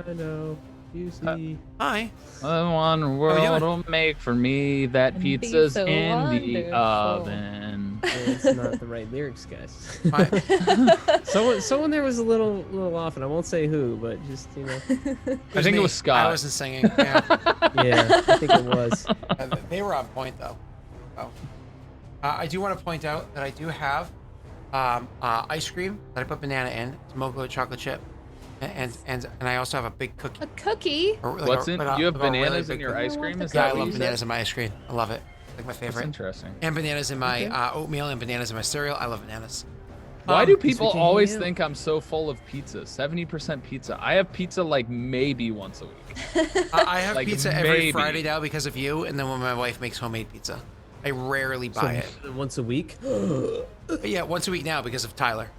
I know. You see. Hi. One world will make for me that And be pizza's so in the wonderful. oven. It's not the right lyrics, guys. Hi. someone there was a little off, and I won't say who, but just I think it was Scott. I wasn't singing. Yeah. yeah, I think it was. They were on point though. Oh. I do want to point out that I do have ice cream that I put banana in. It's mocha chocolate chip, and I also have a big cookie. A cookie? What's in? You have bananas in your ice cream? Is Yeah, that I what love you said? bananas in my ice cream. I love it. Like my favorite. That's interesting. And bananas in my oatmeal and bananas in my cereal. I love bananas. Why do people we can always hang out. think I'm so full of pizza? 70% pizza. I have pizza like maybe once a week. I have Like, pizza every maybe. Friday now because of you, and then when my wife makes homemade pizza. I rarely buy it. Once a week. But yeah, once a week now because of Tyler.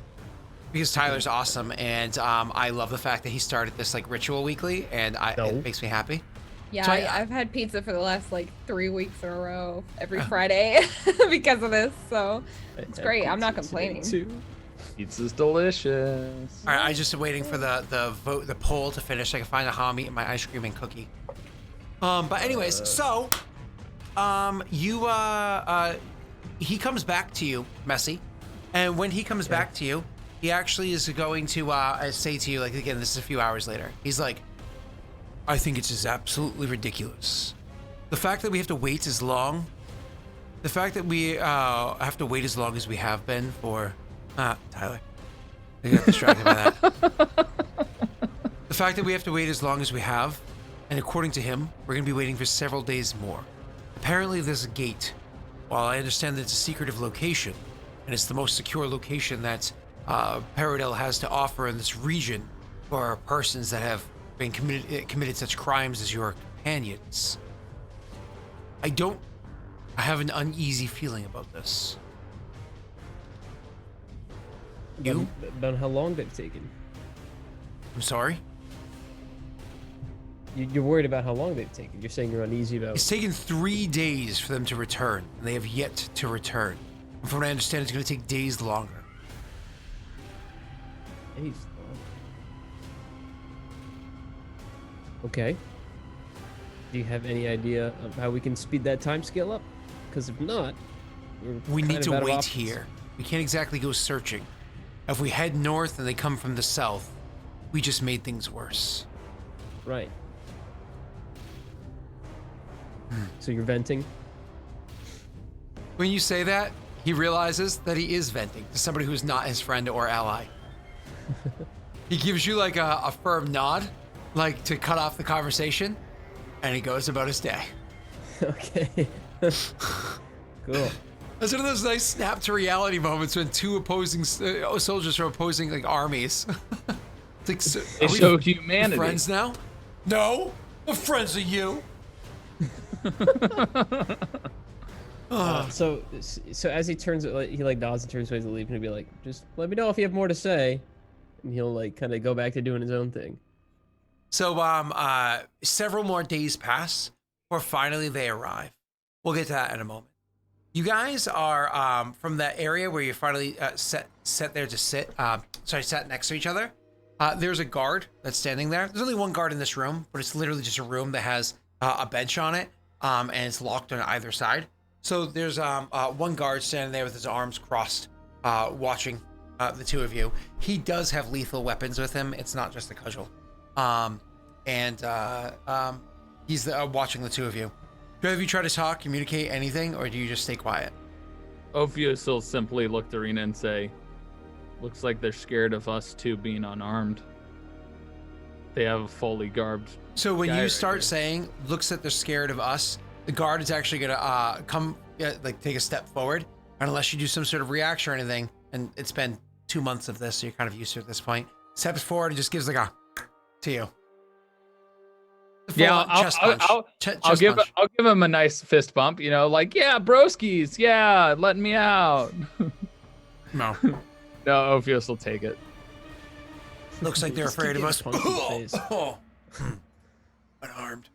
Because Tyler's awesome, and I love the fact that he started this like ritual weekly, and it makes me happy. Yeah, So I've had pizza for the last like 3 weeks in a row every Friday because of this. So it's great. I'm not complaining. Pizza's delicious. All right, I just waiting for the poll to finish so I can find out how I'm eating my ice cream and cookie. But anyways, so he comes back to you, Messy, and when he comes back to you, he actually is going to say to you, like, again, this is a few hours later. He's like, I think it's just absolutely ridiculous. The fact that we have to wait as long, the fact that we have to wait as long as we have been for, Tyler, I got distracted by that. The fact that we have to wait as long as we have, and according to him, we're going to be waiting for several days more. Apparently there's a gate. While I understand that it's a secretive location, and it's the most secure location that Peredhel has to offer in this region for persons that have been committed such crimes as your companions. I have an uneasy feeling about this. You? About how long they've taken. I'm sorry? You're worried about how long they've taken. You're saying you're uneasy about. It's taken 3 days for them to return, and they have yet to return. And from what I understand, it's going to take days longer. Days. Okay. Do you have any idea of how we can speed that time scale up? Because if not, We need to out of wait options. here. We can't exactly go searching. If we head north and they come from the south, we just made things worse. Right. So you're venting? When you say that, he realizes that he is venting to somebody who's not his friend or ally. He gives you like a firm nod, like to cut off the conversation, and he goes about his day. Okay. Cool. That's one of those nice snap to reality moments when two opposing soldiers from opposing like armies. It's like, so, They are we showed humanity. friends now? No, we're friends of you. So as he turns, he like nods and turns away to leave, and he'll be like, "Just let me know if you have more to say," and he'll like kind of go back to doing his own thing. So several more days pass before finally they arrive. We'll get to that in a moment. You guys are from that area where you finally sat there to sit. Sat next to each other. There's a guard that's standing there. There's only one guard in this room, but it's literally just a room that has a bench on it, and it's locked on either side. So there's one guard standing there with his arms crossed, watching the two of you. He does have lethal weapons with him. It's not just a cudgel. He's watching the two of you. Do either of you try to talk, communicate anything, or do you just stay quiet? Ophius will simply look to Rena and say, looks like they're scared of us two being unarmed. They have a fully garbed. So when guy you right start here. saying, looks like they're scared of us, the guard is actually gonna come, like take a step forward, and unless you do some sort of reaction or anything, and it's been 2 months of this, so you're kind of used to it at this point, steps forward and just gives like a to you. Yeah, I'll give him a nice fist bump, you know, like, yeah, broskies, yeah, letting me out. No. No, Ophius will take it. Looks like they're Just keep afraid of us. getting punched in the face. Unarmed.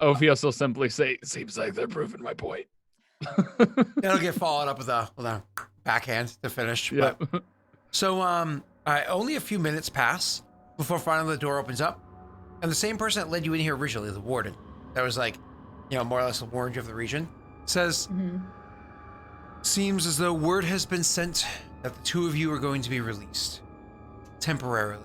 Ophius will simply say, seems like they're proving my point. That'll get followed up with a backhand to finish. Yeah. But, so Only a few minutes pass before finally the door opens up, and the same person that led you in here originally, the warden, that was like, more or less warned you of the region, says, seems as though word has been sent that the two of you are going to be released. Temporarily.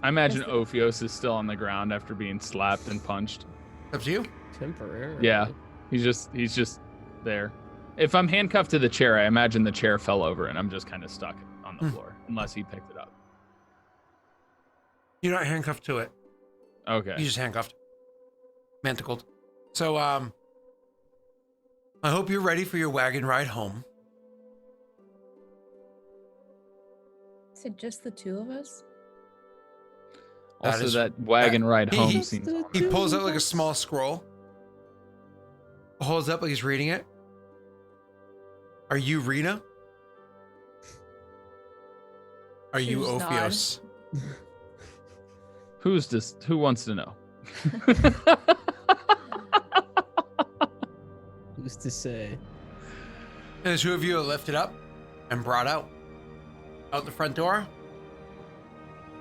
I imagine Ophios is still on the ground after being slapped and punched. Up to you. Temporarily. Yeah, he's just there. If I'm handcuffed to the chair, I imagine the chair fell over and I'm just kind of stuck on the floor, unless he picked it up. You're not handcuffed to it. Okay. You just handcuffed. Manticled. So, I hope you're ready for your wagon ride home. Is it just the two of us? Also, that wagon ride home seems. He pulls out like a small scroll. Holds up like he's reading it. Are you Rena? Are you Choose Ophios? Who's this? Who wants to know? Who's to say? And the two of you are lifted up and brought out the front door,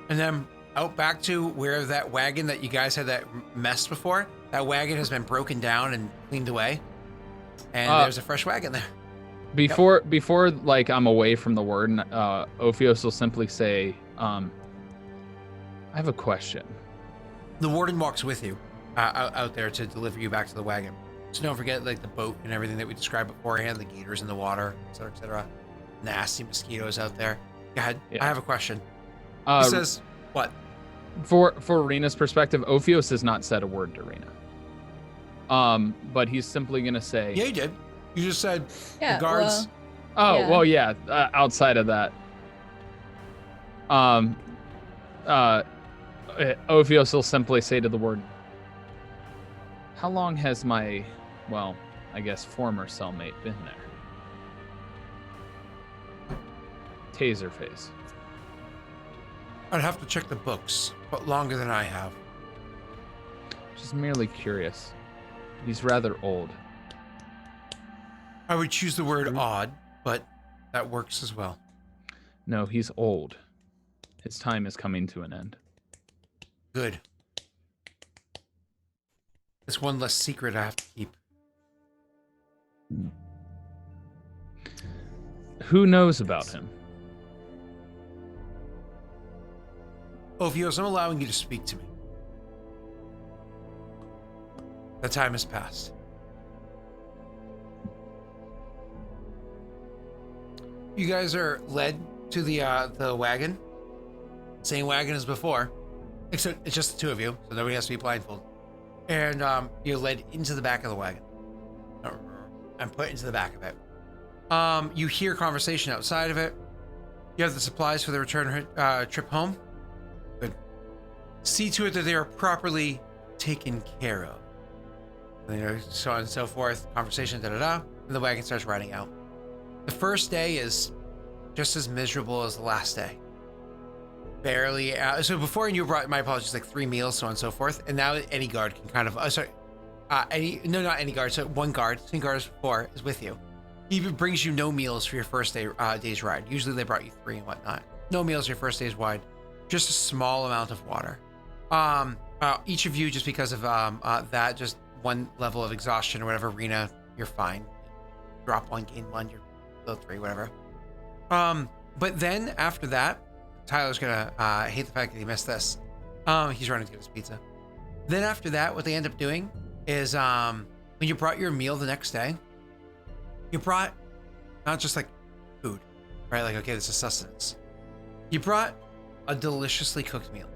and then out back to where that wagon that you guys had that mess before. That wagon has been broken down and cleaned away, and there's a fresh wagon there. Before like I'm away from the warden, Ophios will simply say, I have a question. The warden walks with you out there to deliver you back to the wagon. So don't forget like the boat and everything that we described beforehand, the gators in the water, et cetera. Nasty mosquitoes out there. Go ahead. Yeah. I have a question. He says, what? For Rena's perspective, Ophios has not said a word to Rena. But he's simply gonna say, Yeah, you did. You just said Yeah, the guards. Outside of that, Ophios will simply say to the warden, how long has my, I guess former cellmate been there? Taser face. I'd have to check the books, but longer than I have. Just merely curious. He's rather old. I would choose the word odd, but that works as well. No, he's old. His time is coming to an end. Good. It's one less secret I have to keep. Who knows about him? Ophios, I'm allowing you to speak to me. The time has passed. You guys are led to the wagon. Same wagon as before, except it's just the two of you, so nobody has to be blindfolded. And you're led into the back of the wagon and put into the back of it. You hear conversation outside of it. You have the supplies for the return trip home. Good. See to it that they are properly taken care of. And, so on and so forth. Conversation, and the wagon starts riding out. The first day is just as miserable as the last day. Barely. So before you brought, my apologies, like 3 meals, so on and so forth. And now any guard can kind of, not any guard. So one guard, 2 guards before is with you. He even brings you no meals for your first day's ride. Usually they brought you 3 and whatnot. No meals your first day's ride. Just a small amount of water. Each of you, just because of that, just 1 level of exhaustion or whatever. Rena, you're fine. Drop 1, gain 1, you're still 3, whatever. But then after that, Tyler's gonna hate the fact that he missed this. He's running to get his pizza. Then after that, what they end up doing is when you brought your meal the next day, you brought not just like food, right? Like, okay, this is sustenance. You brought a deliciously cooked meal.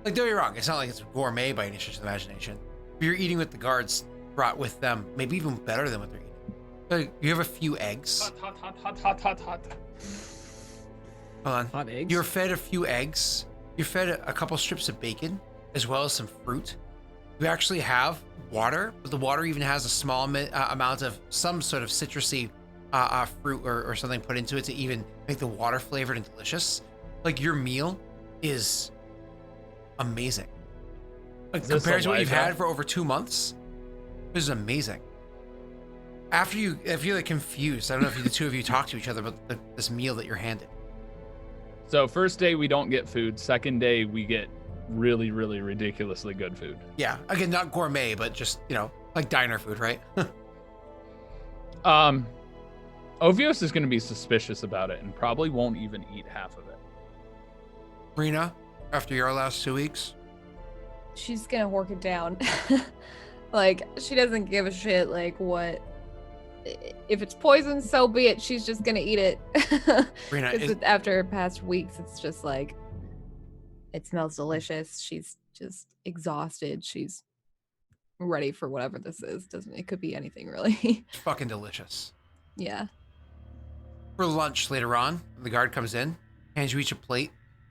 Like, don't get me wrong, it's not like it's gourmet by any stretch of the imagination. But you're eating what the guards brought with them, maybe even better than what they're eating. So you have a few eggs. Hot. Hold on. Hot eggs? You're fed a few eggs. You're fed a couple strips of bacon, as well as some fruit. You actually have water, but the water even has a small amount of some sort of citrusy fruit or something put into it to even make the water flavored and delicious. Like, your meal is amazing. Like, compared to what you've had for over 2 months, this is amazing. After you're like confused, I don't know if the two of you talk to each other about this meal that you're handed. So first day we don't get food. Second day we get really, really ridiculously good food. Yeah, again, not gourmet, but just like diner food, right? Ovios is going to be suspicious about it and probably won't even eat half of it. Rena, after your last 2 weeks, She's gonna work it down. Like, she doesn't give a shit, like, what. If it's poison, so be it. She's just gonna eat it. Rena, After past weeks, it's just like, it smells delicious. She's just exhausted. She's ready for whatever this is. It could be anything, really. it's fucking delicious. Yeah. For lunch later on, the guard comes in, hands you each a plate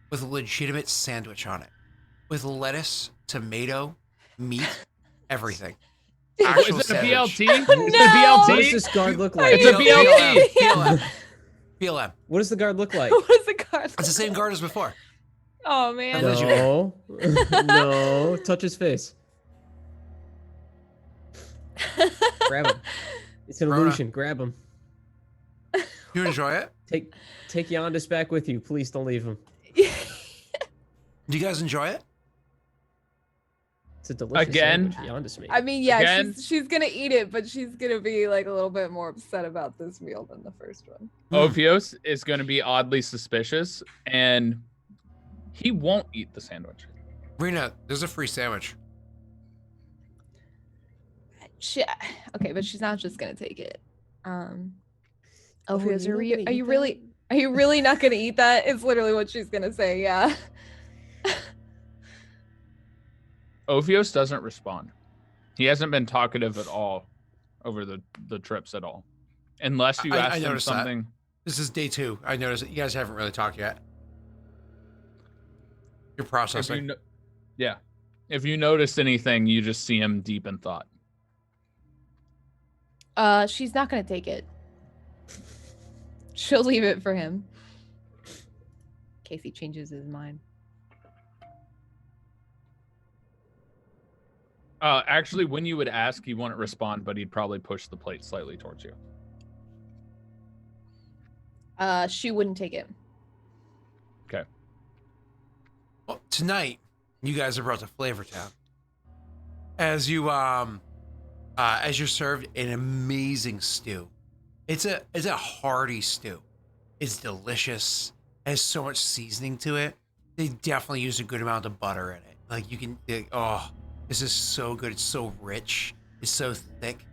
with a legitimate sandwich on it, with lettuce, tomato, meat, everything. Actual Is it a sandwich. BLT? No! Is it a BLT? What does this guard look like? It's a BLT. BLM. BLM. What does the guard look like? What is the card? It's the same guard as before. Oh, man. No. No. No. Touch his face. Grab him. It's an Rona. illusion. Grab him. You enjoy it? Take Yondis back with you. Please don't leave him. Do you guys enjoy it? It's a delicious Again? sandwich Yondis made. I mean, yeah, Again? she's gonna eat it, but she's gonna be like a little bit more upset about this meal than the first one. Ovios is going to be oddly suspicious and he won't eat the sandwich. Rena, there's a free sandwich. Okay, but she's not just gonna take it. Oh, Ophios, you're gonna are eat you that? really not gonna eat that? It's literally what she's gonna say. Yeah. Ovios doesn't respond. He hasn't been talkative at all over the trips at all. Unless you ask him noticed that. something. This is day 2. I noticed that you guys haven't really talked yet. You're processing. Yeah. If you noticed anything, you just see him deep in thought. She's not gonna take it. She'll leave it for him. In case he changes his mind. Actually, when you would ask, he wouldn't respond, but he'd probably push the plate slightly towards you. She wouldn't take it. Okay. Well, tonight, you guys are brought to Flavor Town. As you're served an amazing stew. It's a hearty stew. It's delicious. It has so much seasoning to it. They definitely use a good amount of butter in it. Like this is so good. It's so rich. It's so thick,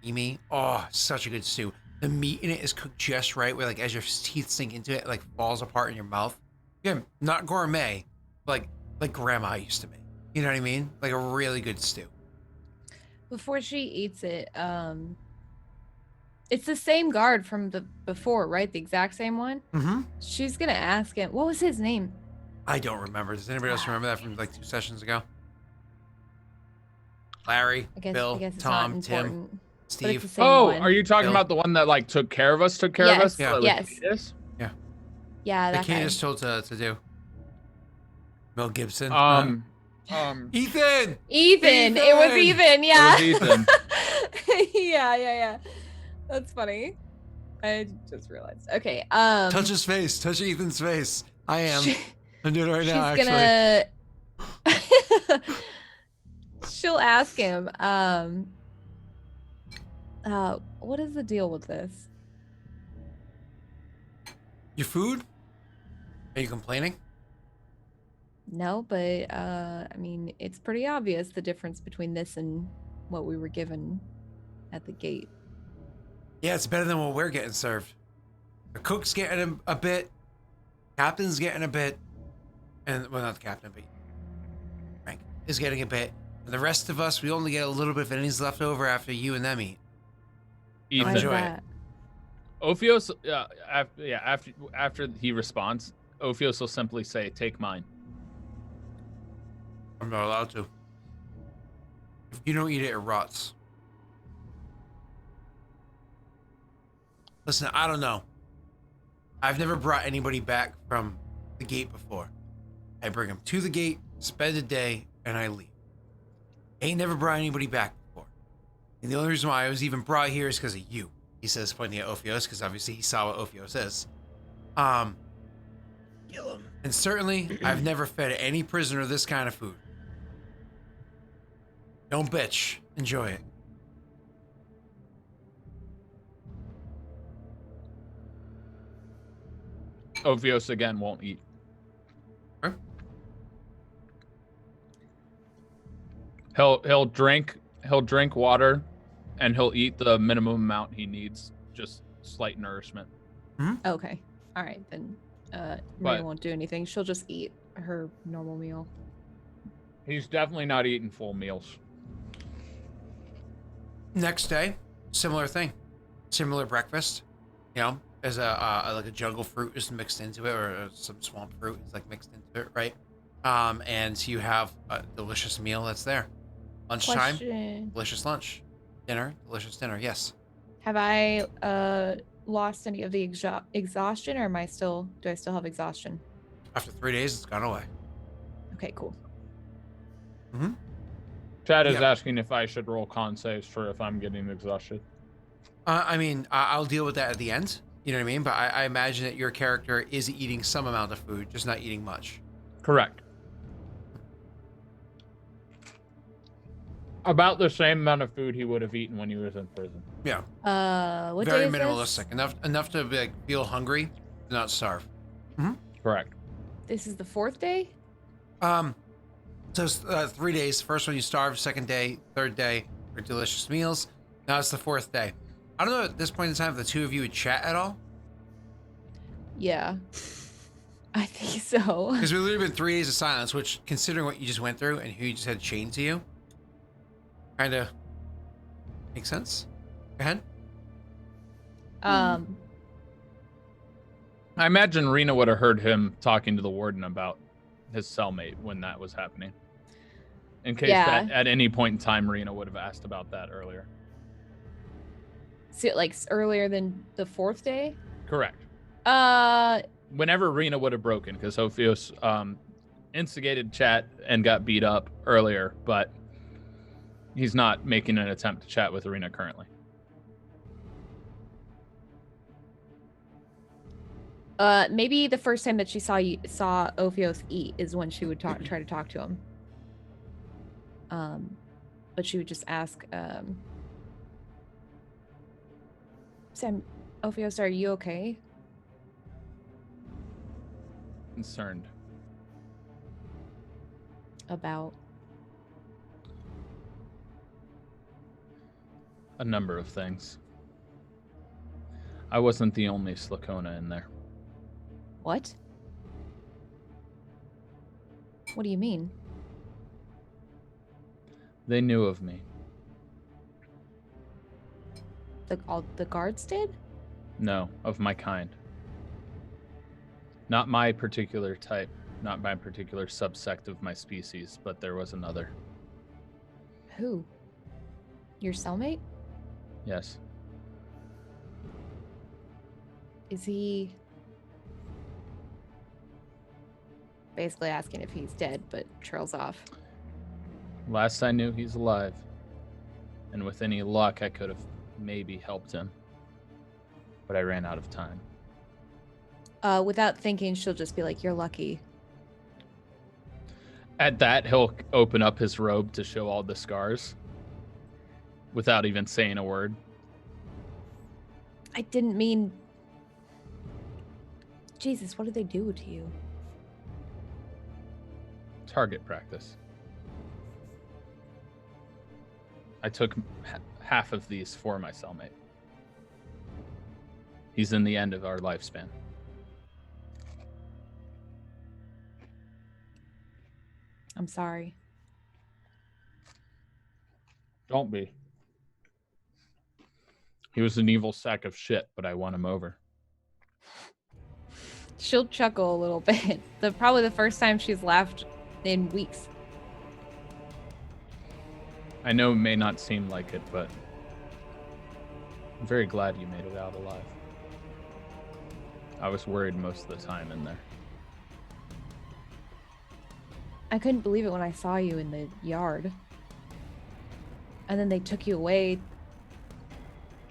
creamy. Oh, such a good stew. The meat in it is cooked just right, where like as your teeth sink into it, it like falls apart in your mouth. Again, not gourmet, like grandma used to make. You know what I mean? Like a really good stew. Before she eats it, it's the same guard from the before, right? The exact same one. Mm-hmm. She's gonna ask him, what was his name? I don't remember. Does anybody else remember that from like 2 sessions ago? Larry, Bill, it's Tom, not Tim, important, but it's Steve. the same Oh, one. are you talking Bill. about the one that like took care of us? Yes, Yeah. Like, yes. Yes. Yeah, The that kid guy. is told to do. Mel Gibson. Ethan. Ethan! Ethan. It was Ethan. Yeah. It was Ethan. yeah. That's funny. I just realized. Okay. Touch his face. Touch Ethan's face. I am. I'm doing it right now, she's actually. gonna. She'll ask him. What is the deal with this? Your food? Are you complaining? No, but I mean, it's pretty obvious the difference between this and what we were given at the gate. Yeah, it's better than what we're getting served. The cook's getting a bit. Captain's getting a bit. And, well, not the captain, but Frank is getting a bit. And the rest of us, we only get a little bit if anything's left over after you and them eat. Ethan. Enjoy it. Ophios, after he responds, Ophios will simply say, "Take mine." I'm not allowed to. If you don't eat it, it rots. Listen, I don't know. I've never brought anybody back from the gate before. I bring them to the gate, spend a day, and I leave. Ain't never brought anybody back before. And the only reason why I was even brought here is because of you. He says, pointing at Ophios, because obviously he saw what Ophios is. Kill him. And certainly, I've never fed any prisoner this kind of food. Don't bitch. Enjoy it. Ophios again won't eat. Huh? He'll drink water, and he'll eat the minimum amount he needs, just slight nourishment. Okay. All right, then Maria won't do anything. She'll just eat her normal meal. He's definitely not eating full meals. Next day, similar thing. Similar breakfast. You know, as like a jungle fruit is mixed into it, or some swamp fruit is like mixed into it, right? And you have a delicious meal that's there. Lunchtime, delicious lunch. Dinner, delicious dinner, yes. Have I lost any of the exhaustion, or do I still have exhaustion? After 3 days, it's gone away. Okay, cool. Chad is asking if I should roll con saves for if I'm getting exhausted. I mean, I'll deal with that at the end. You know what I mean? But I imagine that your character is eating some amount of food, just not eating much. Correct. About the same amount of food he would have eaten when he was in prison. Yeah. What Very day is minimalistic. this? Enough to be, like, feel hungry, not starve. Correct. This is the 4th day? So it's 3 days. First one you starve, second day, third day are delicious meals. Now it's the 4th day. I don't know at this point in time if the two of you would chat at all. Yeah. I think so. Because we've literally been 3 days of silence, which, considering what you just went through and who you just had chained to you, kind of makes sense. Go ahead. I imagine Rena would have heard him talking to the warden about his cellmate when that was happening. In case that at any point in time, Rena would have asked about that earlier. So, like, earlier than the 4th day? Correct. Whenever Rena would have broken, because Ophios instigated chat and got beat up earlier, but he's not making an attempt to chat with Rena currently. Maybe the first time that she saw Ophios eat is when she would try to talk to him. But she would just ask, Sam, Ophios, are you okay? Concerned. About? A number of things. I wasn't the only Slakona in there. What? What do you mean? They knew of me. All the guards did? No, of my kind. Not my particular type, not my particular subsect of my species, but there was another. Who? Your cellmate? Yes. Is he... Basically asking if he's dead, but trails off. Last I knew, he's alive. And with any luck, I could have maybe helped him. But I ran out of time. Without thinking, she'll just be like, you're lucky. At that, he'll open up his robe to show all the scars. Without even saying a word. I didn't mean... Jesus, what did they do to you? Target practice. I took half of these for my cellmate. He's in the end of our lifespan. I'm sorry. Don't be. He was an evil sack of shit, but I won him over. She'll chuckle a little bit. Probably the first time she's laughed in weeks. I know it may not seem like it, but I'm very glad you made it out alive. I was worried most of the time in there. I couldn't believe it when I saw you in the yard. And then they took you away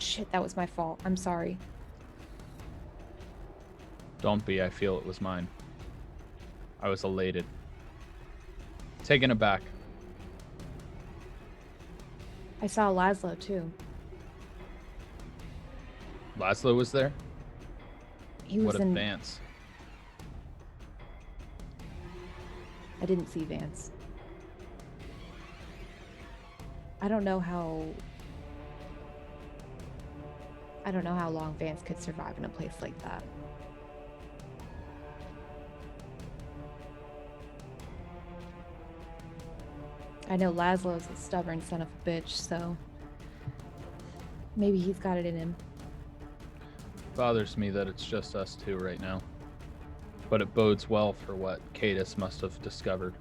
Shit, that was my fault. I'm sorry. Don't be. I feel it was mine. I was elated. Taken aback. I saw Laszlo too. Laszlo was there? He was What in. Vance? I didn't see Vance. I don't know how long Vance could survive in a place like that. I know Laszlo's a stubborn son of a bitch, so maybe he's got it in him. Bothers me that it's just us two right now. But it bodes well for what Cadus must have discovered.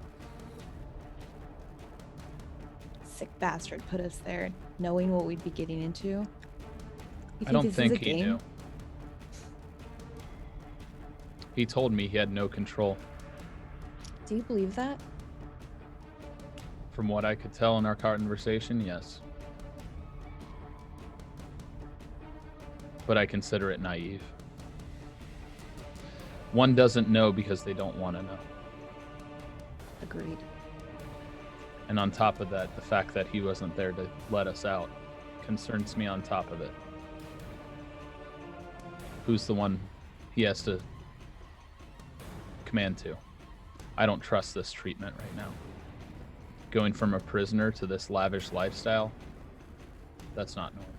Sick bastard put us there, knowing what we'd be getting into. You I don't this is think a he game? knew. He told me he had no control. Do you believe that? From what I could tell in our conversation, yes. But I consider it naive. One doesn't know because they don't want to know. Agreed. And on top of that, the fact that he wasn't there to let us out concerns me on top of it. Who's the one he has to command to? I don't trust this treatment right now. Going from a prisoner to this lavish lifestyle, that's not normal.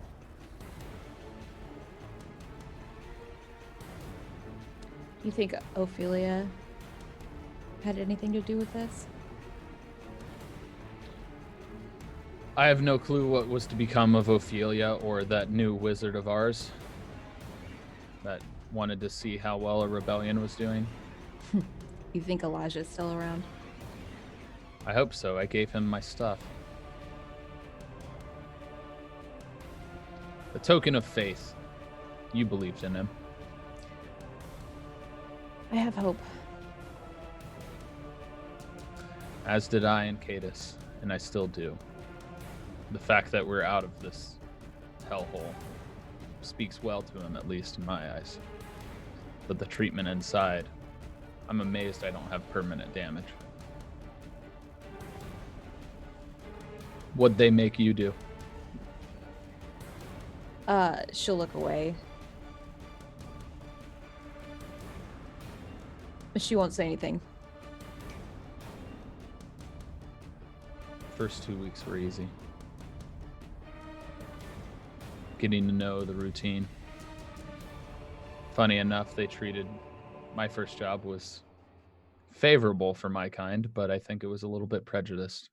You think Ophelia had anything to do with this? I have no clue what was to become of Ophelia or that new wizard of ours that wanted to see how well a rebellion was doing. You think Elijah's still around? I hope so. I gave him my stuff. A token of faith. You believed in him. I have hope. As did I and Cadus, and I still do. The fact that we're out of this hellhole speaks well to him, at least in my eyes. But the treatment inside, I'm amazed I don't have permanent damage. What'd they make you do? She'll look away. But she won't say anything. First 2 weeks were easy. Getting to know the routine. Funny enough, they treated my first job was favorable for my kind, but I think it was a little bit prejudiced.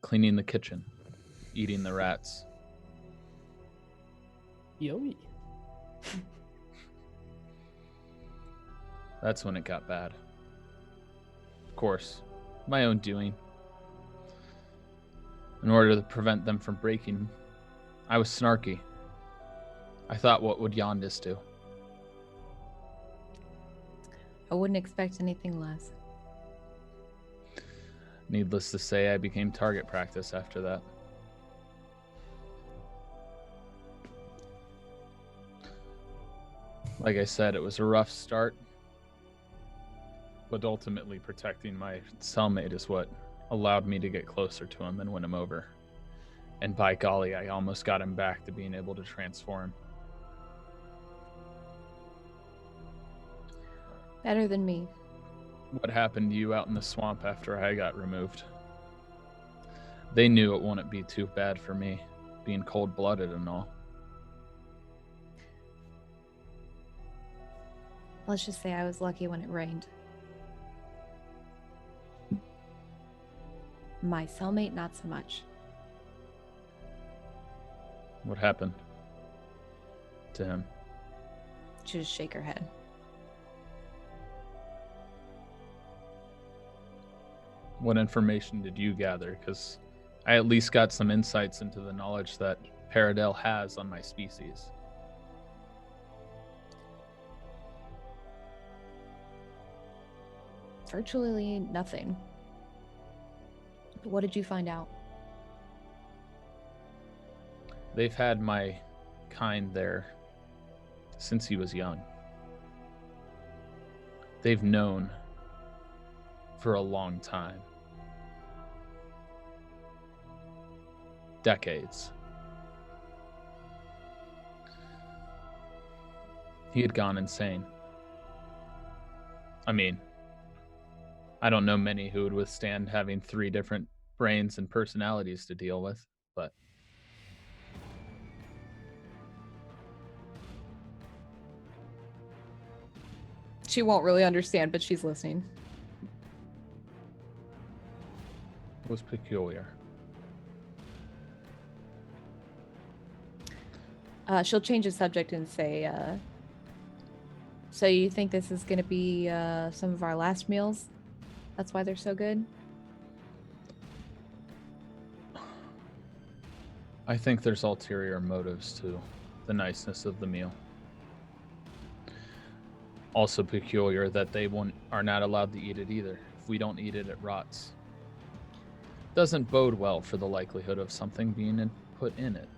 Cleaning the kitchen, eating the rats. Yummy. That's when it got bad. Of course, my own doing. In order to prevent them from breaking, I was snarky. I thought, what would Yondis do? I wouldn't expect anything less. Needless to say, I became target practice after that. Like I said, it was a rough start, but ultimately protecting my cellmate is what allowed me to get closer to him and win him over. And by golly, I almost got him back to being able to transform. Better than me. What happened to you out in the swamp after I got removed? They knew it wouldn't be too bad for me, being cold-blooded and all. Let's just say I was lucky when it rained. My cellmate, not so much. What happened to him? She just shake her head. What information did you gather? Because I at least got some insights into the knowledge that Peredhel has on my species. Virtually nothing. What did you find out? They've had my kind there since he was young. They've known for a long time. Decades. He had gone insane. I mean, I don't know many who would withstand having 3 different brains and personalities to deal with, but She won't really understand, but she's listening. it was peculiar. She'll change the subject and say, so you think this is going to be some of our last meals? That's why they're so good? I think there's ulterior motives to the niceness of the meal. Also peculiar that they are not allowed to eat it either. If we don't eat it, it rots. Doesn't bode well for the likelihood of something being put in it.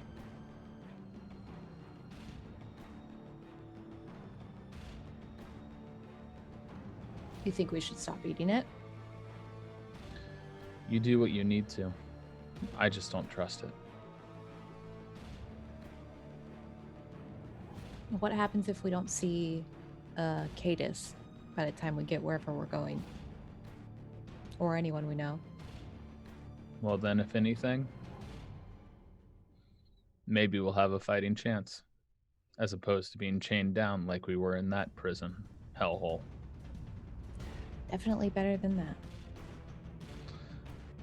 You think we should stop eating it? You do what you need to. I just don't trust it. What happens if we don't see Cadis by the time we get wherever we're going? Or anyone we know? Well then, if anything, maybe we'll have a fighting chance. As opposed to being chained down like we were in that prison hellhole. Definitely better than that.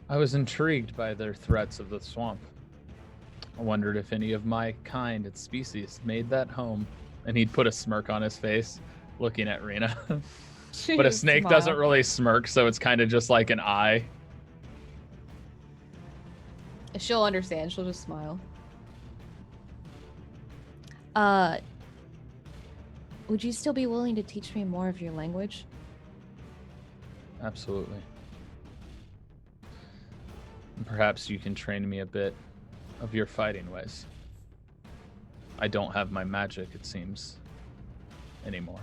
I was intrigued by their threats of the swamp. I wondered if any of my kind and species made that home. And he'd put a smirk on his face, looking at Rena. But a snake doesn't really smirk, so it's kind of just like an eye. She'll understand. She'll just smile. Would you still be willing to teach me more of your language? Absolutely. And perhaps you can train me a bit of your fighting ways. I don't have my magic, it seems, anymore.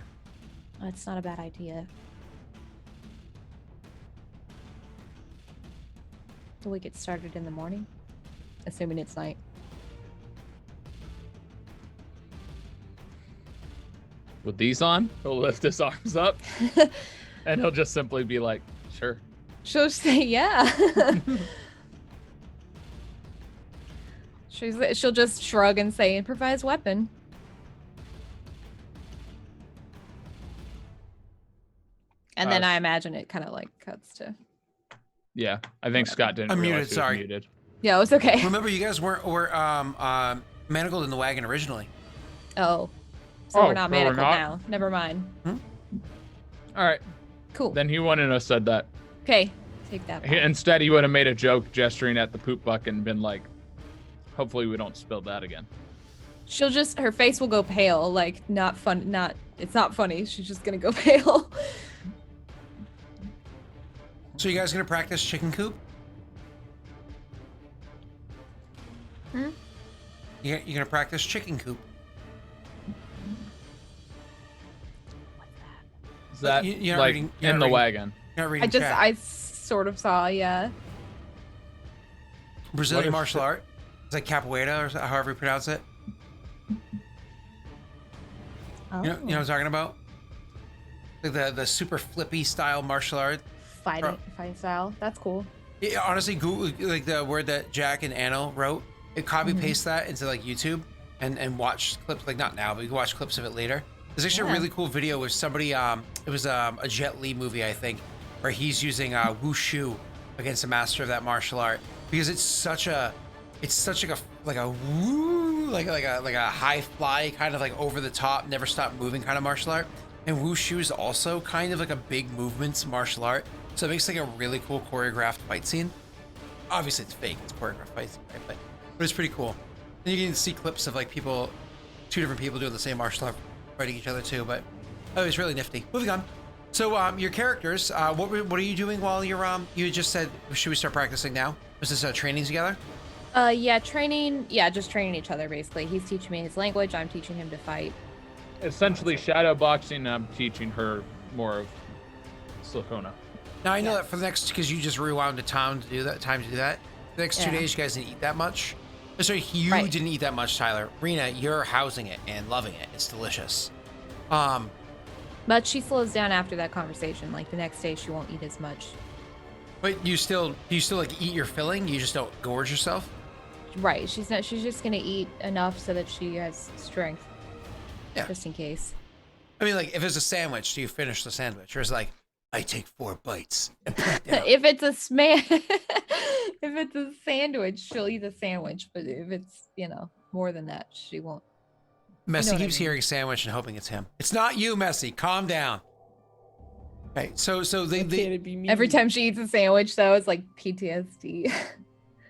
That's not a bad idea. Do we get started in the morning? Assuming it's night. With these on, he'll lift his arms up, and he'll just simply be like, sure. She'll say, yeah. She'll just shrug and say, improvised weapon. And then I imagine it kind of like cuts to. Yeah, I think Scott didn't I'm realize muted, he was sorry. muted. Yeah, it was okay. Remember, you guys were manacled in the wagon originally. Oh. So we're not so we're manacled not? now. Never mind. All right, Cool. then he wouldn't have said that. Okay. Take that back. Instead, he would have made a joke gesturing at the poop bucket and been like, hopefully we don't spill that again. She'll just, her face will go pale. Like, not fun. It's not funny. She's just going to go pale. So you guys gonna practice chicken coop? You're gonna practice chicken coop. Is that You're not like reading- you're in not the reading- wagon? You're not reading chat. I sort of saw, yeah. Brazilian What if- martial art. It's like capoeira, or however you pronounce it. Oh. You know what I'm talking about? Like the super flippy style martial art. Fighting style. That's cool. Yeah, honestly, Google like the word that Jack and Anno wrote. It copy paste that into like YouTube and watch clips. Like not now, but you can watch clips of it later. There's actually a really cool video where somebody it was a Jet Li movie, I think, where he's using wushu against a master of that martial art because it's such a woo like a high fly kind of like over the top, never stop moving kind of martial art. And wushu is also kind of like a big movements martial art. So it makes like a really cool choreographed fight scene. Obviously it's fake, it's choreographed fight scene, right? But it's pretty cool. And you can see clips of like two different people doing the same martial art, fighting each other too. But it's really nifty. Moving on. So your characters, what are you doing while you're you just said should we start practicing now? Was this training together? Yeah, training. Yeah, just training each other basically. He's teaching me his language. I'm teaching him to fight. Essentially, shadow boxing. I'm teaching her more of Silicona. Now I know Yeah. that for the next, because you just rewound to town to do that. The next 2 Yeah. days, you guys didn't eat that much. Sorry, you Right. didn't eat that much, Tyler. Rena, you're housing it and loving it. It's delicious. But she slows down after that conversation. Like the next day, she won't eat as much. But you still like eat your filling. You just don't gorge yourself. Right. She's not. She's just gonna eat enough so that she has strength. Yeah. Just in case. I mean, like if it's a sandwich, do you finish the sandwich, or is it like I take 4 bites and put it down? If it's a if it's a sandwich, she'll eat the sandwich. But if it's more than that, she won't. Messy what I keeps mean. hearing sandwich and hoping it's him. It's not you, Messy. Calm down. Okay, so Why can't they it be me? Every time she eats a sandwich, though, it's like PTSD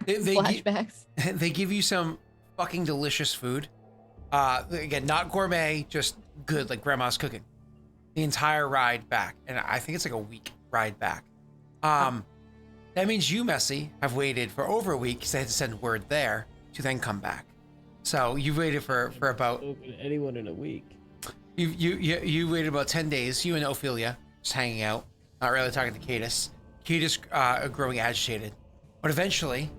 they, flashbacks. they give you some fucking delicious food. Again, not gourmet, just good, like grandma's cooking. The entire ride back, and I think it's like a week ride back. That means you, Messy, have waited for over a week because they had to send word there to then come back. So you waited for about Open to anyone in a week. you waited about 10 days. You and Ophelia just hanging out, not really talking to Cadis. Cadis growing agitated, but eventually,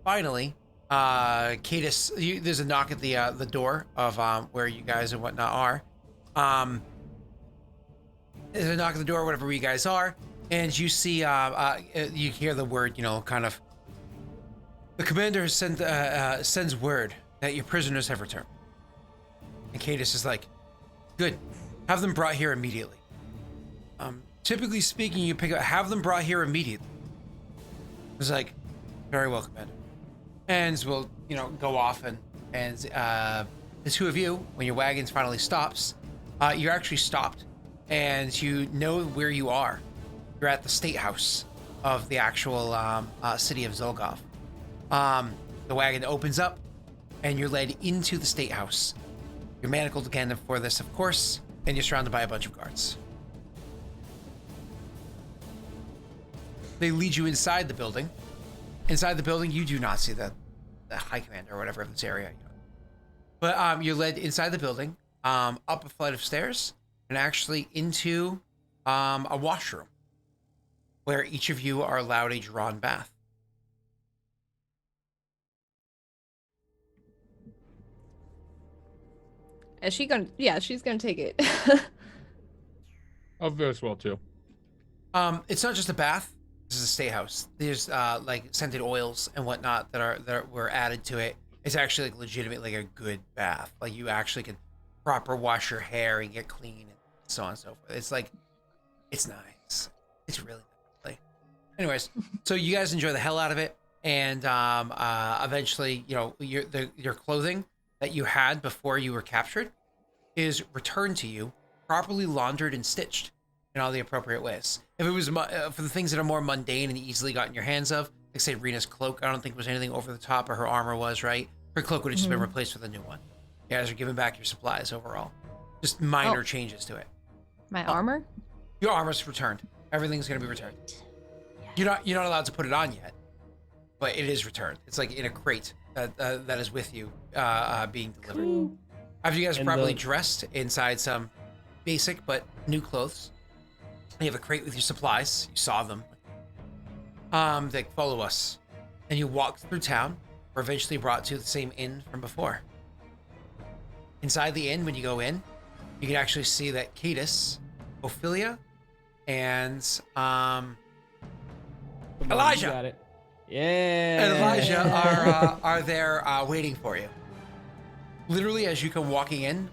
finally, Cadis. There's a knock at the door of where you guys and whatnot are. There's a knock at the door, whatever you guys are, and you see you hear the word, kind of. The commander sends word that your prisoners have returned. And Cadis is like, good, have them brought here immediately. Typically speaking, you have them brought here immediately. It's like, very well, Commander. And we'll, go off and the two of you, when your wagons finally stops, you're actually stopped, and you know where you are. You're at the state house of the actual city of Zholgov. The wagon opens up, and you're led into the state house. You're manacled again for this, of course, and you're surrounded by a bunch of guards. They lead you inside the building. Inside the building, you do not see the high commander or whatever of this area. But you're led inside the building, up a flight of stairs, and actually into a washroom, where each of you are allowed a drawn bath. Is she gonna? Yeah, she's gonna take it. I'll go as well too. It's not just a bath. This is a state house. There's like scented oils and whatnot that were added to it. It's actually like legitimately a good bath. Like you actually can proper wash your hair and get clean and so on and so forth. It's like, it's nice. It's really nice. Like, anyways, so you guys enjoy the hell out of it, and eventually, your clothing that you had before you were captured is returned to you, properly laundered and stitched in all the appropriate ways. If it was for the things that are more mundane and easily gotten your hands of, like say Rena's cloak, I don't think was anything over the top, or her armor was, right? Her cloak would have just been replaced with a new one. You guys are giving back your supplies overall. Just minor changes to it. My armor? Your armor's returned. Everything's gonna be returned. You're not allowed to put it on yet, but it is returned. It's like in a crate that is with you, being delivered. Cool. After you guys are And properly the- dressed inside some basic but new clothes, you have a crate with your supplies. You saw them. They follow us, and you walk through town. We're eventually brought to the same inn from before. Inside the inn, when you go in, you can actually see that Cadis, Ophelia, and Come on, Elijah. You got it. Yeah. and Elijah are there waiting for you. Literally, as you come walking in,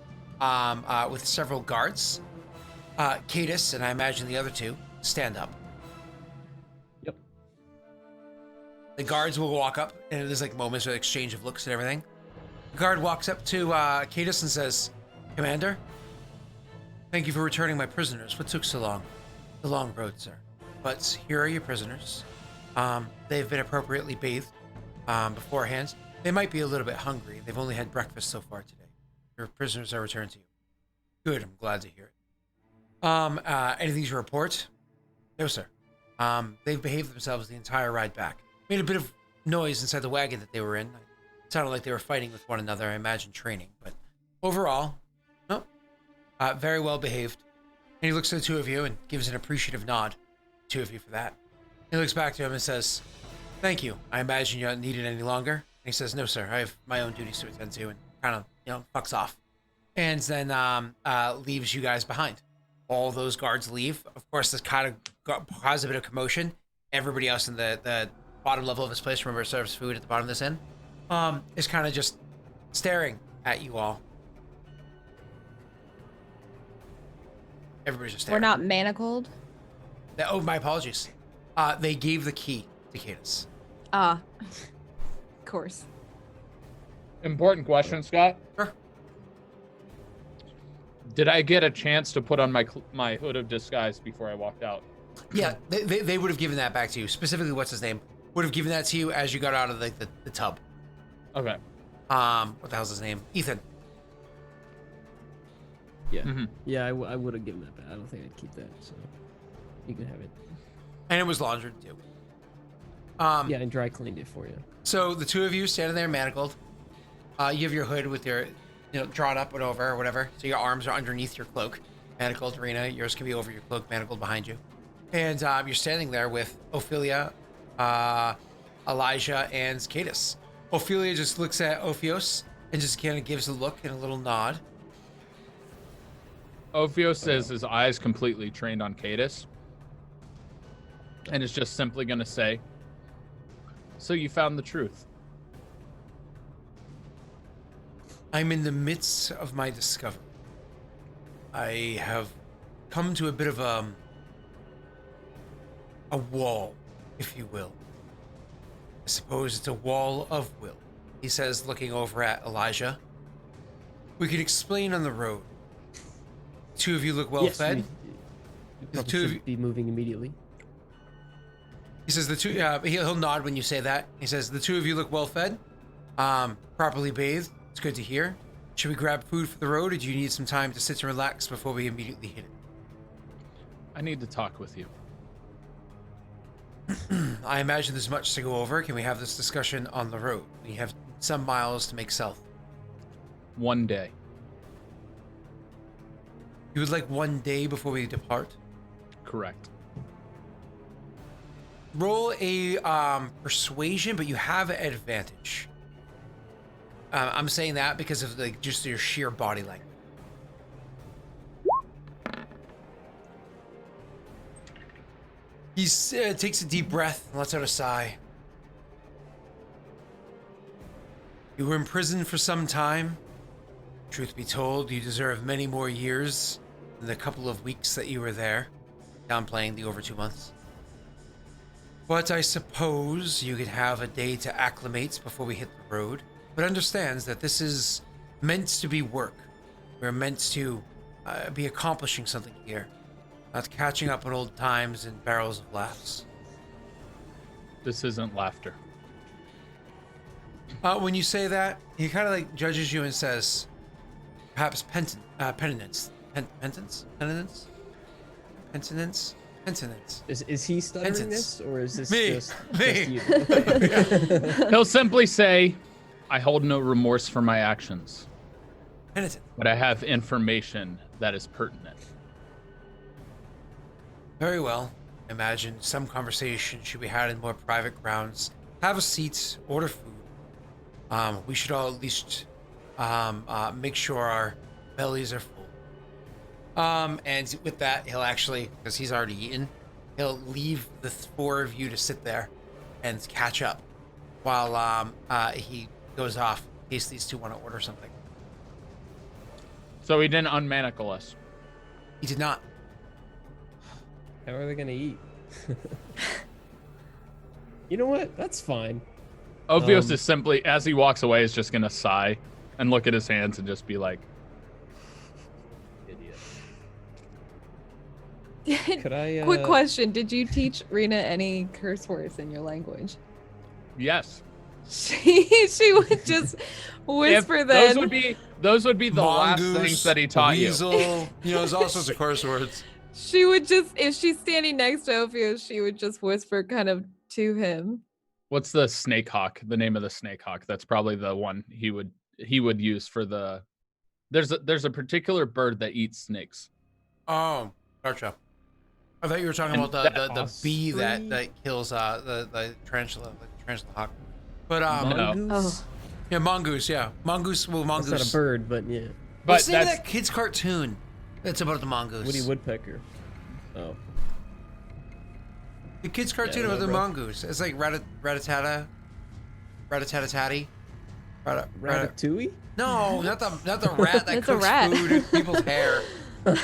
with several guards, Cadis and I imagine the other two stand up. Yep. The guards will walk up, and there's like moments of exchange of looks and everything. The guard walks up to Cadis and says, "Commander, thank you for returning my prisoners. What took so long? The long road, sir. But here are your prisoners. They've been appropriately bathed beforehand. They might be a little bit hungry. They've only had breakfast so far today. Your prisoners are returned to you. Good. I'm glad to hear it. Anything to report? No, sir. They've behaved themselves the entire ride back. Made a bit of noise inside the wagon that they were in. It sounded like they were fighting with one another, I imagine training. But overall, no, very well behaved. And he looks at the two of you and gives an appreciative nod. Two of you for that. He looks back to him and says, "Thank you. I imagine you don't need it any longer." And he says, "No, sir. I have my own duties to attend to," and kind of, fucks off. And then leaves you guys behind. All those guards leave. Of course, this kind of caused a bit of commotion. Everybody else in the bottom level of this place, remember, serves food at the bottom of this inn, is kind of just staring at you all. Everybody's just staring. We're not manacled. Oh, my apologies. They gave the key to Cadus. Of course. Important question, Scott. Sure. Did I get a chance to put on my hood of disguise before I walked out? Yeah, they would have given that back to you. Specifically, what's his name? Would have given that to you as you got out of the tub. Okay. What the hell's his name? Ethan. Yeah. Mhm. Yeah, I would have given that back. I don't think I'd keep that, so you can have it. And it was laundered too. Yeah, and dry cleaned it for you. So the two of you standing there manacled. You have your hood with your, drawn up and over or whatever. So your arms are underneath your cloak. Manacled, Rena. Yours can be over your cloak, manacled behind you. And you're standing there with Ophelia, Elijah, and Cadus. Ophelia just looks at Ophios and just kind of gives a look and a little nod. Ophios says his eyes completely trained on Cadus. And is just simply going to say, "So you found the truth." I'm in the midst of my discovery. I have come to a bit of a wall, if you will. I suppose it's a wall of will, he says, looking over at Elijah. We can explain on the road. Two of you look well fed. You probably should be moving immediately. He says he'll nod when you say that. He says the two of you look well fed, properly bathed. It's good to hear. Should we grab food for the road, or do you need some time to sit and relax before we immediately hit it? I need to talk with you. I imagine there's much to go over. Can we have this discussion on the road? We have some miles to make south. One day. You would like one day before we depart? Correct. Roll a persuasion, but you have an advantage. I'm saying that because of just your sheer body language. He takes a deep breath and lets out a sigh. You were in prison for some time. Truth be told, you deserve many more years than the couple of weeks that you were there, downplaying the over 2 months. But I suppose you could have a day to acclimate before we hit the road. But understands that this is meant to be work. We're meant to be accomplishing something here, not catching up on old times and barrels of laughs. This isn't laughter. When you say that, he kind of judges you and says, perhaps penitence. Is he stuttering Penance. this, or is this Me. just Me. you? He'll simply say, "I hold no remorse for my actions, Penitent. but I have information that is pertinent." Very well. Imagine some conversation should be had in more private grounds. Have a seat, order food. We should all at least make sure our bellies are full. And with that, he'll actually, because he's already eaten, he'll leave the four of you to sit there and catch up while he goes off in case these two want to order something. So he didn't unmanacle us. He did not. How are they gonna eat? You know what? That's fine. Ophios is simply, as he walks away, is just gonna sigh and look at his hands and just be like, "Idiot." Could I? Quick question: did you teach Rena any curse words in your language? Yes. She would just whisper If them. those would be the last things that he taught weasel, there's all sorts of curse words. She would just, if she's standing next to Ophios, she would just whisper kind of to him. What's the snake hawk? The name of the snake hawk. That's probably the one he would use for the. There's a particular bird that eats snakes. Oh, gotcha. I thought you were talking And about the that bee that osprey? kills the tarantula, the tarantula hawk. But No. Mongoose? yeah, mongoose. Yeah, mongoose. Well, That's mongoose. not a bird, but yeah. But What's the name of that's that kid's cartoon? That's about the mongoose. Woody Woodpecker. Oh. The kid's cartoon about the mongoose. It's like Ratatata. Ratatata. Ratatouille? No, not the rat that It's a cooks rat. food in people's hair. Cooks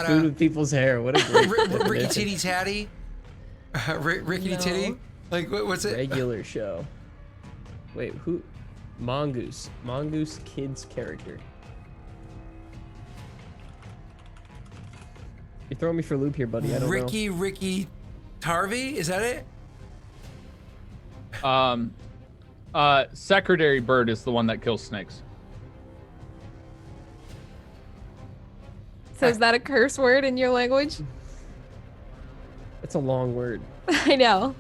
food with people's hair. What a great Ricky definition. Titty Tatty. Rickety No. Titty. Like what's it? Regular show. Wait, who? Mongoose. Mongoose kids character. You're throwing me for a loop here, buddy. I don't know. Ricky Tarvey? Is that it? secretary bird is the one that kills snakes. So is that a curse word in your language? It's a long word. I know.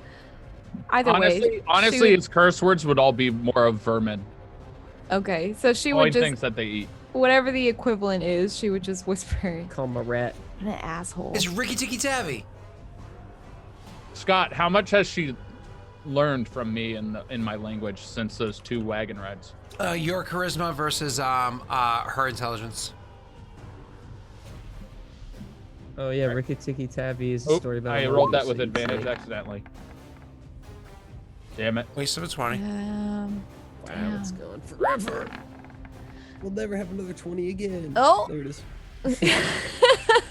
Either way. Honestly, she would- its curse words would all be more of vermin. Okay, so she Only would just things that they eat. whatever the equivalent is, she would just whisper, Call him a rat. "What an asshole." It's Ricky Tikki Tavi. Scott, how much has she learned from me in my language since those 2 wagon rides? Your charisma versus her intelligence. Oh yeah, Ricky Tikki Tavi is a story about. I a rolled that mongoose with you can advantage say. accidentally. Damn it. Waste of a 20. Wow, it's Damn. going forever. We'll never have another 20 again. Oh. There it is.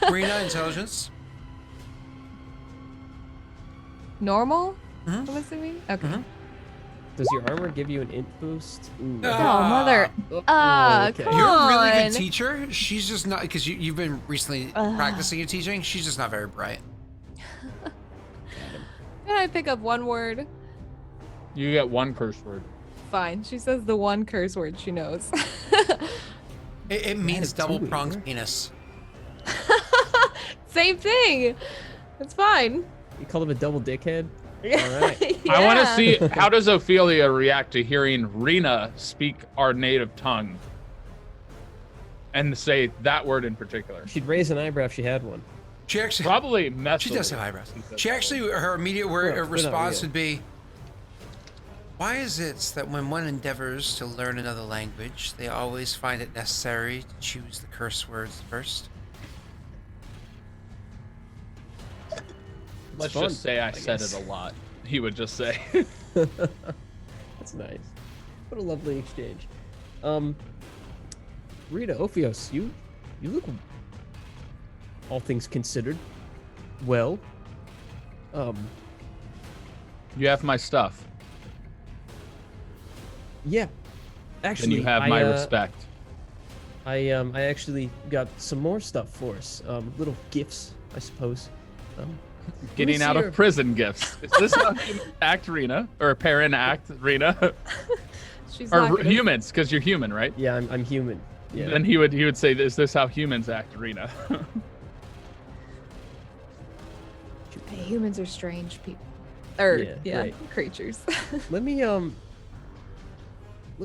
Rena intelligence. Normal? Mhm. I'm assuming? Okay. Mhm. Does your armor give you an int boost? Ooh. Oh, mother. Oh, Come You're a really on. good teacher. She's just not, because you've been recently practicing your teaching. She's just not very bright. Can I pick up one word? You get 1 curse word. Fine. She says the one curse word she knows. It means Ratatouille, double pronged yeah. penis. Same thing. It's fine. You call him a double dickhead? All right. I want to Yeah. see how does Ophelia react to hearing Rena speak our native tongue and say that word in particular. She'd raise an eyebrow if she had one. She actually, Probably mess. she does have eyebrows. She does She have actually, her immediate word, Well, they're not response real. would be, why is it that when one endeavors to learn another language, they always find it necessary to choose the curse words first? Let's fun, just say I I said guess. it a lot. He would just say. That's nice. What a lovely exchange. Rita, Ophios, you look, all things considered, well. You have my stuff. Yeah. Actually, And you have my respect. I actually got some more stuff for us. Little gifts, I suppose. Getting out of prison gifts. Is this how humans act, Rena? Or Perrin act, Rena? She's not Or gonna- humans, because you're human, right? Yeah, I'm human. Yeah. Then he would say, "Is this how humans act, Rena?" Hey, humans are strange people. Or Yeah, right. creatures. Let me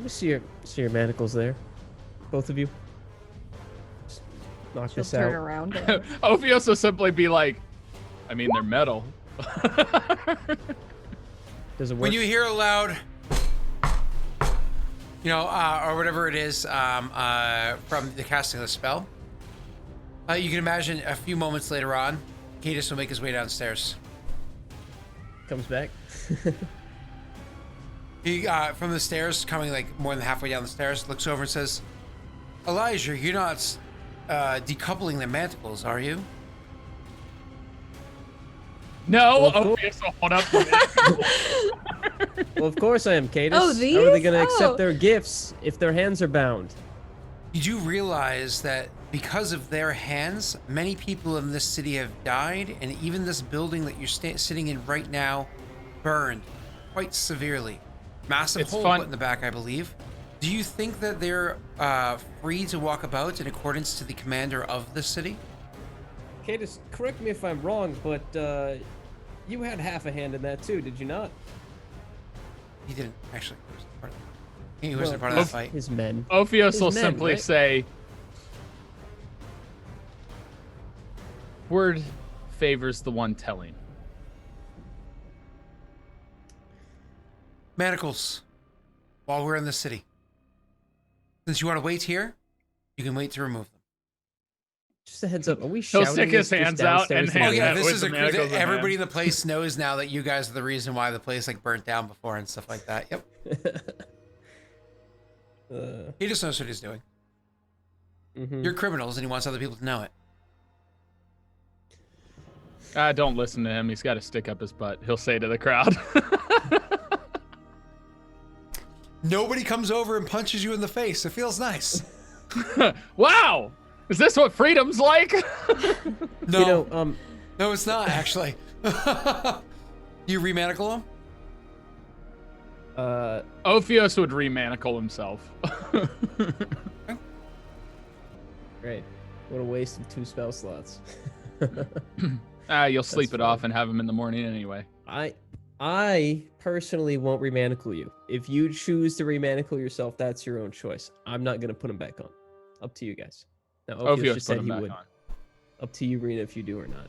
see your manacles there, both of you. Just knock She'll this turn out. around. Ophios will simply be like, I mean, they're metal. Does it work? When you hear a loud, or whatever it is from the casting of the spell, you can imagine a few moments later on, Cadus will make his way downstairs. Comes back. He, from the stairs, coming like more than halfway down the stairs, looks over and says, Elijah, you're not decoupling the manticles, are you? No, Well, cool. Ophios will hold up the Well, of course I am, Cadus. Oh, How are they these? gonna Oh. accept their gifts if their hands are bound? You do realize that because of their hands, many people in this city have died, and even this building that you're sitting in right now burned quite severely. Massive It's hole fun- put in the back, I believe. Do you think that they're free to walk about in accordance to the commander of the city? Cadus, correct me if I'm wrong, but You had half a hand in that too, did you not? He didn't actually. He wasn't part of the fight. His men. Ophios His will men, simply right? say, word favors the one telling. Manacles. While we're in the city. Since you want to wait here, you can wait to remove them. Just a heads up. Are we He'll shouting stick this his just hands out downstairs and to hand the- Oh yeah, that this with is the manacles in everybody hand. in the place knows now that you guys are the reason why the place like burnt down before and stuff like that. Yep. He just knows what he's doing. Mhm. You're criminals and he wants other people to know it. Don't listen to him. He's got to stick up his butt. He'll say to the crowd. Nobody comes over and punches you in the face. It feels nice. Wow! Is this what freedom's like? No, You know, no, it's not actually. You remanacle him? Ophios would remanacle himself. great. What a waste of 2 spell slots. You'll sleep it fine. off and have him in the morning anyway. I personally won't remanacle you. If you choose to remanacle yourself, that's your own choice. I'm not gonna put him back on. Up to you guys. Now, Ophios Ophios just put said him he back would. on. Up to you, Rena, if you do or not.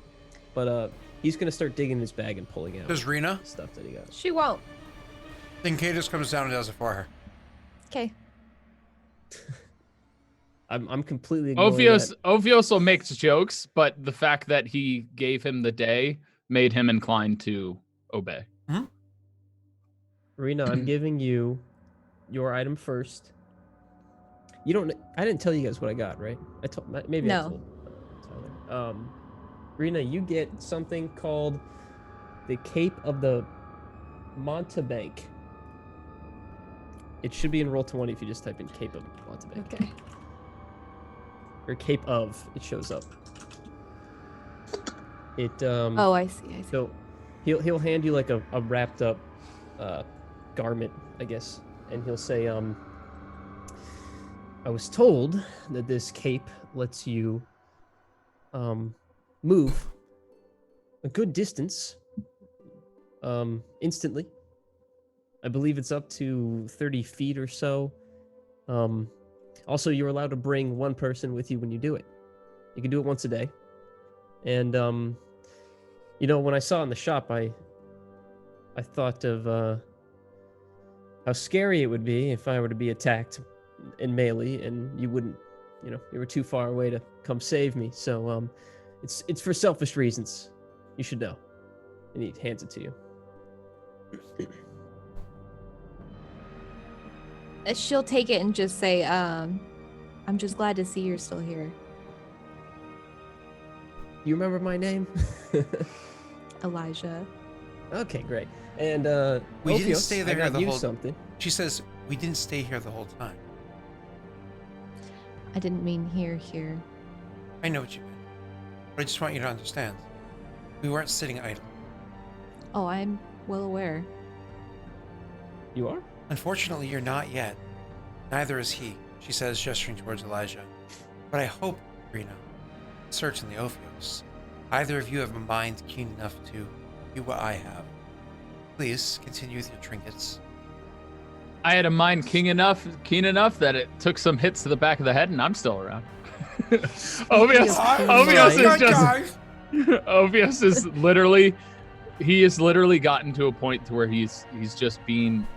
But he's gonna start digging in his bag and pulling out Does Rena? the stuff that he got. She won't. Then Kay just comes down and does it for her. Okay. I'm completely ignoring that. Ophios will make jokes, but the fact that he gave him the day made him inclined to obey. Rena, I'm giving you your item first. You don't. I didn't tell you guys what I got, right? I told. Maybe I No. told Tyler. Rena, you get something called the Cape of the Montebank. It should be in Roll20 if you just type in Cape of Montebank. Okay. Or Cape of. It shows up. It. Oh, I see. I see. So, he'll hand you like a wrapped up, garment, I guess, and he'll say, I was told that this cape lets you move a good distance instantly. I believe it's up to 30 feet or so. Also, you're allowed to bring one person with you when you do it. You can do it once a day. And you know, when I saw it in the shop, I thought of how scary it would be if I were to be attacked in melee and you wouldn't, you know, you were too far away to come save me. So it's for selfish reasons. You should know. And he hands it to you. She'll take it and just say, I'm just glad to see you're still here. You remember my name? Elijah. Okay, great. And We didn't Ophios, stay I there got the you whole- something. She says, we didn't stay here the whole time. I didn't mean here. I know what you meant. But I just want you to understand. We weren't sitting idle. Oh, I'm well aware. You are? Unfortunately, you're not yet. Neither is he, she says, gesturing towards Elijah. But I hope, Rena, certainly Ophios, either of you have a mind keen enough to do what I have. Please continue with your trinkets. I had a mind keen enough that it took some hits to the back of the head, and I'm still around. Ophios is literally, he has literally gotten to a point to where he's just being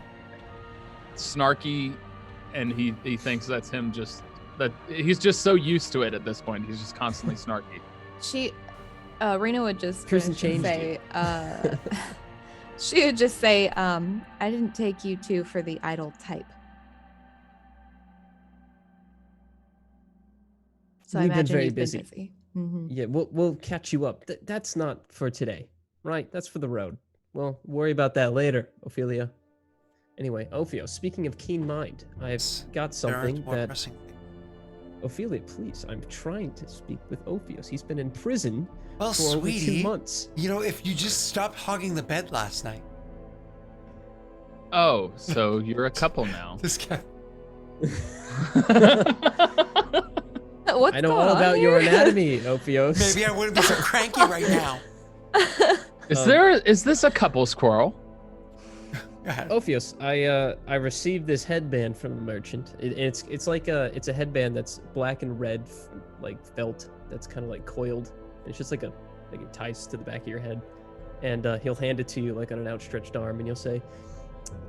snarky, and he thinks that's him. Just that he's just so used to it at this point. He's just constantly snarky. Rena would just Person changed say, she would just say, I didn't take you two for the idle type. So I We've been imagine very you've busy. been busy. Mm-hmm. Yeah, we'll catch you up. That's not for today, right? That's for the road. Well, worry about that later, Ophelia. Anyway, Ophios, speaking of keen mind, I've got There aren't something more that... pressing things. Ophelia, please, I'm trying to speak with Ophios. He's been in prison Well, for over 2 sweetie, months. you know, if you just stopped hogging the bed last night. Oh, so you're a couple now. This guy. What's I know going all on about your here? anatomy, Ophios. Maybe I wouldn't be so cranky right now. Is this a couple's quarrel? Go ahead. Ophios, I received this headband from a merchant. It's like a headband that's black and red, like felt, that's kind of like coiled. It's just like it ties to the back of your head, and he'll hand it to you like on an outstretched arm, and you'll say,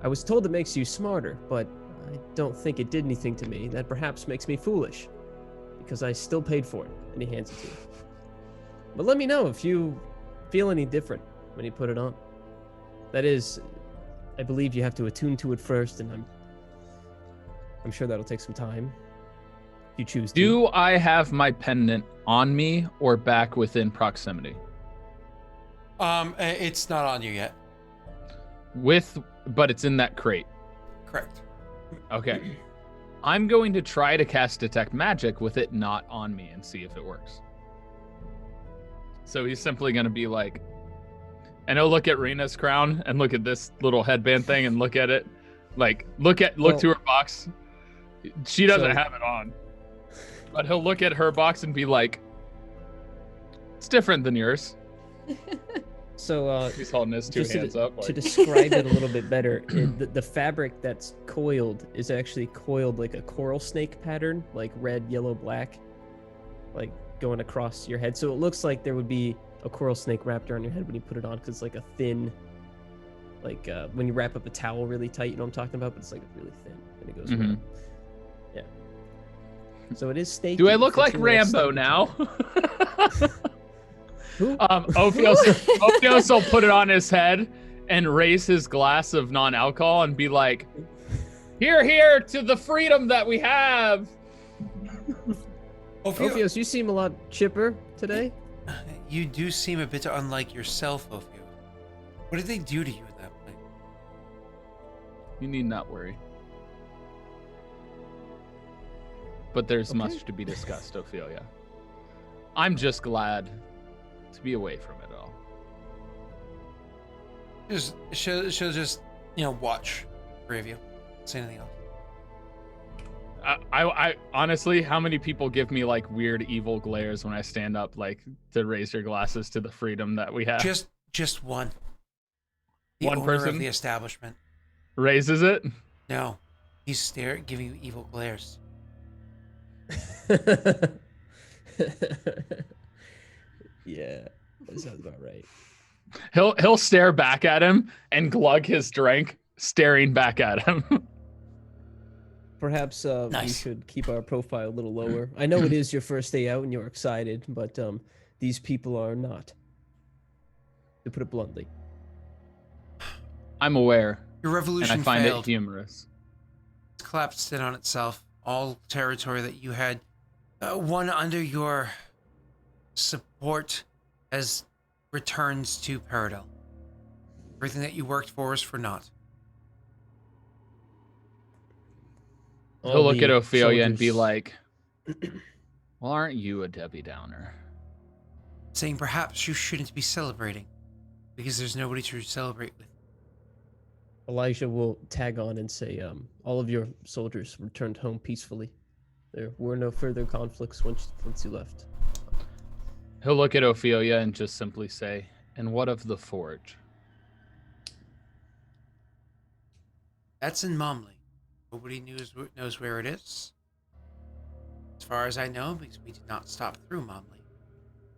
"I was told it makes you smarter, but I don't think it did anything to me. That perhaps makes me foolish, because I still paid for it." And he hands it to you. But let me know if you feel any different when you put it on. That is, I believe you have to attune to it first, and I'm sure that'll take some time. If you choose to. Do I have my pendant on me or back within proximity? It's not on you yet. But it's in that crate. Correct. Okay. I'm going to try to cast Detect Magic with it not on me and see if it works. So he's simply going to be like, and he'll look at Rena's crown and look at this little headband thing and look at it. Like, look to her box. She doesn't have it on. But he'll look at her box and be like, it's different than yours. So he's holding his two hands up. Like... To describe it a little bit better, the fabric that's coiled is actually coiled like a coral snake pattern, like red, yellow, black, like going across your head. So it looks like there would be a coral snake wrapped around your head when you put it on, because it's like a thin, like when you wrap up a towel really tight, you know what I'm talking about? But it's like really thin and it goes around. Yeah. So it is snaky. Do I look like Rambo now? Who? Ophios will put it on his head and raise his glass of non-alcohol and be like, here to the freedom that we have. Ophios, you seem a lot chipper today. You do seem a bit unlike yourself, Ophios. What did they do to you in that place? You need not worry. But there's much to be discussed, Ophelia. I'm just glad to be away from it all. She'll just, watch for you. Say anything else. I honestly, how many people give me like weird evil glares when I stand up, like to raise your glasses to the freedom that we have? Just one. The one owner person of the establishment raises it. No, he's giving you evil glares. Yeah, that sounds about right. He'll stare back at him and glug his drink, staring back at him. Perhaps Nice. we should keep our profile a little lower. I know it is your first day out and you're excited, but these people are not. To put it bluntly. I'm aware. Your revolution and I find failed. it humorous. It's collapsed in on itself. All territory that you had won under your support has returned to Peredhel. Everything that you worked for is for naught. He'll look at Ophelia and be like, well, aren't you a Debbie Downer? Saying perhaps you shouldn't be celebrating because there's nobody to celebrate with. Elijah will tag on and say, all of your soldiers returned home peacefully. There were no further conflicts once you left. He'll look at Ophelia and just simply say, and what of the forge? That's in Momly. Nobody knows where it is. As far as I know, because we did not stop through Momly.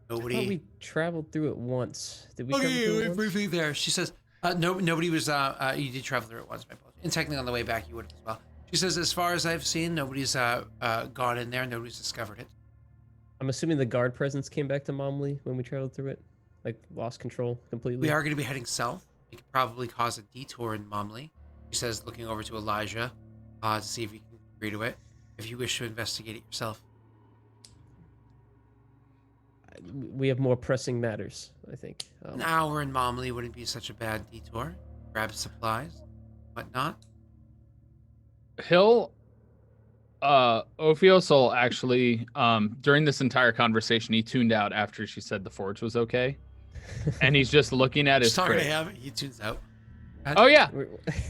I thought we traveled through it once. Did we? Okay, travel through it once? briefly there. She says, nobody was. You did travel through it once, my apologies. And technically, on the way back, you would as well. She says, as far as I've seen, nobody's gone in there. Nobody's discovered it. I'm assuming the guard presence came back to Momly when we traveled through it, like lost control completely. We are going to be heading south. We could probably cause a detour in Momly. She says, looking over to Elijah, to see if you can agree to it. If you wish to investigate it yourself. We have more pressing matters, I think. An hour in Momly wouldn't be such a bad detour. Grab supplies, whatnot. Ophios will actually, during this entire conversation, he tuned out after she said the forge was okay. And he's just looking at his Sorry to crate. have it. He tunes out. Oh, yeah.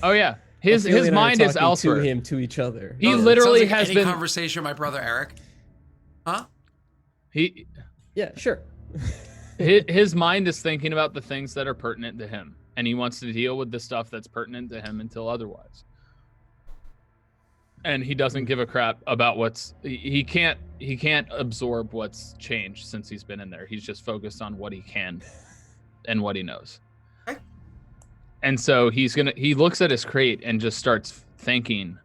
Oh, yeah. His mind is elsewhere. To him, to each other. He literally like has any been... conversation with my brother Eric. Huh? He... Yeah, sure. his mind is thinking about the things that are pertinent to him, and he wants to deal with the stuff that's pertinent to him until otherwise. And he doesn't give a crap about he can't absorb what's changed since he's been in there. He's just focused on what he can and what he knows. Okay. And so he looks at his crate and just starts thinking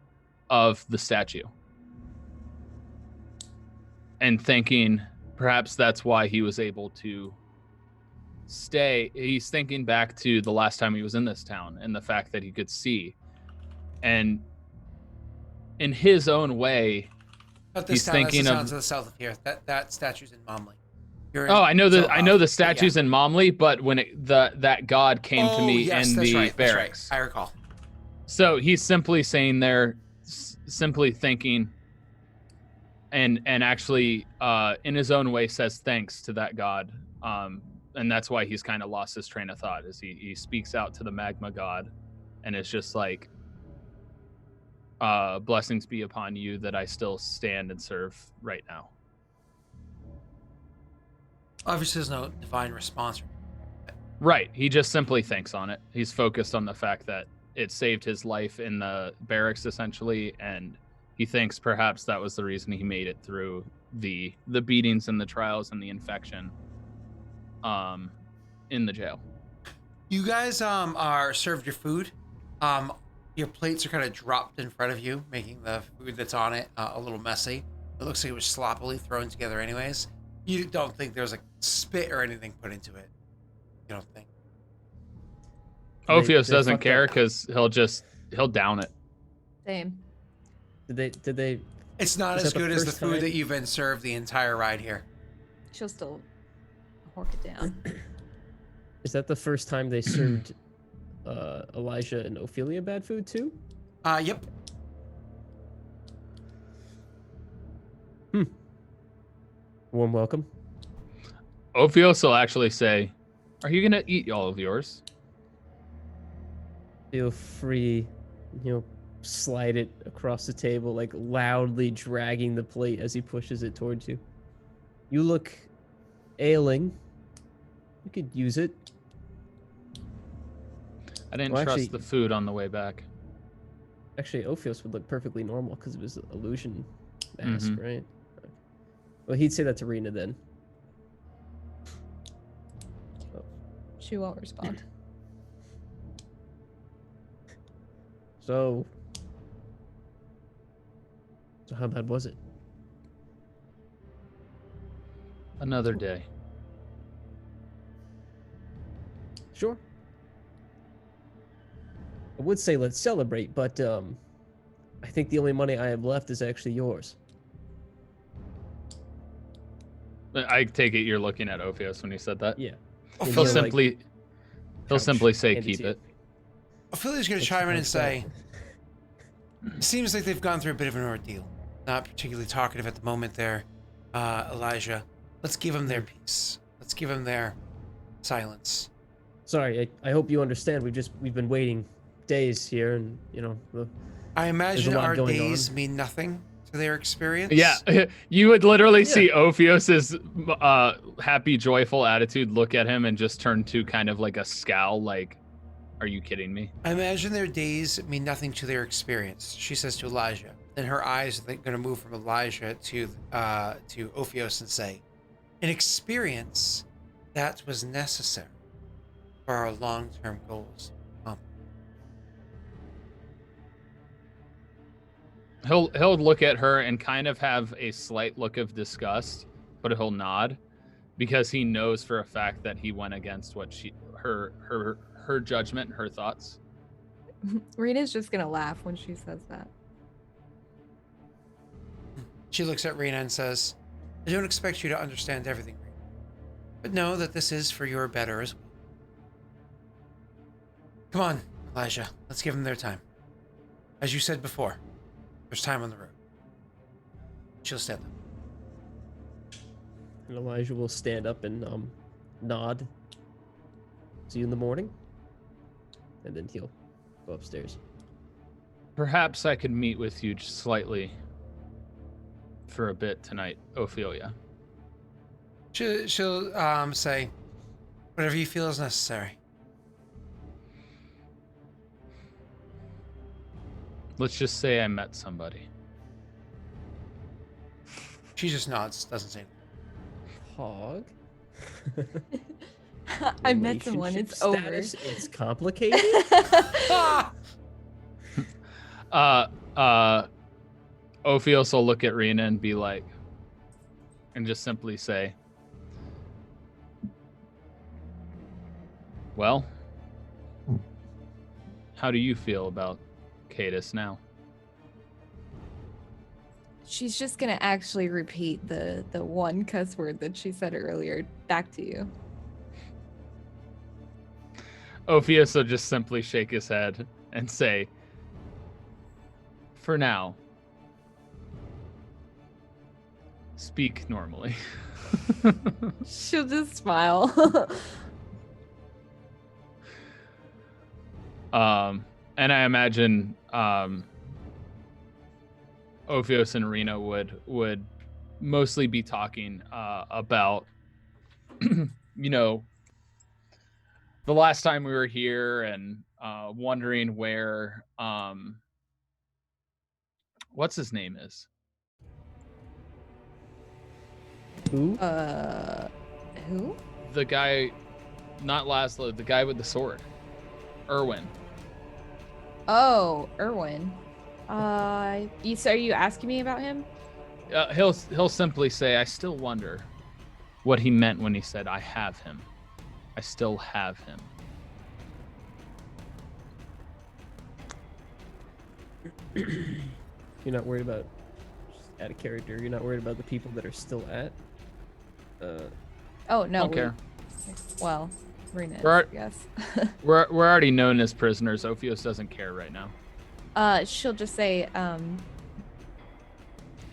of the statue. And thinking perhaps that's why he was able to stay. He's thinking back to the last time he was in this town and the fact that he could see. And in his own way, he's thinking to the south of here. That statue's in Momly. I know the statue's in Momly, but when that god came to me in the barracks. Right. I recall. So he's simply saying there, simply thinking, and actually in his own way says thanks to that god, and that's why he's kind of lost his train of thought. Is he speaks out to the magma god, and it's just like, blessings be upon you that I still stand and serve right now. Obviously, there's no divine response. Right. He just simply thinks on it. He's focused on the fact that it saved his life in the barracks, essentially, and he thinks perhaps that was the reason he made it through the beatings and the trials and the infection in the jail. You guys are served your food. Your plates are kind of dropped in front of you, making the food that's on it a little messy. It looks like it was sloppily thrown together anyways. You don't think there's like spit or anything put into it. You don't think? Ophios doesn't care because he'll down it. Same. Did they? It's not as good as the food that you've been served the entire ride here. She'll still hork it down. Is that the first time they served Elijah and Ophelia bad food too? Yep. Warm welcome. Ophios will actually say, "Are you gonna eat all of yours?" Feel free, slide it across the table, like loudly dragging the plate as he pushes it towards you. You look ailing. You could use it. I didn't trust the food on the way back. Actually, Ophios would look perfectly normal because of his illusion mask, right? Well, he'd say that to Rena then. She won't respond. So how bad was it? Another day. Sure. I would say let's celebrate, but I think the only money I have left is actually yours. I take it you're looking at Ophios when you said that? Yeah. He'll simply say keep it. Ophelia's going to chime in and say, it seems like they've gone through a bit of an ordeal. Not particularly talkative at the moment there, Elijah. Let's give them their peace. Let's give them their silence. Sorry, I hope you understand. We've been waiting days here, and I imagine our days mean nothing to their experience. Yeah, you would literally see Ophios's happy, joyful attitude look at him and just turn to kind of like a scowl, like, "Are you kidding me?" I imagine their days mean nothing to their experience, she says to Elijah. Then her eyes are going to move from Elijah to Ophios and say, "An experience that was necessary for our long-term goals." He'll look at her and kind of have a slight look of disgust, but he'll nod because he knows for a fact that he went against what her judgment, her thoughts. Rena's just gonna laugh when she says that. She looks at Rena and says, "I don't expect you to understand everything, Rena, but know that this is for your better as well. Come on, Elijah, let's give them their time. As you said before, there's time on the road." She'll stand up. And Elijah will stand up and nod. See you in the morning. And then he'll go upstairs. Perhaps I could meet with you just slightly for a bit tonight, Ophelia. She'll say, Whatever you feel is necessary. Let's just say I met somebody. She just nods, doesn't say. Hog. I met someone. Relationship It's over. status, it's complicated. Ophios will look at Rena and be like, and just simply say, well, how do you feel about Cadus now? She's just gonna actually repeat the one cuss word that she said earlier back to you. Ophios will just simply shake his head and say, for now, speak normally. She'll just smile. And I imagine Ophios and Rena would mostly be talking about, you know, the last time we were here and wondering where what's his name is. Who? Who? The guy, not Laszlo, the guy with the sword. Erwin. Oh, Erwin. So are you asking me about him? He'll simply say, I still wonder what he meant when he said, I have him. I still have him. You're not worried about, just out of character, you're not worried about the people that are still at? Oh, no. Don't care. Well, Rena is, We're- I guess. We're already known as prisoners. Ophios doesn't care right now. She'll just say, I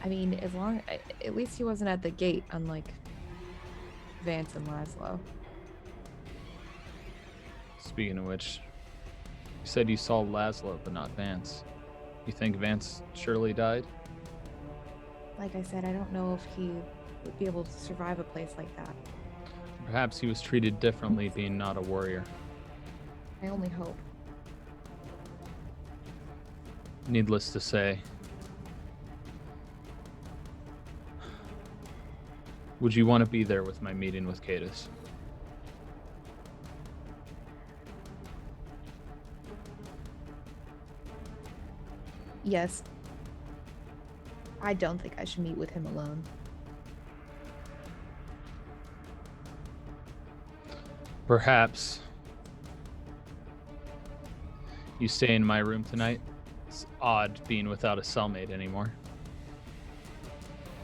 mean, at least he wasn't at the gate, unlike Vance and Laszlo. Speaking of which, you said you saw Laszlo, but not Vance. You think Vance surely died? Like I said, I don't know if he would be able to survive a place like that. Perhaps he was treated differently being not a warrior. I only hope. Needless to say, would you want to be there with my meeting with Cadus? Yes. I don't think I should meet with him alone. Perhaps you stay in my room tonight. It's odd being without a cellmate anymore.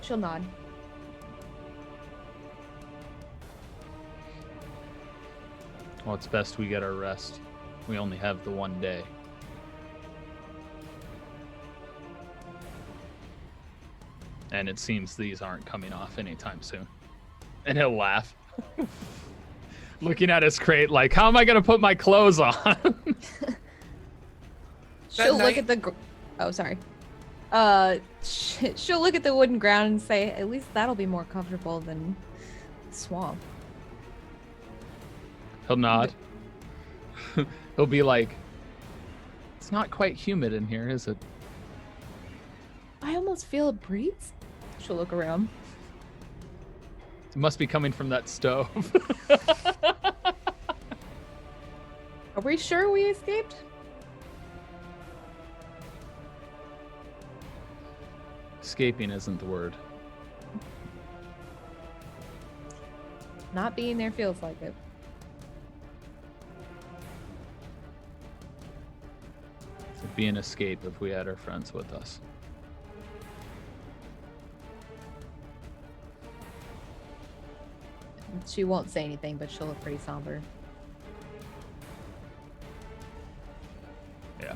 She'll nod. Well, it's best we get our rest. We only have the one day. And it seems these aren't coming off anytime soon. And he'll laugh. Looking at his crate like, how am I going to put my clothes on? She'll look at the... Oh, sorry. She'll look at the wooden ground and say, at least that'll be more comfortable than swamp. He'll nod. He'll be like, it's not quite humid in here, is it? I almost feel a breeze. She'll look around. It must be coming from that stove. Are we sure we escaped? Escaping isn't the word. Not being there feels like it. It'd be an escape if we had our friends with us. She won't say anything, but she'll look pretty somber. Yeah.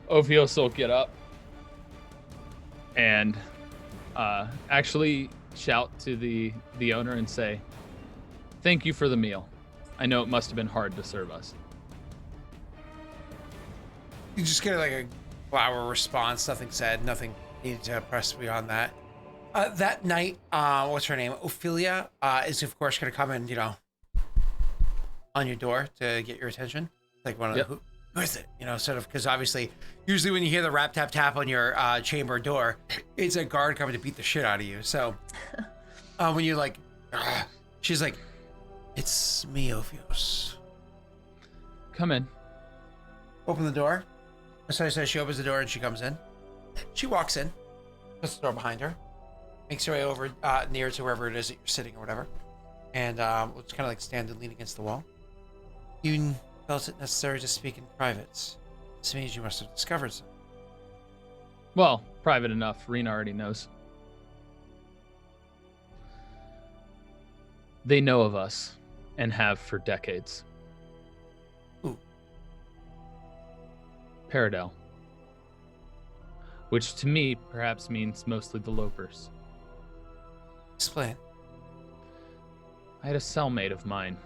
Ophios will get up and actually shout to the owner and say, thank you for the meal. I know it must have been hard to serve us. You just get like a flower response, nothing said, nothing needed to press beyond that. That night, what's her name? Ophelia is of course going to come and, on your door to get your attention. Like one of Yep. the, who is it? You know, sort of, because obviously, usually when you hear the rap tap tap on your chamber door, it's a guard coming to beat the shit out of you. So when you're like, she's like, it's me, Ophios. Come in. Open the door. So she opens the door and she comes in. She walks in, puts the door behind her, makes her way over near to wherever it is that you're sitting or whatever, and will just kind of like stand and lean against the wall. You felt it necessary to speak in private. This means you must have discovered something. Well, private enough. Rena already knows. They know of us and have for decades. Who? Peredhel. Which to me perhaps means mostly the Lopers. Explain. I had a cellmate of mine.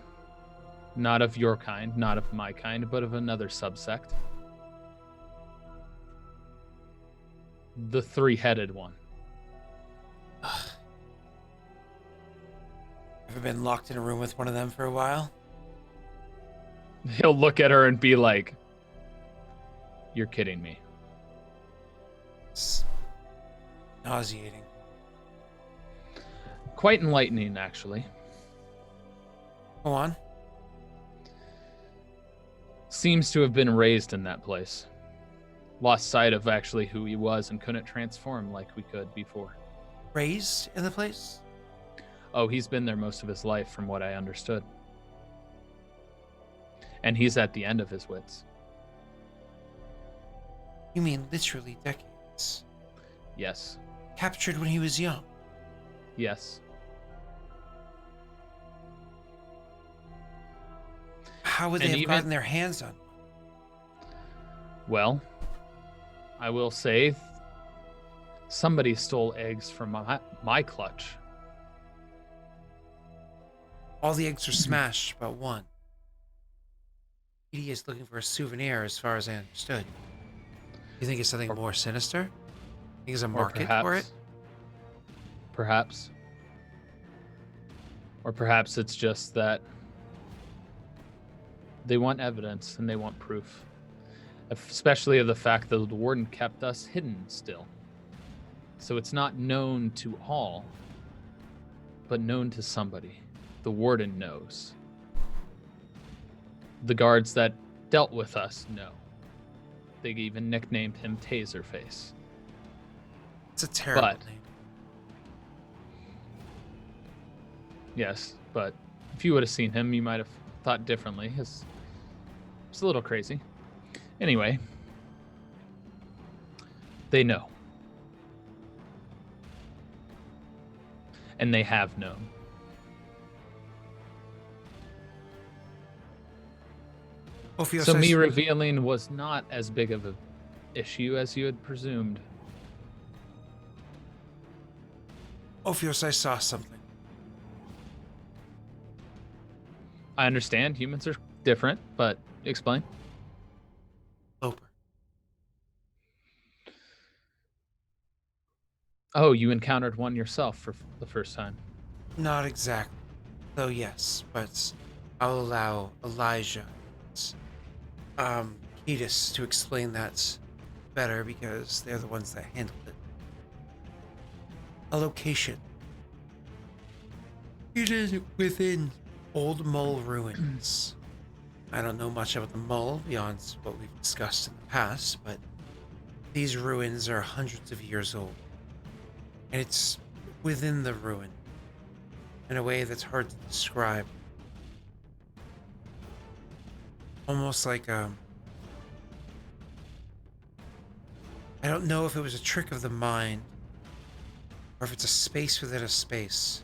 Not of your kind, not of my kind, but of another subsect. The three-headed one. Ever been locked in a room with one of them for a while? He'll look at her and be like, "You're kidding me." It's nauseating. Quite enlightening, actually. Go on. Seems to have been raised in that place. Lost sight of actually who he was and couldn't transform like we could before. Raised in the place? Oh, he's been there most of his life, from what I understood. And he's at the end of his wits. You mean literally decades? Yes. Captured when he was young? Yes. How would they And have even- gotten their hands on? Well, I will say somebody stole eggs from my clutch. All the eggs are smashed but one. Edie is looking for a souvenir as far as I understood. You think it's something more sinister? Think there's a market for it? Perhaps. Or perhaps it's just that they want evidence and they want proof. Especially of the fact that the warden kept us hidden still. So it's not known to all, but known to somebody. The warden knows. The guards that dealt with us know. They even nicknamed him Taserface. It's a terrible But- name. Yes, but if you would have seen him, you might have thought differently. It's a little crazy. Anyway, they know. And they have known. Ophios, So I me s- revealing was not as big of a issue as you had presumed. Ophios, I saw something. I understand humans are different, but explain. Loper. Oh, you encountered one yourself for the first time. Not exactly. Though yes, but I'll allow Elijah, Ketis to explain that better because they're the ones that handled it. A location. It is within Old Mole ruins. I don't know much about the mole beyond what we've discussed in the past, but these ruins are hundreds of years old. And it's within the ruin in a way that's hard to describe. Almost like I don't know if it was a trick of the mind or if it's a space within a space.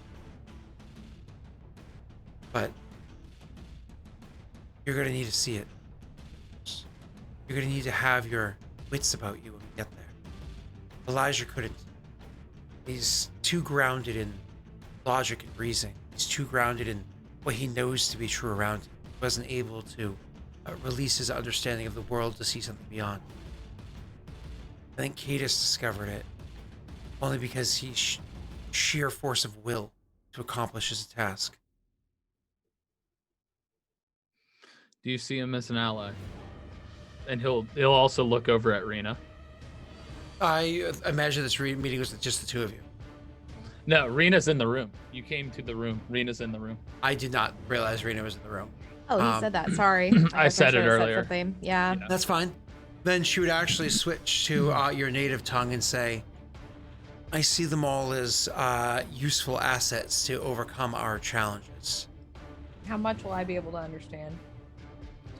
But you're going to need to see it. You're going to need to have your wits about you when we get there. Elijah couldn't. He's too grounded in logic and reasoning. He's too grounded in what he knows to be true around him. He wasn't able to release his understanding of the world to see something beyond. I think Cadus discovered it only because he's sheer force of will to accomplish his task. Do you see him as an ally? And he'll also look over at Rena. I imagine this meeting was just the two of you. No, Rena's in the room. You came to the room. Rena's in the room. I did not realize Rena was in the room. Oh, he said that. Sorry. I guess said it should have earlier. something. Yeah. That's fine. Then she would actually switch to your native tongue and say, I see them all as useful assets to overcome our challenges. How much will I be able to understand?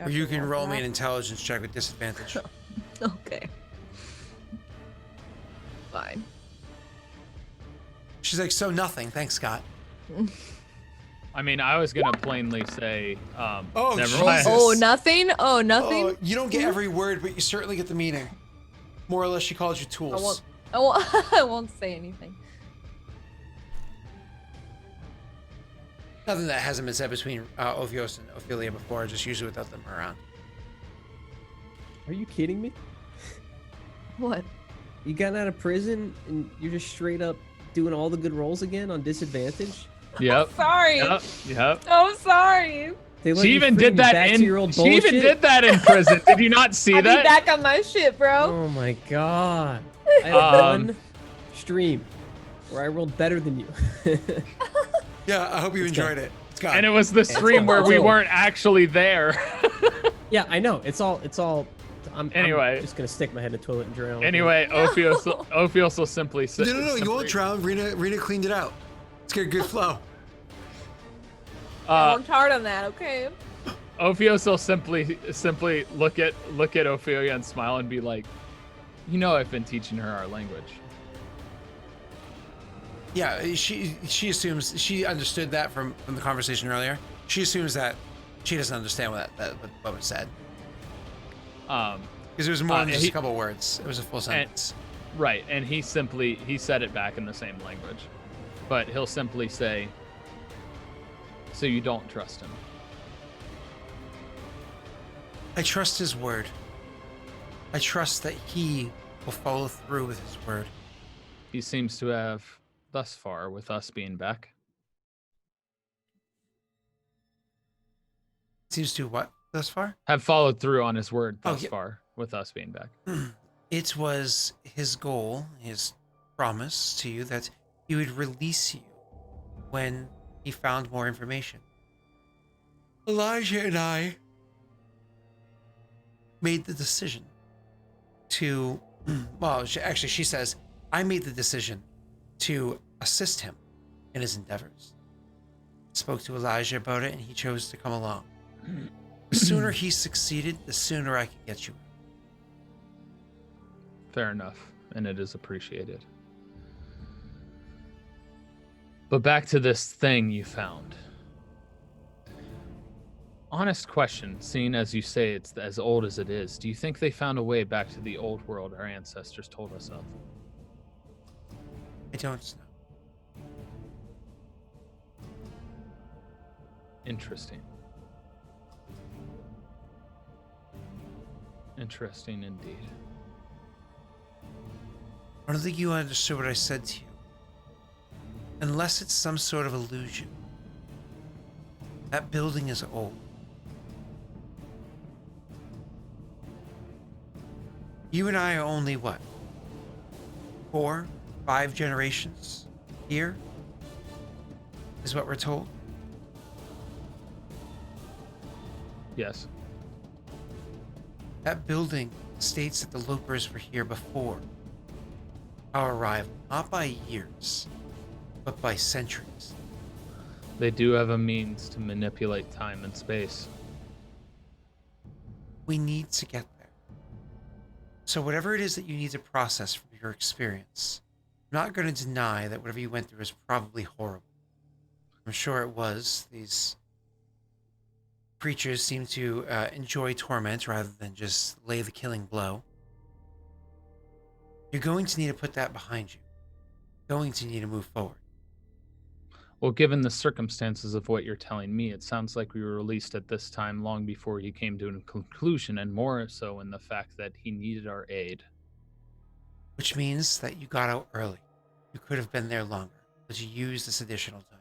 Or you can roll me an intelligence check with disadvantage. Okay. Fine. She's like, so nothing. Thanks, Scott. I mean, I was gonna plainly say, Oh, never mind. Jesus. Oh, nothing? Oh, nothing? Oh, you don't get every word, but you certainly get the meaning. More or less, she calls you tools. I won't say anything. Nothing that hasn't been said between Ophios and Ophelia before, just usually without them around. Are you kidding me? What? You got out of prison and you're just straight up doing all the good rolls again on disadvantage? Yep. Sorry. Yep. I'm sorry. They let She you even bring did me that back to your old she even bullshit? did that in prison. Did you not see I'll be that? back on my shit, bro. Oh my god. I had one stream where I rolled better than you. Yeah, I hope you enjoyed it. Scott. And it was the stream where we weren't actually there. Yeah, I know. It's all I'm Anyway. just gonna stick my head in the toilet and drown. Anyway, Ophios will simply say, No, you won't drown. Rena cleaned it out. It's got a good flow. I worked hard on that, okay? Ophios will simply look at Ophelia and smile and be like, you know, I've been teaching her our language. Yeah, she assumes she understood that from the conversation earlier. She assumes that she doesn't understand what was said. Because it was more than just a couple words. It was a full sentence. Right, and he said it back in the same language. But he'll simply say, so you don't trust him. I trust his word. I trust that he will follow through with his word. He seems to have thus far with us being back. Seems to what thus far? Have followed through on his word thus yeah. far with us being back. It was his goal, his promise to you that he would release you when he found more information. Elijah and I made the decision to, well, she says, I made the decision to assist him in his endeavors. Spoke to Elijah about it and he chose to come along. The sooner he succeeded, the sooner I could get you. Fair enough, and it is appreciated. But back to this thing you found. Honest question, seeing as you say it's as old as it is, do you think they found a way back to the old world our ancestors told us of? I don't know. Interesting. Interesting indeed. I don't think you understood what I said to you. Unless it's some sort of illusion. That building is old. You and I are only what? 4, 5 generations here? Is what we're told? Yes. That building states that the Lopers were here before our arrival, not by years, but by centuries. They do have a means to manipulate time and space. We need to get there. So whatever it is that you need to process from your experience, I'm not going to deny that whatever you went through is probably horrible. I'm sure it was. These creatures seem to enjoy torment rather than just lay the killing blow. You're going to need to put that behind you. Going to need to move forward. Well, given the circumstances of what you're telling me, it sounds like we were released at this time long before he came to a conclusion, and more so in the fact that he needed our aid. Which means that you got out early. You could have been there longer, but you used this additional time.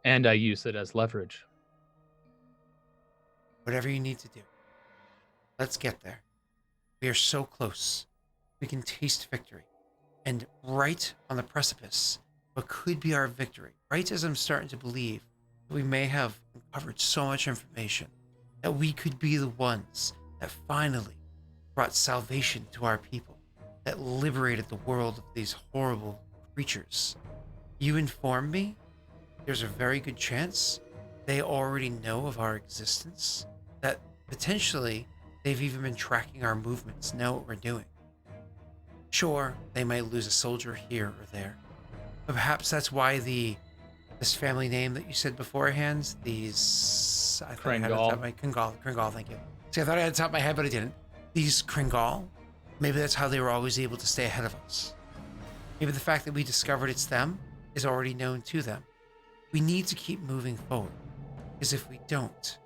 And I use it as leverage. Whatever you need to do. Let's get there. We are so close. We can taste victory. And right on the precipice, what could be our victory, right as I'm starting to believe that we may have uncovered so much information, that we could be the ones that finally brought salvation to our people, that liberated the world of these horrible creatures. You inform me, there's a very good chance they already know of our existence, that potentially they've even been tracking our movements, know what we're doing. Sure, they might lose a soldier here or there, but perhaps that's why this family name that you said beforehand, these I thought I had it on top of my Kringal, thank you. See, I thought I had it on top of my head, but I didn't. These Kringal, maybe that's how they were always able to stay ahead of us. Maybe the fact that we discovered it's them is already known to them. We need to keep moving forward, because if we don't,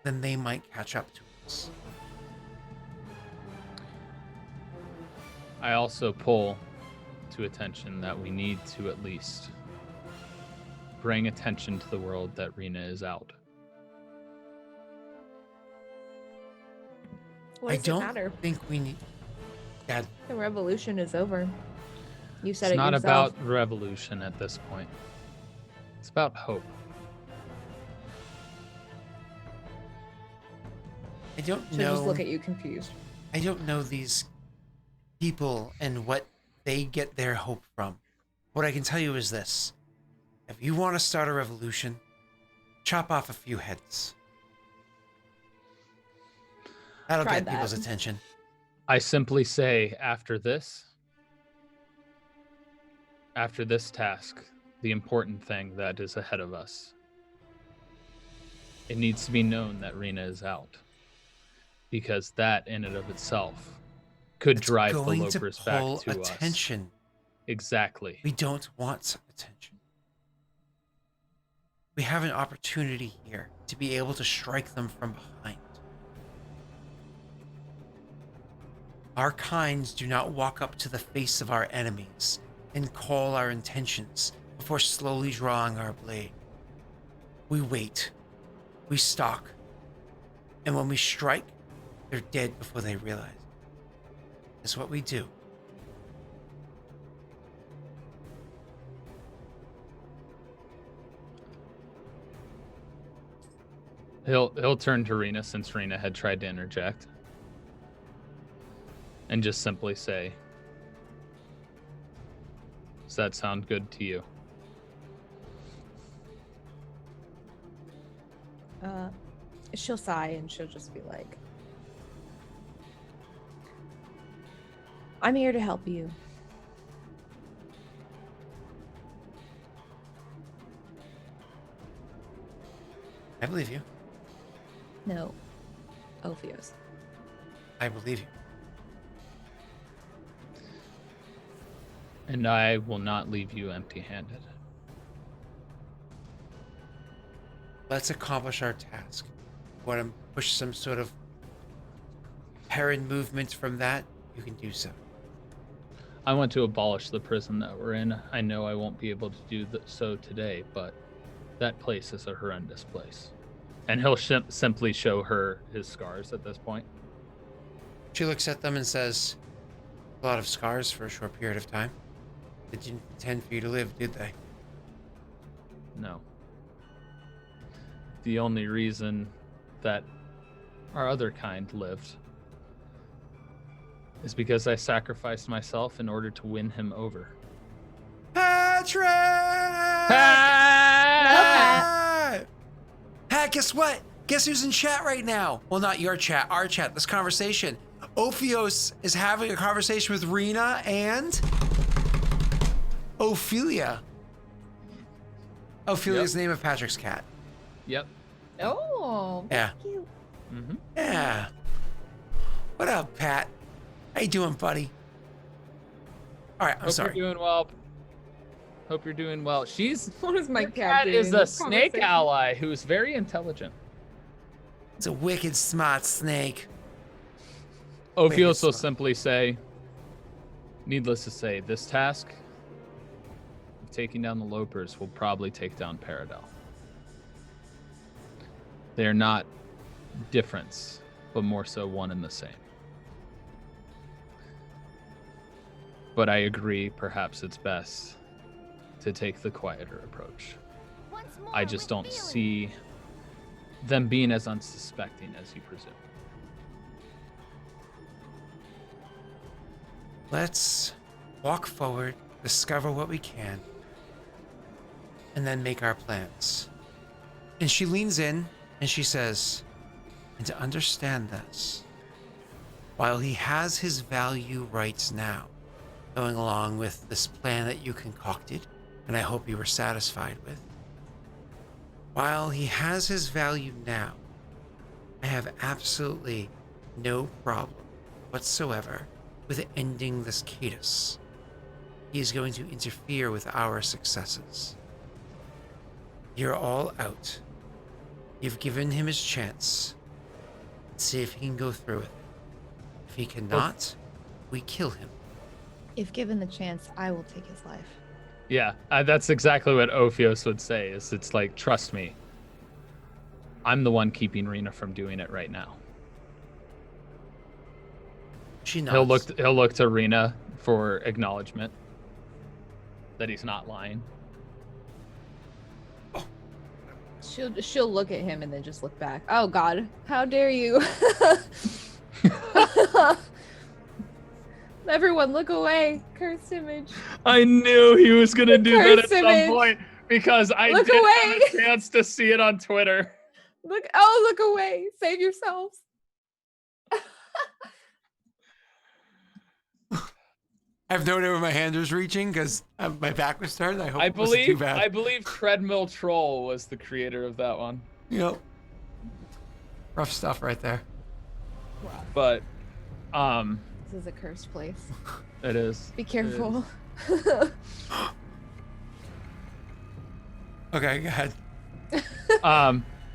then they might catch up to us. I also pull to attention that we need to at least bring attention to the world that Rena is out. What I does it don't matter? think we need... Dad, The revolution is over. You said It's it not yourself. about revolution at this point. It's about hope. I don't She'll know... just look at you confused. I don't know these people and what they get their hope from. What I can tell you is this. If you want to start a revolution, chop off a few heads. That'll Tried get people's that. attention. I simply say after this task, the important thing that is ahead of us, it needs to be known that Rena is out. Because that in and of itself could It's drive the going to Lopers back pull to us. attention. Exactly. We don't want attention. We have an opportunity here to be able to strike them from behind. Our kinds do not walk up to the face of our enemies and call our intentions before slowly drawing our blade. We wait. We stalk. And when we strike, they're dead before they realize it. That's what we do. He'll turn to Rena since Rena had tried to interject. And just simply say, does that sound good to you? She'll sigh and she'll just be like, I'm here to help you. I believe you. No. Ophios. I believe you. And I will not leave you empty-handed. Let's accomplish our task. Want to push some sort of Heron movement from that? You can do so. I want to abolish the prison that we're in. I know I won't be able to do so today, but that place is a horrendous place. And he'll simply show her his scars at this point. She looks at them and says, a lot of scars for a short period of time. They didn't intend for you to live, did they? No. The only reason that our other kind lived is because I sacrificed myself in order to win him over. Patrick! Pat! Pat, guess what? Guess who's in chat right now? Well, not your chat, our chat, this conversation. Ophios is having a conversation with Rena and Ophelia. Ophelia's the name of Patrick's cat. Yep. Oh, Yeah. cute. Mm-hmm. Yeah. What up, Pat? How you doing, buddy? All right, I'm Hope sorry. you're doing well. Hope you're doing well. What is my Your cat doing is in a this snake conversation? ally who's very intelligent. It's a wicked smart snake. Ophios will smart. simply say, needless to say, this task of taking down the Lopers will probably take down Peredhel. They're not difference, but more so one and the same. But I agree, perhaps it's best to take the quieter approach. I just don't see them being as unsuspecting as you presume. Let's walk forward, discover what we can, and then make our plans. And she leans in and she says, and to understand this, while he has his value right now, going along with this plan that you concocted, and I hope you were satisfied with, while he has his value now, I have absolutely no problem whatsoever with ending this catus. He is going to interfere with our successes. You're all out. You've given him his chance. Let's see if he can go through it. If he cannot, we kill him. If given the chance, I will take his life. Yeah, that's exactly what Ophios would say. It's like, trust me. I'm the one keeping Rena from doing it right now. She nods. He'll look to Rena for acknowledgement that he's not lying. She'll look at him and then just look back. Oh God, how dare you? Everyone look away. Cursed image. I knew he was going to do that at Cursed image. some point because I Look didn't away. have a chance to see it on Twitter. Look away. Save yourselves. I have no idea where my hand was reaching because my back was turned. I hope it wasn't too bad. I believe Treadmill Troll was the creator of that one. Yep. Rough stuff right there. But This is a cursed place. it is. Be careful. Okay, go ahead.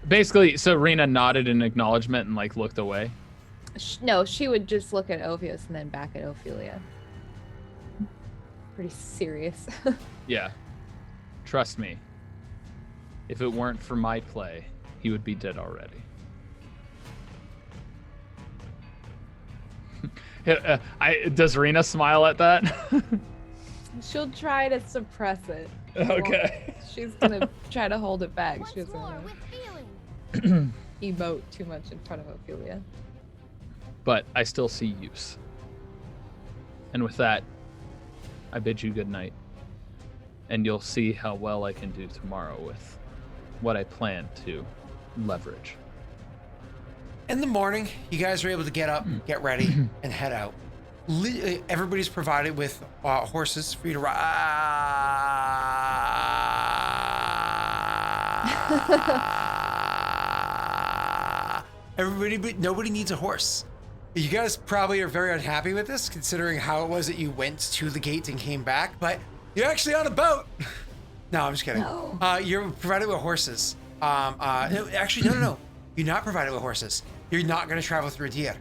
Basically, so Rena nodded in acknowledgement and like looked away. No, she would just look at Ophios and then back at Ophelia. Pretty serious. Yeah. Trust me. If it weren't for my play, he would be dead already. Does Rena smile at that? She'll try to suppress it. Okay. She's gonna try to hold it back. She doesn't want to emote too much in front of Ophelia. But I still see use. And with that, I bid you good night. And you'll see how well I can do tomorrow with what I plan to leverage. In the morning, you guys are able to get up, get ready, and head out. Everybody's provided with horses for you to ride. Nobody needs a horse. You guys probably are very unhappy with this, considering how it was that you went to the gate and came back, but you're actually on a boat. No, I'm just kidding. No. You're provided with horses. No. You're not provided with horses. You're not going to travel through a deer.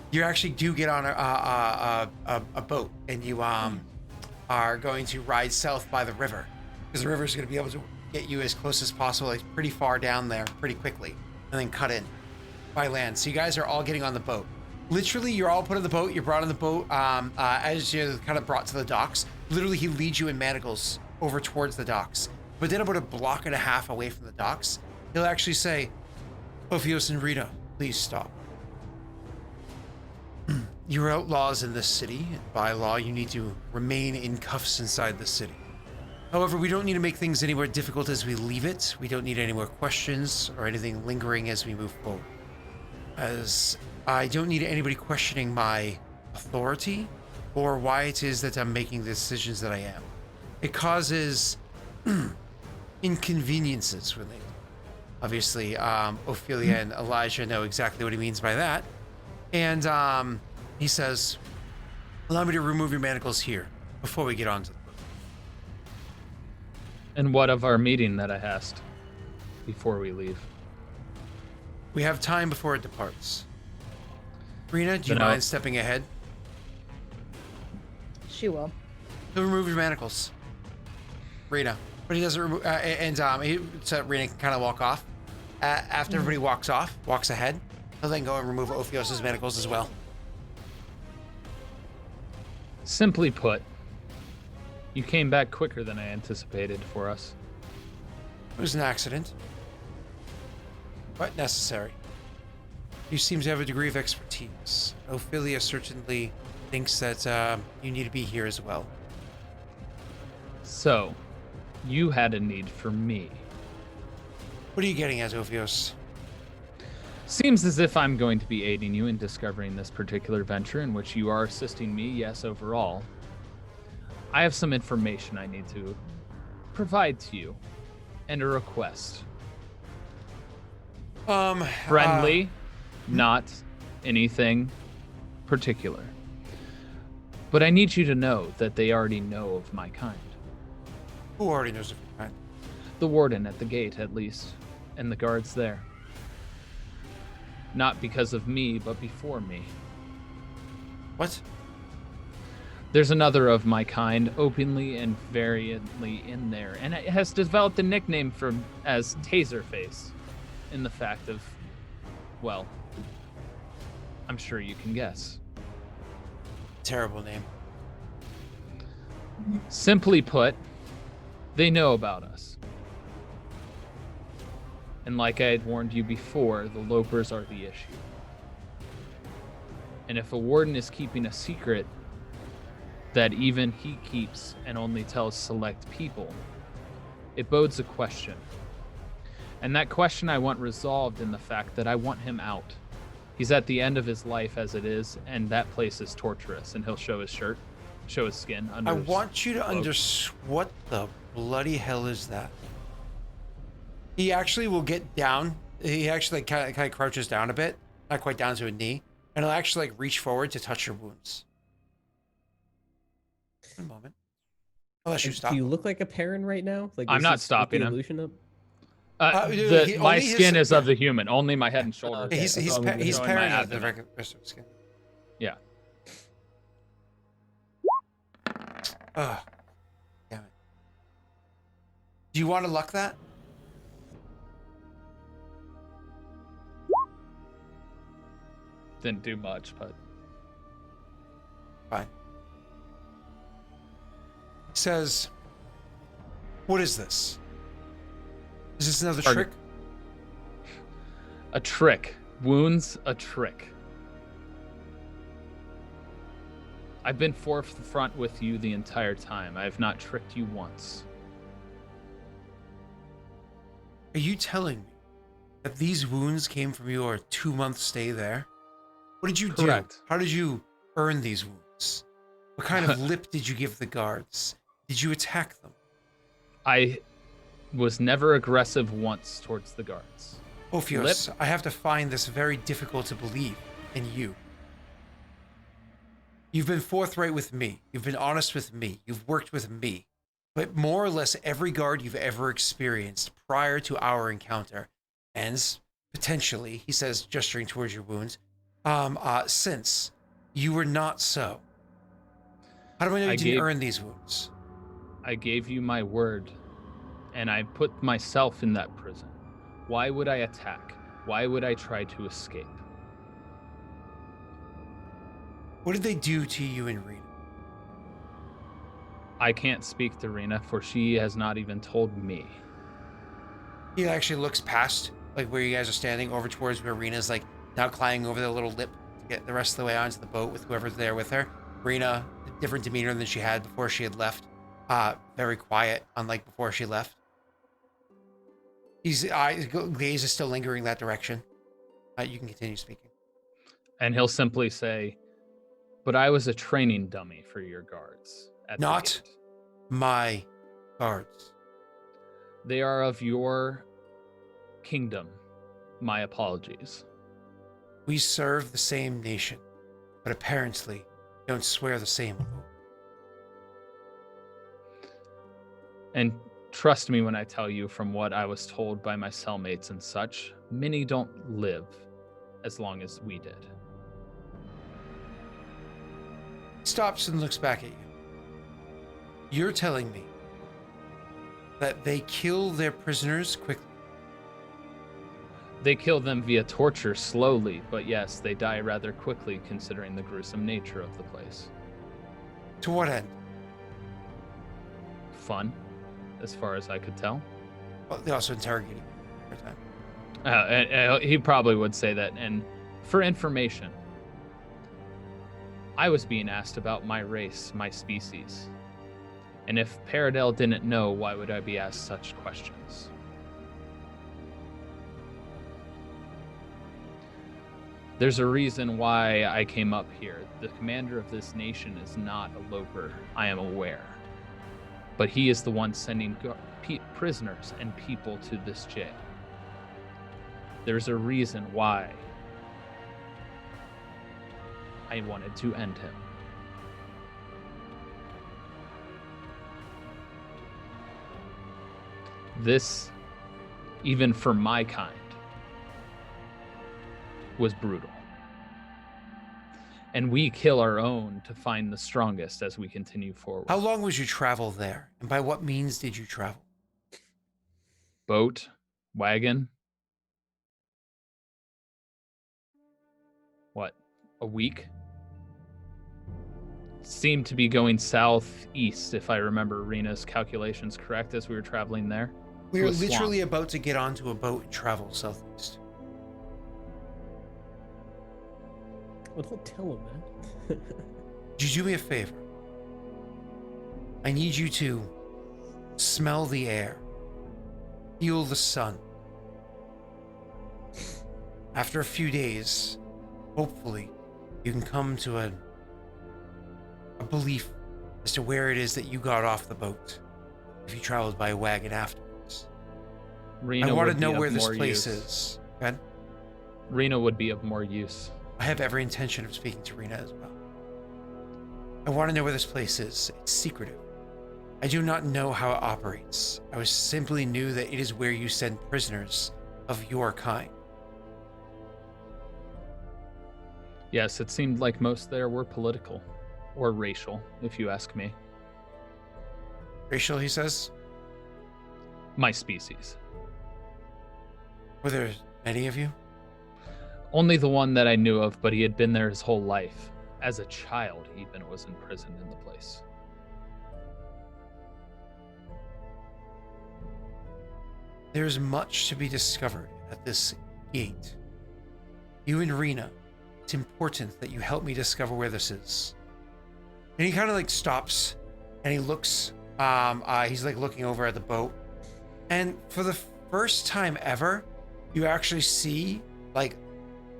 You actually do get on a boat, and you are going to ride south by the river, because the river is going to be able to get you as close as possible, like pretty far down there, pretty quickly, and then cut in by land. So you guys are all getting on the boat. Literally, you're all put on the boat. You're brought on the boat as you're kind of brought to the docks. Literally, he leads you in manacles over towards the docks. But then about a block and a half away from the docks, he'll actually say, Ophios and Rita, please stop. You're outlaws in this city. By law, you need to remain in cuffs inside the city. However, we don't need to make things any more difficult as we leave it. We don't need any more questions or anything lingering as we move forward. As I don't need anybody questioning my authority or why it is that I'm making the decisions that I am. It causes inconveniences when they... Obviously, Ophelia and Elijah know exactly what he means by that. And he says, allow me to remove your manacles here before we get on to the boat. And what of our meeting that I asked before we leave? We have time before it departs. Rena, do you mind stepping ahead? She will. He'll remove your manacles. Rena. But he doesn't remove, so Rena can kind of walk off. After everybody walks ahead, He'll then go and remove Ophios's manacles as well. Simply put, you came back quicker than I anticipated for us. It was an accident, but necessary. You seem to have a degree of expertise. Ophelia certainly thinks that you need to be here as well. So, you had a need for me. What are you getting at, Ophios? Seems as if I'm going to be aiding you in discovering this particular venture in which you are assisting me, yes, overall. I have some information I need to provide to you, and a request. Friendly, not anything particular. But I need you to know that they already know of my kind. Who already knows of your kind? The warden at the gate, at least, and the guards there. Not because of me, but before me. What? There's another of my kind, openly and variantly in there, and it has developed a nickname as Taserface, in the fact of, well, I'm sure you can guess. Terrible name. Simply put, they know about us. And like I had warned you before, the Lopers are the issue. And if a warden is keeping a secret that even he keeps and only tells select people, it bodes a question. And that question I want resolved in the fact that I want him out. He's at the end of his life as it is, and that place is torturous, and he'll show his shirt, show his skin under I his want you to cloak. what the bloody hell is that? He actually will get down. He actually kind of crouches down a bit, not quite down to a knee, and he'll actually reach forward to touch your wounds. A moment. Unless you stop. Do you look like a Perrin right now? Like I'm is not this stopping the him. illusion up? My skin is of the human, only my head and shoulders. Okay. He's showing my parrying the abdomen. rest of his skin. Yeah. Ugh. Damn it. Do you want to luck that? Didn't do much, but Fine. Says, what is this? Is this another trick? a trick. Wounds, a trick. I've been forefront with you the entire time. I have not tricked you once. Are you telling me that these wounds came from your 2-month stay there? What did you Correct. do? How did you earn these wounds? What kind of lip did you give the guards? Did you attack them? I was never aggressive once towards the guards. Ophios, I have to find this very difficult to believe in you. You've been forthright with me. You've been honest with me. You've worked with me. But more or less every guard you've ever experienced prior to our encounter, and potentially, he says, gesturing towards your wounds, since you were not so. How do I know you didn't earn these wounds? I gave you my word, and I put myself in that prison. Why would I attack? Why would I try to escape? What did they do to you in Rena? I can't speak to Rena, for she has not even told me. He actually looks past, like where you guys are standing, over towards where Rena's like now climbing over the little lip to get the rest of the way onto the boat with whoever's there with her. Rena, different demeanor than she had before she had left. Very quiet, unlike before she left. His gaze is still lingering that direction. You can continue speaking. And he'll simply say, but I was a training dummy for your guards. Not my guards. They are of your kingdom. My apologies. We serve the same nation, but apparently don't swear the same oath. And trust me when I tell you, from what I was told by my cellmates and such, many don't live as long as we did. Stops and looks back at you. You're telling me that they kill their prisoners quickly? They kill them via torture slowly, but yes, they die rather quickly considering the gruesome nature of the place. To what end? Fun, as far as I could tell. Well, they also interrogated you every time. He probably would say that. And for information, I was being asked about my race, my species. And if Peredhel didn't know, why would I be asked such questions? There's a reason why I came up here. The commander of this nation is not a loper, I am aware. But he is the one sending prisoners and people to this jail. There's a reason why I wanted to end him. This, even for my kind, was brutal. And we kill our own to find the strongest as we continue forward. How long was your travel there? And by what means did you travel? Boat, wagon. What, a week? Seemed to be going southeast, if I remember Rena's calculations correct, as we were traveling there. We were literally about to get onto a boat and travel southeast. Well, don't tell him that. Could you do me a favor? I need you to smell the air, feel the sun. After a few days, hopefully, you can come to a belief as to where it is that you got off the boat if you traveled by a wagon afterwards. Rena I want to would know be where of this more place use. is. Ben? Rena would be of more use. I have every intention of speaking to Rena as well. I want to know where this place is. It's secretive. I do not know how it operates. I was simply knew that it is where you send prisoners of your kind. Yes, it seemed like most there were political. Or racial, if you ask me. Racial, he says? My species. Were there many of you? Only the one that I knew of, but he had been there his whole life. As a child, even was imprisoned in the place. There's much to be discovered at this gate. You and Rena, it's important that you help me discover where this is. And he kind of like stops and he looks, he's like looking over at the boat. And for the first time ever, you actually see like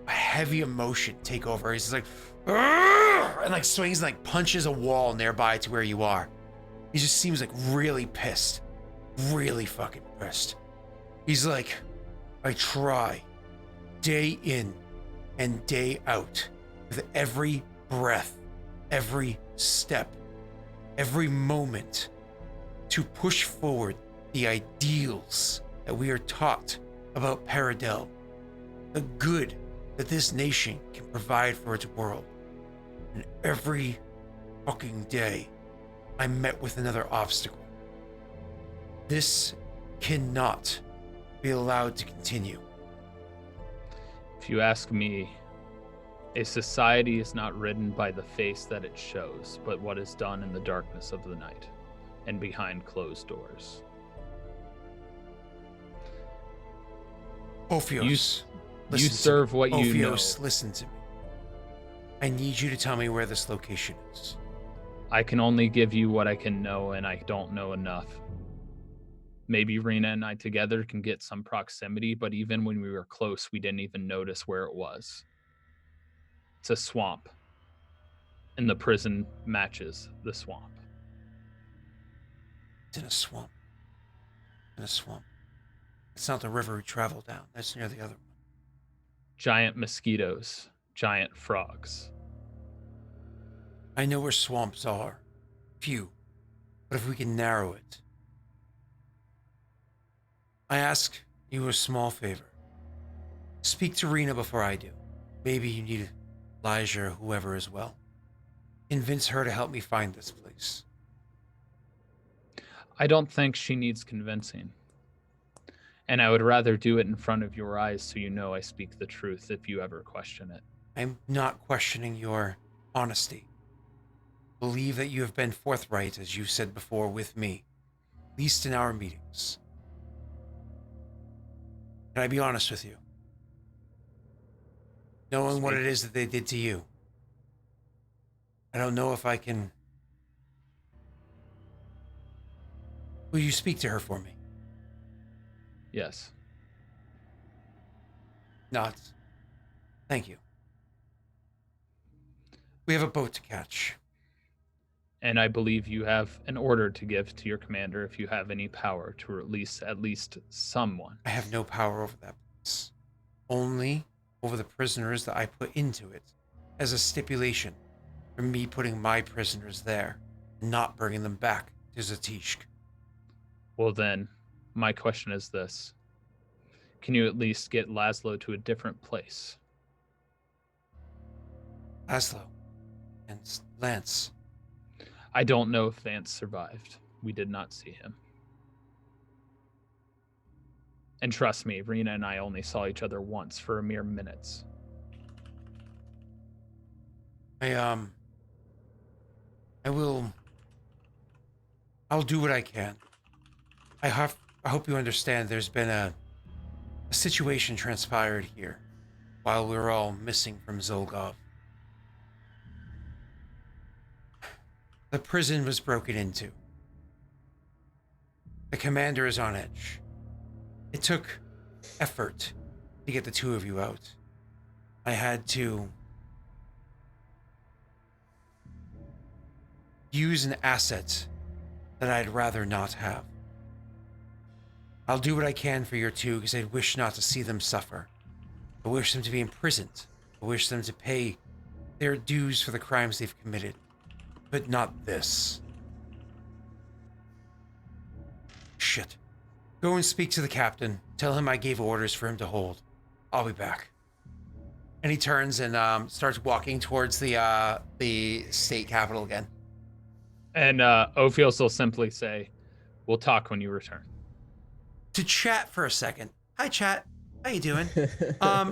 a heavy emotion take over. He's like, "Argh!" and like swings and like punches a wall nearby to where you are. He just seems like really pissed, really fucking pissed. He's like, I try day in and day out with every breath, every step, every moment to push forward the ideals that we are taught about Peredhel, the good that this nation can provide for its world. And every fucking day, I'm met with another obstacle. This cannot be allowed to continue. If you ask me, a society is not ridden by the face that it shows, but what is done in the darkness of the night and behind closed doors. Ophios, You serve what you know. Ophios, listen to me. I need you to tell me where this location is. I can only give you what I can know, and I don't know enough. Maybe Rena and I together can get some proximity, but even when we were close, we didn't even notice where it was. It's a swamp, and the prison matches the swamp. It's in a swamp. In a swamp. It's not the river we travel down. That's near the other one. Giant mosquitoes, giant frogs. I know where swamps are. Few. But if we can narrow it. I ask you a small favor. Speak to Rena before I do. Maybe you need Elijah or whoever as well. Convince her to help me find this place. I don't think she needs convincing. And I would rather do it in front of your eyes so you know I speak the truth if you ever question it. I'm not questioning your honesty. Believe that you have been forthright, as you said before, with me, at least in our meetings. Can I be honest with you? Knowing what it is that they did to you, I don't know if I can... Will you speak to her for me? Yes. Not. Thank you. We have a boat to catch. And I believe you have an order to give to your commander if you have any power to release at least someone. I have no power over that place. Only over the prisoners that I put into it, as a stipulation for me putting my prisoners there, and not bringing them back to Zatishk. Well then, my question is this. Can you at least get Laszlo to a different place? Laszlo and Lance. I don't know if Vance survived. We did not see him. And trust me, Rena and I only saw each other once for a mere minutes. I'll do what I can. I hope you understand there's been a situation transpired here while we were all missing from Zholgov. The prison was broken into. The commander is on edge. It took effort to get the two of you out. I had to use an asset that I'd rather not have. I'll do what I can for your two because I wish not to see them suffer. I wish them to be imprisoned. I wish them to pay their dues for the crimes they've committed. But not this. Shit. Go and speak to the captain. Tell him I gave orders for him to hold. I'll be back. And he turns and starts walking towards the state capitol again. And Ophios will simply say, we'll talk when you return. To chat for a second. Hi, chat. How you doing?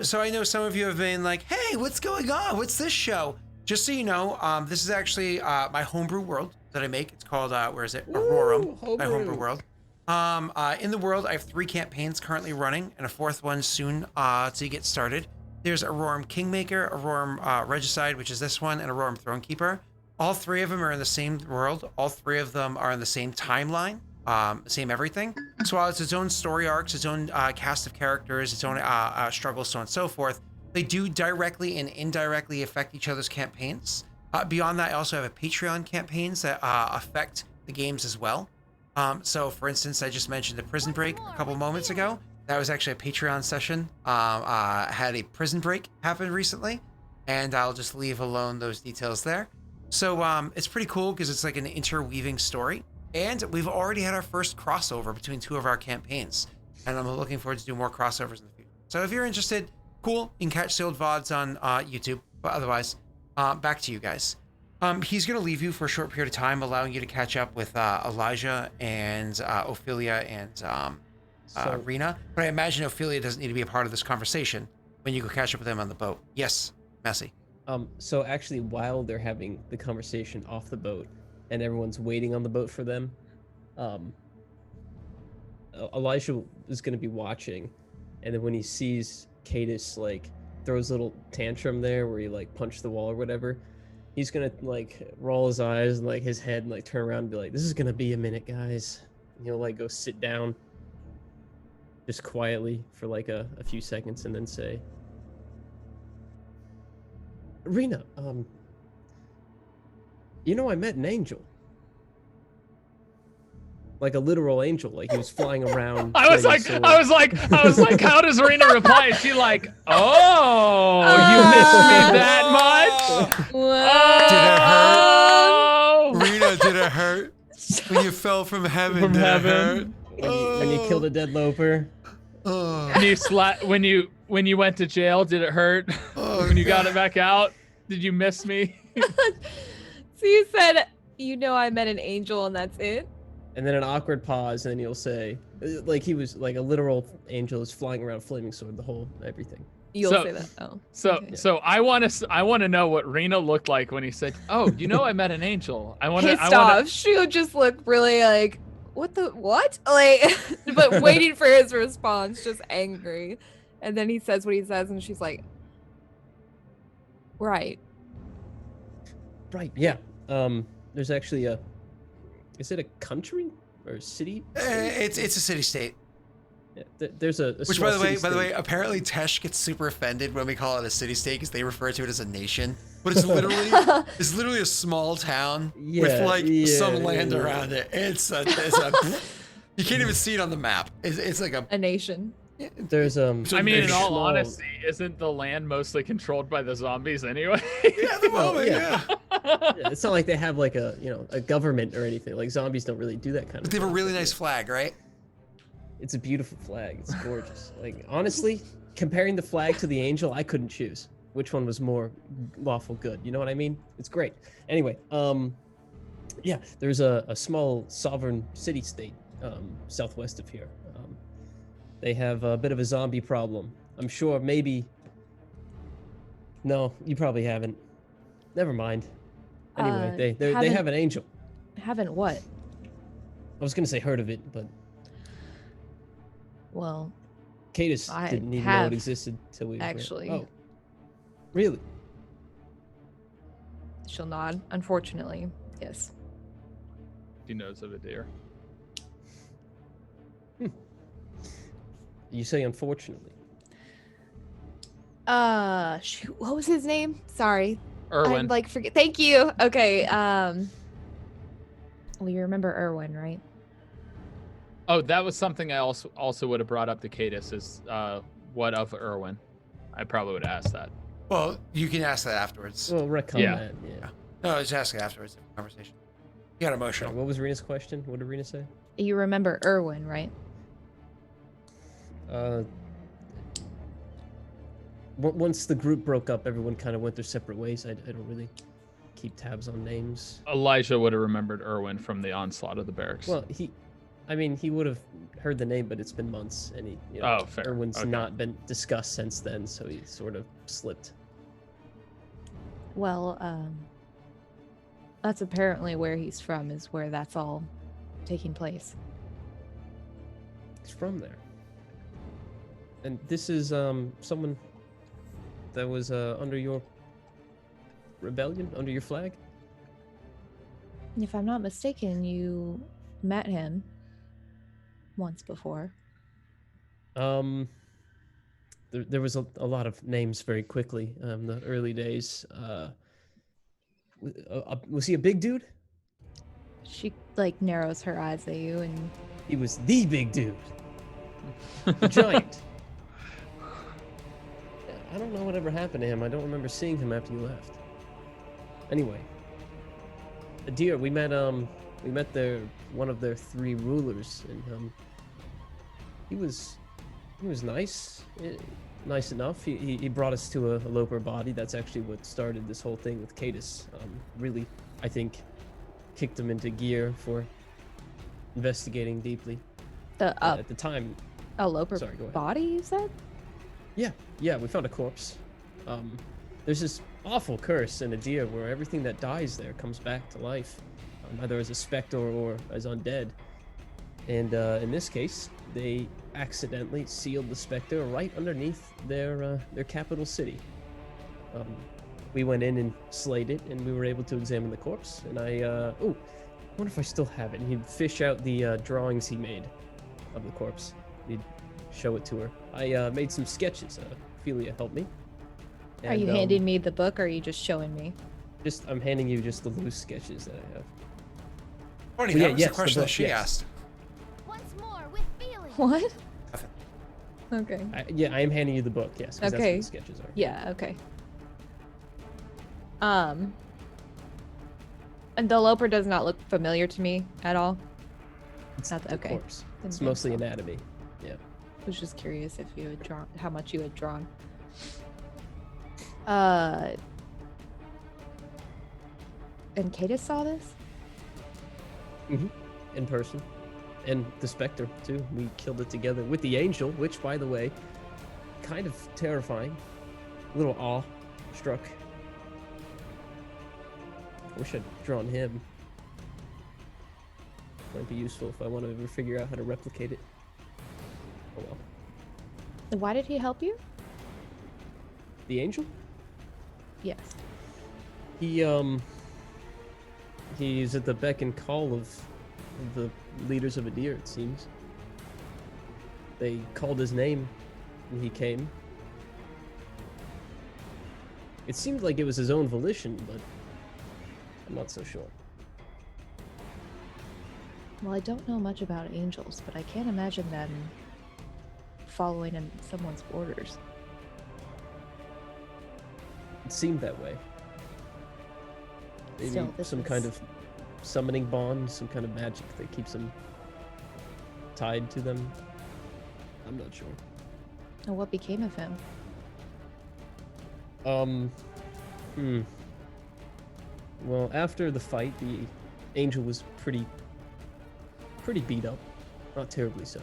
So I know some of you have been like, hey, what's going on? What's this show? Just so you know, this is actually my homebrew world that I make. It's called, Aurorum, my homebrew world. In the world, I have 3 campaigns currently running and a 4th one soon to get started. There's Aurorum Kingmaker, Aurorum Regicide, which is this one, and Aurorum Thronekeeper. All 3 of them are in the same world. All 3 of them are in the same timeline, same everything. So while it's its own story arcs, its own cast of characters, its own struggles, so on and so forth, they do directly and indirectly affect each other's campaigns. Beyond that, I also have a Patreon campaigns that affect the games as well. So for instance, I just mentioned the prison break a couple moments ago. That was actually a Patreon session. Had a prison break happen recently, and I'll just leave alone those details there. So it's pretty cool because it's like an interweaving story. And we've already had our first crossover between 2 of our campaigns. And I'm looking forward to do more crossovers in the future. So if you're interested, cool. You can catch the old VODs on YouTube. But otherwise, back to you guys. He's going to leave you for a short period of time, allowing you to catch up with Elijah and Ophelia and Rena. But I imagine Ophelia doesn't need to be a part of this conversation when you go catch up with them on the boat. Yes, Messi. So actually, while they're having the conversation off the boat and everyone's waiting on the boat for them, Elijah is going to be watching, and then when he sees Cadus like throws a little tantrum there where he like punched the wall or whatever, he's gonna like roll his eyes and like his head and like turn around and be like, this is gonna be a minute, guys. And he'll like go sit down just quietly for like a few seconds and then say, Rena, you know, I met an angel. Like a literal angel, like he was flying around. I was like, how does Rena reply? Is she like, oh, you missed me that much? Whoa. Did it hurt? Rena, did it hurt? When you fell from heaven, From did heaven. it hurt? When you killed a dead loper. When you went to jail, did it hurt? When you got it back out, did you miss me? So you said, you know, I met an angel and that's it? And then an awkward pause, and then you'll say, Like he was like a literal angel is flying around, flaming sword, the whole everything. You'll So- say that. Oh. So okay. so I want to know what Rena looked like when he said, "Oh, I met an angel." Pissed off. She would just look really like, what? Like, but waiting for his response, just angry. And then he says what he says, and she's like, right. Right. Yeah. There's actually is it a country or a city? It's a city state. Yeah, there's a Which, small by the way, city-state. apparently Tesh gets super offended when we call it a city state because they refer to it as a nation. But it's literally a small town with like some land around it. It's a you can't even see it on the map. It's like a nation. There's I mean, in all small- honesty, isn't the land mostly controlled by the zombies anyway? yeah, at the moment, yeah. yeah. Yeah, it's not like they have like a government or anything. Like zombies don't really do that kind But of they have a thing. really nice flag, right? It's a beautiful flag. It's gorgeous. Like honestly, comparing the flag to the angel, I couldn't choose which one was more lawful good. You know what I mean? It's great. Anyway, yeah, there's a small sovereign city-state southwest of here. They have a bit of a zombie problem. I'm sure maybe. No, you probably haven't. Never mind. Anyway, they have an angel. Haven't what? I was gonna say heard of it, but Well, Cadus I didn't even know have, it existed till we. actually. Oh, really? she'll nod. Unfortunately, yes. He knows of a deer. You say unfortunately. Shoot, what was his name? Sorry. Erwin. I'm like forget. Thank you. Okay. Well, you remember Erwin, right? Oh, that was something I also would have brought up to Cadus is what of Erwin? I probably would have asked that. Well, you can ask that afterwards. Well, retcon Yeah. that. Yeah. No, just ask it afterwards. Conversation. You got Sorry, emotional. what was Rena's question? What did Rena say? You remember Erwin, right? Once the group broke up, everyone kind of went their separate ways. I don't really keep tabs on names. Elijah would have remembered Erwin from the onslaught of the barracks. Well, he would have heard the name, but it's been months, and he, Oh, fair. Erwin's Okay. not been discussed since then, so he sort of slipped. Well, that's apparently where he's from. Is where that's all taking place. He's from there. And this is someone that was under your rebellion, under your flag? If I'm not mistaken, you met him once before. There was a lot of names very quickly. The early days. Was he a big dude? She like narrows her eyes at you, and He was the big dude. The giant. I don't know whatever happened to him. I don't remember seeing him after you left. Anyway, dear, we met one of their three rulers, and he was nice, nice enough. He brought us to a Loper body. That's actually what started this whole thing with Cadus. Really, I think, kicked him into gear for investigating deeply. At the time, a Loper Sorry, go ahead. body, you said? yeah, we found a corpse. There's this awful curse in a deer where everything that dies there comes back to life, either as a specter or as undead. And in this case, they accidentally sealed the specter right underneath their capital city. We went in and slayed it, and we were able to examine the corpse. And I wonder if I still have it. And he'd fish out the drawings he made of the corpse. He'd show it to her. I made some sketches. Ophelia helped me. Are you And, handing me the book, or are you just showing me? I'm handing you just the loose sketches that I have. Funny, Well, that yeah, was yes, the the question that book, she yes. asked. Once more with feeling. What? Nothing. Okay. I am handing you the book. Yes, 'cause Okay. that's what the sketches are. Yeah. Okay. And the Loper does not look familiar to me at all. It's Not- the okay. corpse. Didn't It's think mostly so. anatomy. Yeah. I was just curious if you had drawn, how much you had drawn. And Cadus saw this? In person. and the Spectre too. We killed it together with the Angel, which, by the way, kind of terrifying. A little awe-struck. Wish I'd drawn him. Might be useful if I want to ever figure out how to replicate it. Oh well. Why did he help you? The Angel? Yes. He's at the beck and call of the leaders of Adir, it seems. They called his name and he came. It seemed like it was his own volition, but I'm not so sure. Well, I don't know much about angels, but I can't imagine them following in someone's orders. It seemed that way. Maybe Still, this some is- kind of summoning bond, some kind of magic that keeps them tied to them. I'm not sure. And what became of him? Well, after the fight, the Angel was pretty beat up, not terribly so,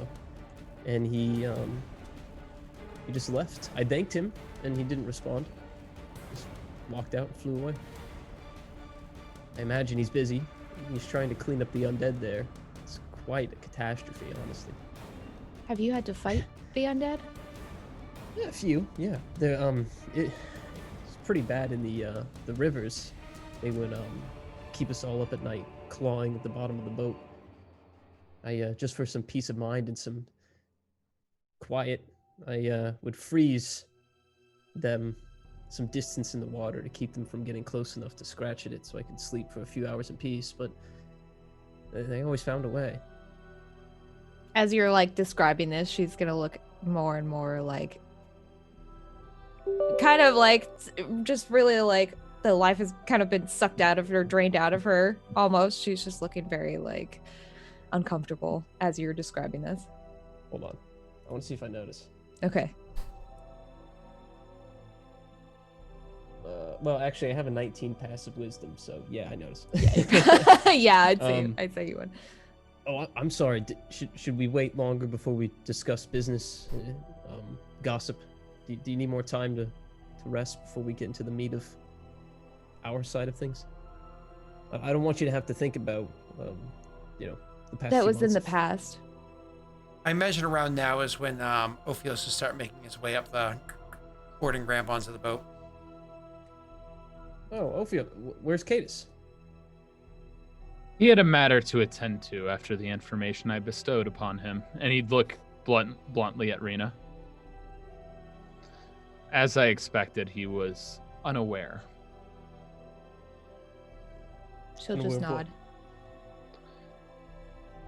and he just left. I thanked him, and he didn't respond. Just walked out and flew away. I imagine he's busy. He's trying to clean up the undead there. It's quite a catastrophe, honestly. Have you had to fight the undead? Yeah, a few. Yeah, it's pretty bad in the rivers. They would keep us all up at night, clawing at the bottom of the boat. Just for some peace of mind and some quiet, I would freeze them some distance in the water to keep them from getting close enough to scratch at it, so I could sleep for a few hours in peace. But they always found a way. As you're like describing this, she's gonna look more and more like, kind of like, just really like the life has kind of been sucked out of her, drained out of her almost. She's just looking very like uncomfortable as you're describing this. Hold on, I want to see if I notice. Okay. Well, actually, I have a 19 passive wisdom, so yeah, I notice. Yeah, I'd say you would. Oh, I'm sorry. Should we wait longer before we discuss business, gossip? Do you need more time to rest before we get into the meat of our side of things? I don't want you to have to think about, the past. That few was in months the of- past. I imagine around now is when Ophios will start making his way up the boarding ramp onto the boat. Oh, Ophio, where's Cadus? He had a matter to attend to after the information I bestowed upon him, and he'd look bluntly at Rena. As I expected, he was unaware. She'll Unaware just of what? nod.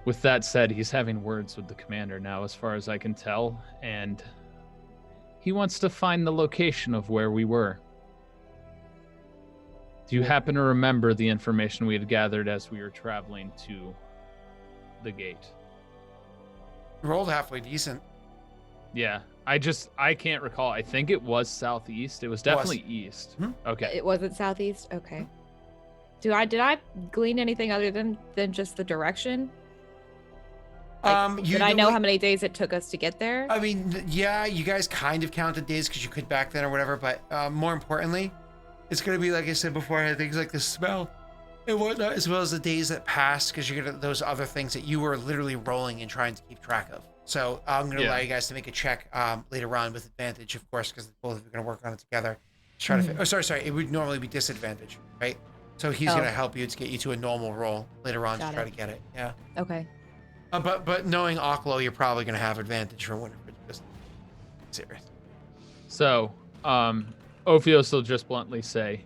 With that said, he's having words with the commander now, as far as I can tell, and he wants to find the location of where we were. Do you happen to remember the information we had gathered as we were traveling to the gate? Rolled halfway decent. Yeah, I can't recall. I think it was southeast. It was definitely east. Hmm? Okay. It wasn't southeast. Okay. Did I glean anything other than just the direction? Did I know how many days it took us to get there? I mean, yeah, you guys kind of counted days because you could back then or whatever, but more importantly, it's going to be, like I said before, things like the smell and whatnot, as well as the days that passed, because you're going to those other things that you were literally rolling and trying to keep track of. So I'm going to allow you guys to make a check later on with advantage, of course, because both of you are going to work on it together. To try to sorry. It would normally be disadvantage, right? So he's going to help you to get you to a normal roll later on to try to get it. Yeah. Okay. But knowing Oklo, you're probably going to have advantage for whenever it's just serious. So, Ophios will just bluntly say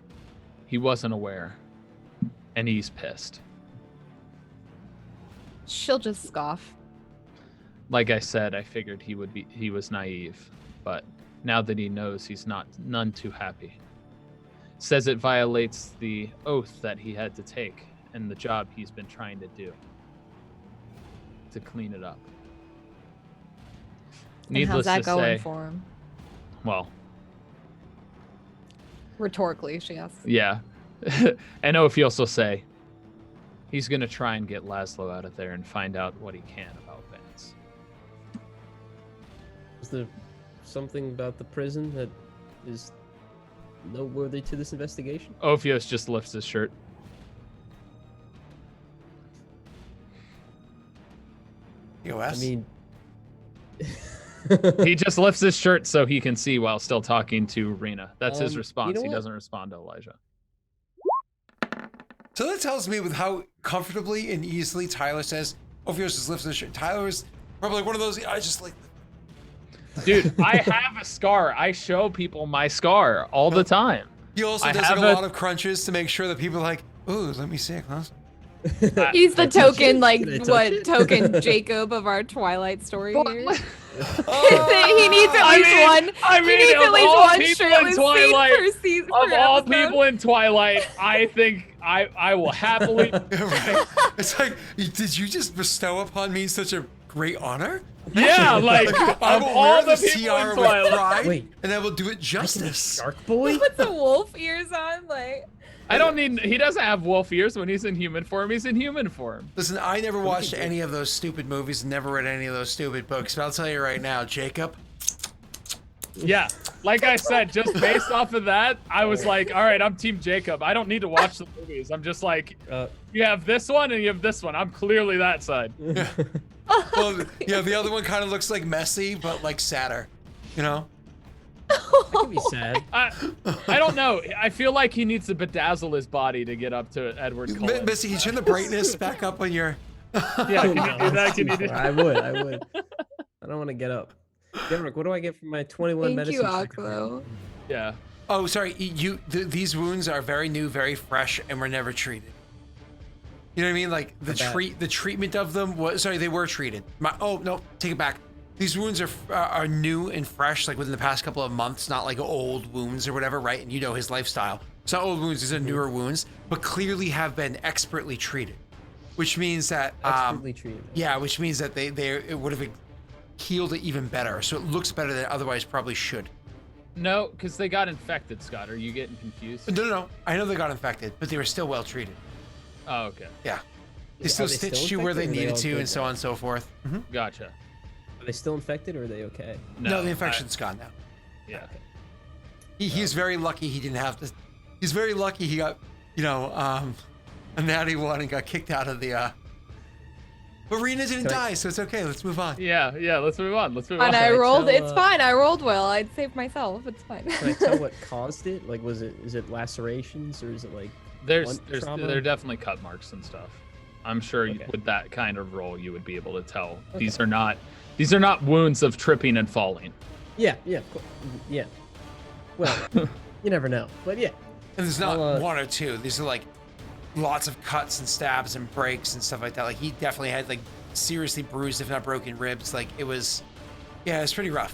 he wasn't aware, and he's pissed. She'll just scoff. Like I said, I figured he was naive, but now that he knows, he's none too happy. Says it violates the oath that he had to take and the job he's been trying to do to clean it up. And how's that going say, for him? well, Rhetorically, she asks. yeah. And Ophios will say, He's going to try and get Laszlo out of there and find out what he can about Vance. Is there something about the prison that is noteworthy to this investigation? Ophios just lifts his shirt. EOS? I mean, He just lifts his shirt so he can see while still talking to Rena. That's his response. you know He what? doesn't respond to Elijah. So that tells me with how comfortably and easily Tyler says, Ophios just lifts his shirt. Tyler's probably one of those, I just like, Dude, I have a scar. I show people my scar all the time. he also I does like have a a- lot of crunches to make sure that people are like, ooh, let me see it close. He's the touch token, it? like, Can I touch what, it? token Jacob of our Twilight story here. Oh, He needs at least one. He needs at least one shirtless scene per season. Of all people in Twilight, I think I will happily. Right. It's like, did you just bestow upon me such a great honor? Yeah, like I of will all wear the this people in tiara with Twilight. pride, Wait. and I will do it justice. Shark Boy? Put some wolf ears on, like. I don't need. He doesn't have wolf ears when he's in human form. He's in human form. Listen, I never watched any of those stupid movies, never read any of those stupid books, but I'll tell you right now, Jacob, Yeah, like I said, just based off of that, I was like, all right, I'm Team Jacob. I don't need to watch the movies. I'm just like, you have this one and you have this one. I'm clearly that side. well, yeah, the other one kind of looks like messy, but like sadder, you know? That could be sad. I don't know. I feel like he needs to bedazzle his body to get up to Edward Cullen. Missy, can you turn the brightness back up on your... Yeah, can you do that? Can you do that? I would. I don't want to get up. Daelric, what do I get for my 21 Thank you, medicine? check? Aklo. Yeah. Oh, sorry, these wounds are very new, very fresh, and were never treated. You know what I mean? Like, the treatment of them was... Sorry, they were treated. No, take it back. These wounds are new and fresh, like within the past couple of months, not like old wounds or whatever, right? And you know his lifestyle. It's not old wounds, these are newer wounds, but clearly have been expertly treated. Which means that... Expertly treated. Yeah, which means that it would have healed it even better. So it looks better than it otherwise probably should. No, because they got infected, Scott. Are you getting confused? No. I know they got infected, but they were still well treated. Oh, okay. Yeah. They Are still they still stitched you where they infected, or are they needed all to good and so now? on and so forth. Gotcha. Are they still infected or are they okay? No, the infection's gone now. Yeah. He's very lucky he didn't have to. He's very lucky he got, a natty one and got kicked out of the. But Rena didn't die, so it's okay. Let's move on. Yeah. Let's move on. Let's move And on. I rolled. tell, It's fine. I rolled well. I'd saved myself. It's fine. Can I tell what caused it? Like, is it lacerations or is it like There's blunt trauma? there are definitely cut marks and stuff. I'm sure Okay. with that kind of roll, you would be able to tell. Okay. These are not wounds of tripping and falling. Yeah. Yeah. Well, you never know, but yeah. And there's not I'll, one or two. These are like lots of cuts and stabs and breaks and stuff like that. Like he definitely had like seriously bruised, if not broken ribs. Like it was pretty rough.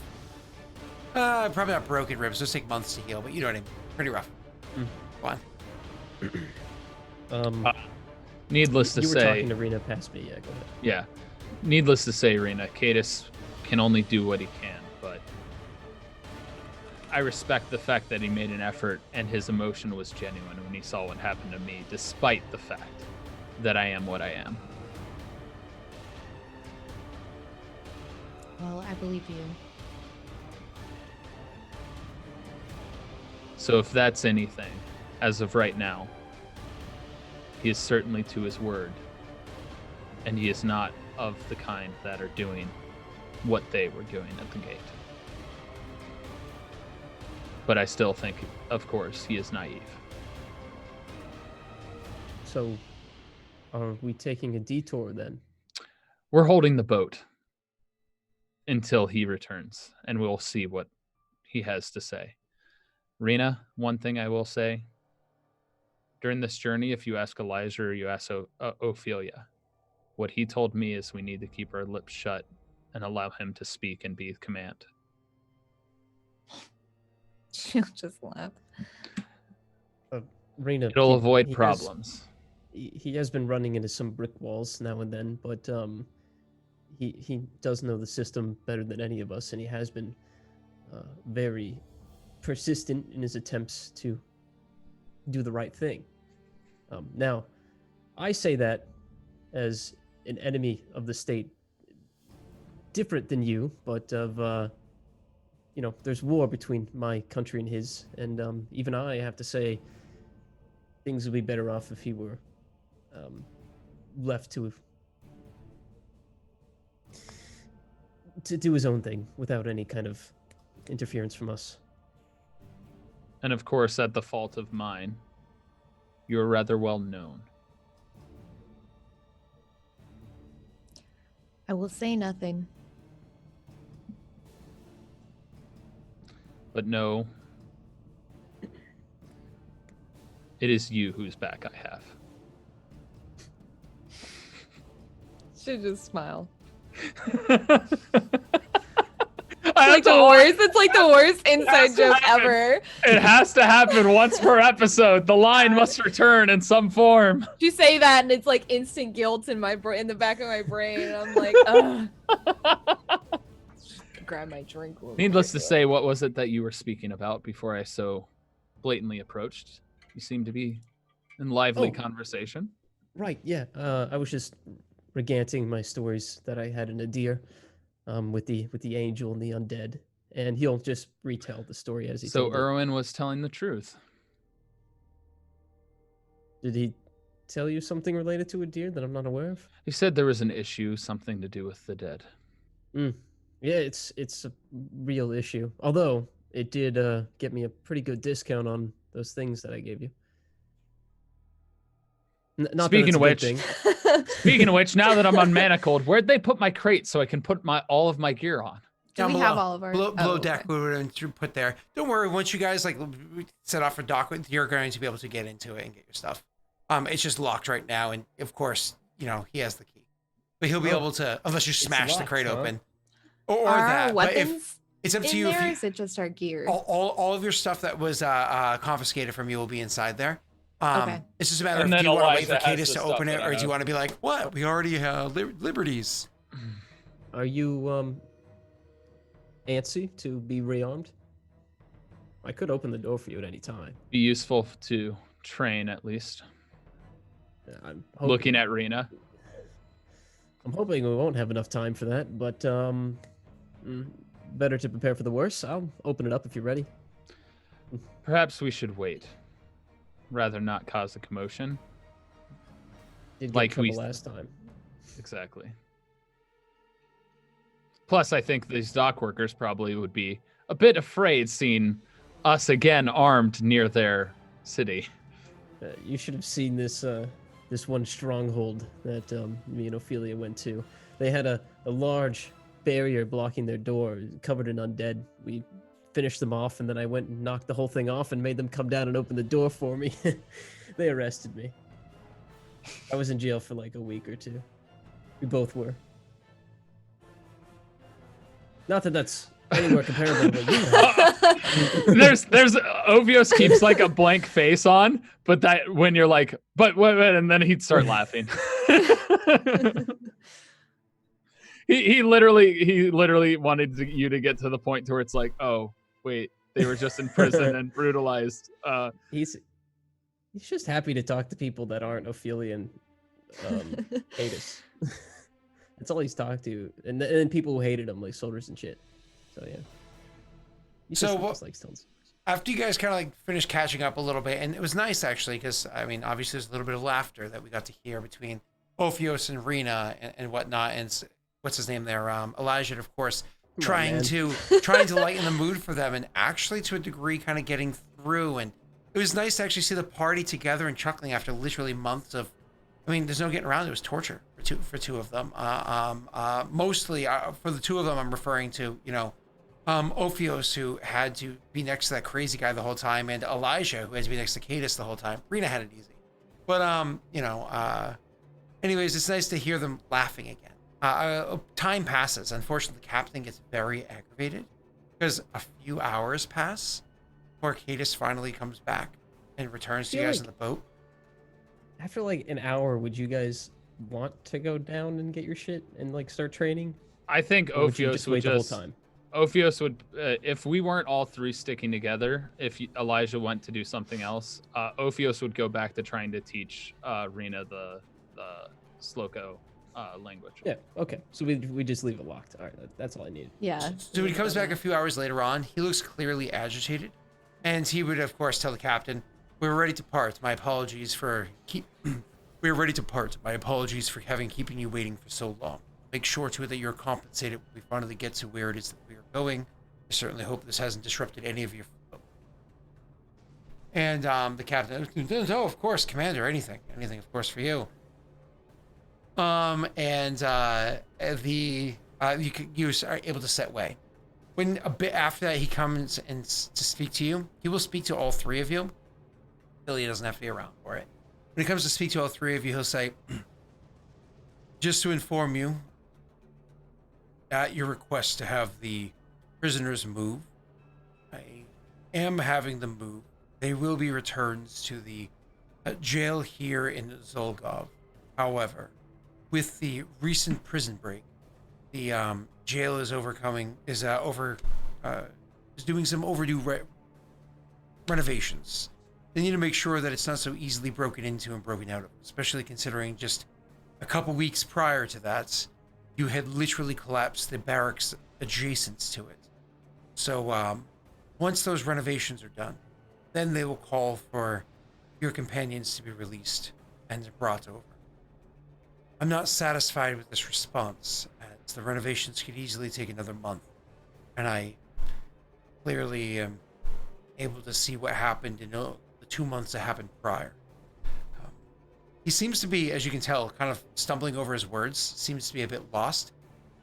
Probably not broken ribs. Those take months to heal, but you know what I mean. Pretty rough. Go on. Needless to you were say, talking to Rena past me. Yeah, go ahead. yeah. Needless to say, Rena, Cadus can only do what he can, but I respect the fact that he made an effort and his emotion was genuine when he saw what happened to me, despite the fact that I am what I am. Well, I believe you. So if that's anything, as of right now, he is certainly to his word, and he is not of the kind that are doing what they were doing at the gate. But I still think, of course, he is naive. So, are we taking a detour then? We're holding the boat until he returns, and we'll see what he has to say. Rena, one thing I will say, during this journey, if you ask Elijah or you ask Ophelia, what he told me is we need to keep our lips shut and allow him to speak and be command. She'll just laugh. Rena, It'll avoid he has- problems. He has been running into some brick walls now and then, but he does know the system better than any of us, and he has been very persistent in his attempts to do the right thing. Now, I say that as an enemy of the state, different than you, but of there's war between my country and his, and even I have to say, things would be better off if he were left to do his own thing without any kind of interference from us. And of course, at the fault of mine, you're rather well known. I will say nothing. But no, it is you whose back I have. Should just smile. I Like the worst. It's like the worst inside joke ever. It has to happen once per episode. The line must return in some form. You say that, and it's like instant guilt in my in the back of my brain. And I'm like, ugh. Grab my drink. Needless to say, what was it that you were speaking about before I so blatantly approached? You seem to be in lively conversation. Right, yeah. I was just recanting my stories that I had in Adir, with the angel and the undead, and he'll just retell the story as he So told it. Erwin was telling the truth. Did he tell you something related to Adir that I'm not aware of? He said there was an issue, something to do with the dead. Yeah, it's a real issue. Although it did get me a pretty good discount on those things that I gave you. Not Speaking that of it's a good thing. Speaking of which, now that I'm unmanacled, where'd they put my crate so I can put all of my gear on? Do we have all of our below deck? We would put there. Don't worry. Once you guys set off for dock, you're going to be able to get into it and get your stuff. It's just locked right now, and of course, he has the key, but he'll be able to, unless you smash the crate open, or Are that. our weapons it's up to in you. there, If or you, is it just our gear? all of your stuff that was confiscated from you will be inside there. Okay. It's just a matter And of, do then you want to wait Elijah for has Cadus the to open stuff it, that I or do you have. want to be like, what? We already have liberties. Are you antsy to be rearmed? I could open the door for you at any time. Be useful to train, at least. I'm Looking at Rena. I'm hoping we won't have enough time for that, but better to prepare for the worst. I'll open it up if you're ready. Perhaps we should wait. Rather not cause a commotion. Did get Like in trouble we- last time. Exactly. Plus, I think these dock workers probably would be a bit afraid seeing us again armed near their city. You should have seen this this one stronghold that me and Ophelia went to. They had a large barrier blocking their door, covered in undead. We finished them off, and then I went and knocked the whole thing off and made them come down and open the door for me. They arrested me. I was in jail for like a week or two. We both were. Not that that's anywhere comparable to what you have. There's Ovios keeps like a blank face on, but that when you're like, but what, and then he'd start laughing. he literally wanted you to get to the point to where it's like, oh wait, they were just in prison and brutalized. He's just happy to talk to people that aren't Ophelia and Cadus. That's all he's talked to, and then people who hated him, like soldiers and shit. So yeah. So just likes tons. After you guys kind of finished catching up a little bit, and it was nice actually, because obviously there's a little bit of laughter that we got to hear between Ophios and Rena and whatnot, and what's his name there, Elijah, of course, trying to lighten the mood for them, and actually to a degree kind of getting through. And it was nice to actually see the party together and chuckling after literally months of. There's no getting around it. It was torture for two of them. Mostly for the two of them, I'm referring to, Ophios, who had to be next to that crazy guy the whole time, and Elijah, who had to be next to Cadus the whole time. Rena had it easy. But, anyways, it's nice to hear them laughing again. Time passes. Unfortunately, the captain gets very aggravated because a few hours pass before Cadus finally comes back and returns to you guys in the boat. After like an hour, would you guys want to go down and get your shit and like start training? I think Or would you Ophios just would wait the whole just time? Ophios would, if we weren't all three sticking together, if Elijah went to do something else, Ophios would go back to trying to teach Rena the Sloko language. Yeah. Okay. So we just leave it locked. All right. That's all I need. Yeah. So when he comes back a few hours later on, he looks clearly agitated, and he would, of course, tell the captain, "We're ready to part. My apologies for We're ready to part. My apologies for having keeping you waiting for so long. Make sure to it that you're compensated when we finally get to where it is that we are going. I certainly hope this hasn't disrupted any of your flow." And the captain, "No, of course, Commander. Anything, of course, for you." You are able to set way. When a bit after that he comes and to speak to you, he will speak to all three of you. Billy doesn't have to be around for it. When he comes to speak to all three of you, he'll say, "Just to inform you, at your request to have the prisoners move, I am having them move. They will be returned to the jail here in Zholgov. However, with the recent prison break, the jail is doing some overdue renovations. They need to make sure that it's not so easily broken into and broken out of, especially considering just a couple weeks prior to that, you had literally collapsed the barracks adjacent to it. So once those renovations are done, then they will call for your companions to be released and brought over. I'm not satisfied with this response, as the renovations could easily take another month, and I clearly am able to see what happened in the 2 months that happened prior." He seems to be, as you can tell, kind of stumbling over his words, seems to be a bit lost.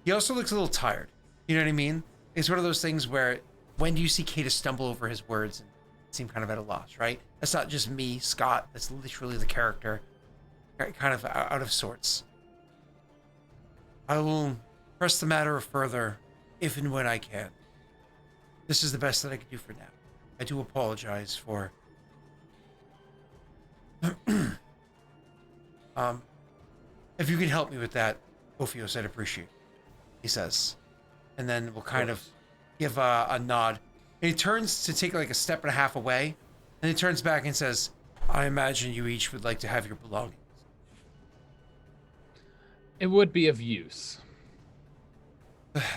He also looks a little tired. You know what I mean? It's one of those things where, when do you see Kata stumble over his words and seem kind of at a loss, right? That's not just me, Scott. That's literally the character, kind of out of sorts. "I will press the matter further if and when I can. This is the best that I can do for now. I do apologize for if you can help me with that, Ophios, I'd appreciate it," he says. And then we'll kind of give a nod. And he turns to take like a step and a half away, and he turns back and says, "I imagine you each would like to have your belongings." It would be of use.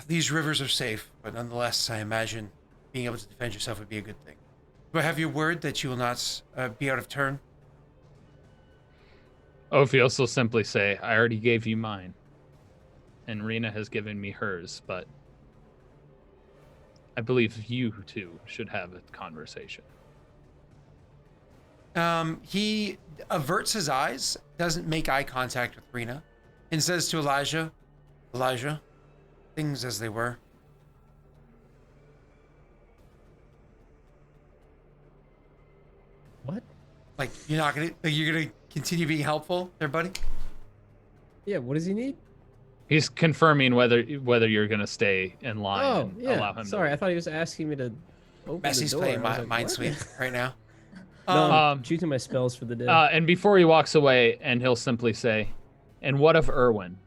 "These rivers are safe, but nonetheless, I imagine being able to defend yourself would be a good thing. Do I have your word that you will not be out of turn?" Ophios will simply say, "I already gave you mine. And Rena has given me hers, but I believe you two should have a conversation." He averts his eyes, doesn't make eye contact with Rena, and says to Elijah, "Things as they were." What? Like, you're gonna continue being helpful there, buddy? Yeah. What does he need? He's confirming whether you're gonna stay in line Oh, and yeah. allow him. Sorry, I thought he was asking me to open Messy's the door. playing I was like, what? Minesweep right now. No, I'm choosing my spells for the day. And before he walks away, and he'll simply say, "And what of Irwin?"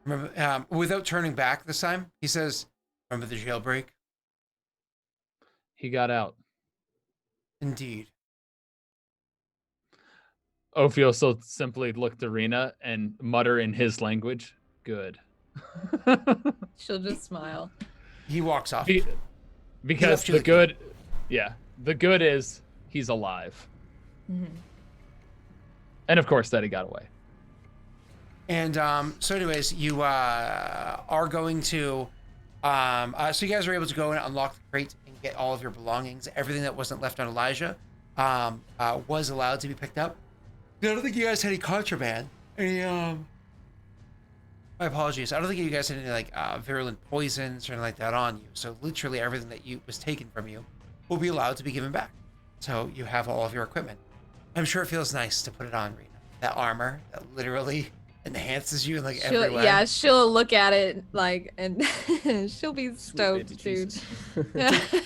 Remember, without turning back this time, he says, "Remember the jailbreak?" He got out. "Indeed." Ophios will simply look to Rena and mutter in his language, "Good." She'll just smile. He walks off. Because the good is he's alive. Mm-hmm. And of course that he got away. And so anyways, you are going to so you guys are able to go and unlock the crate and get all of your belongings. Everything that wasn't left on Elijah was allowed to be picked up. I don't think you guys had any contraband. My apologies. I don't think you guys had any like virulent poisons or anything like that on you. So literally everything that was taken from you will be allowed to be given back. So you have all of your equipment. I'm sure it feels nice to put it on, Rena. That armor that literally enhances you in like every way. Yeah, she'll look at it like, and she'll be stoked, dude.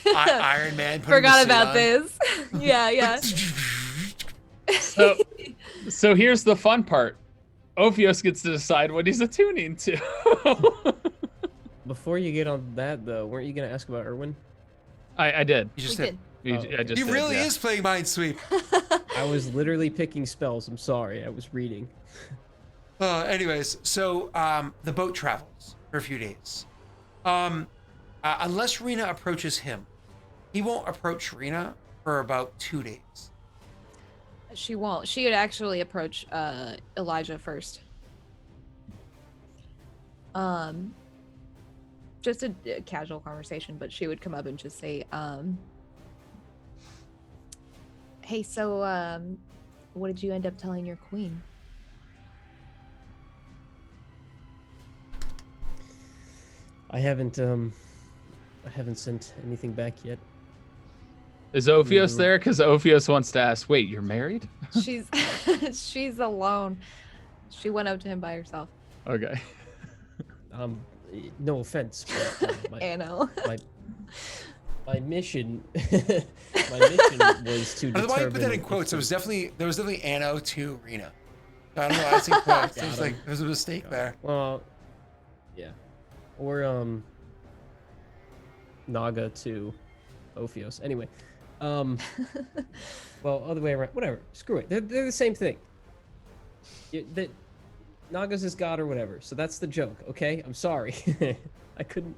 Iron Man. Forgot about this. Yeah. So here's the fun part. Ophios gets to decide what he's attuning to. before you get on that though, weren't you gonna ask about Erwin? I did. You just We did. You- Oh, okay. I just He did, really yeah. is playing Minesweep. I was literally picking spells. I'm sorry, I was reading. Anyways, so the boat travels for a few days. Unless Rena approaches him, he won't approach Rena for about 2 days. She won't. She would actually approach Elijah first. Just a casual conversation, but she would come up and just say, "Hey, so what did you end up telling your queen?" I haven't sent anything back yet. Is Ophios Mm. there? Because Ophios wants to ask, wait, you're married? She's she's alone. She went up to him by herself. Okay. No offense, but Anno. my mission, my mission was to I don't know why you put that in determine quotes. if There was definitely Anno to Rena. I don't know why I said quotes. Got It's him. like there's a mistake there. Well, yeah, or Naga to Ophios. Anyway, well, other way around. Whatever. Screw it. They're the same thing. Naga's his god or whatever. So that's the joke. Okay. I'm sorry. I couldn't.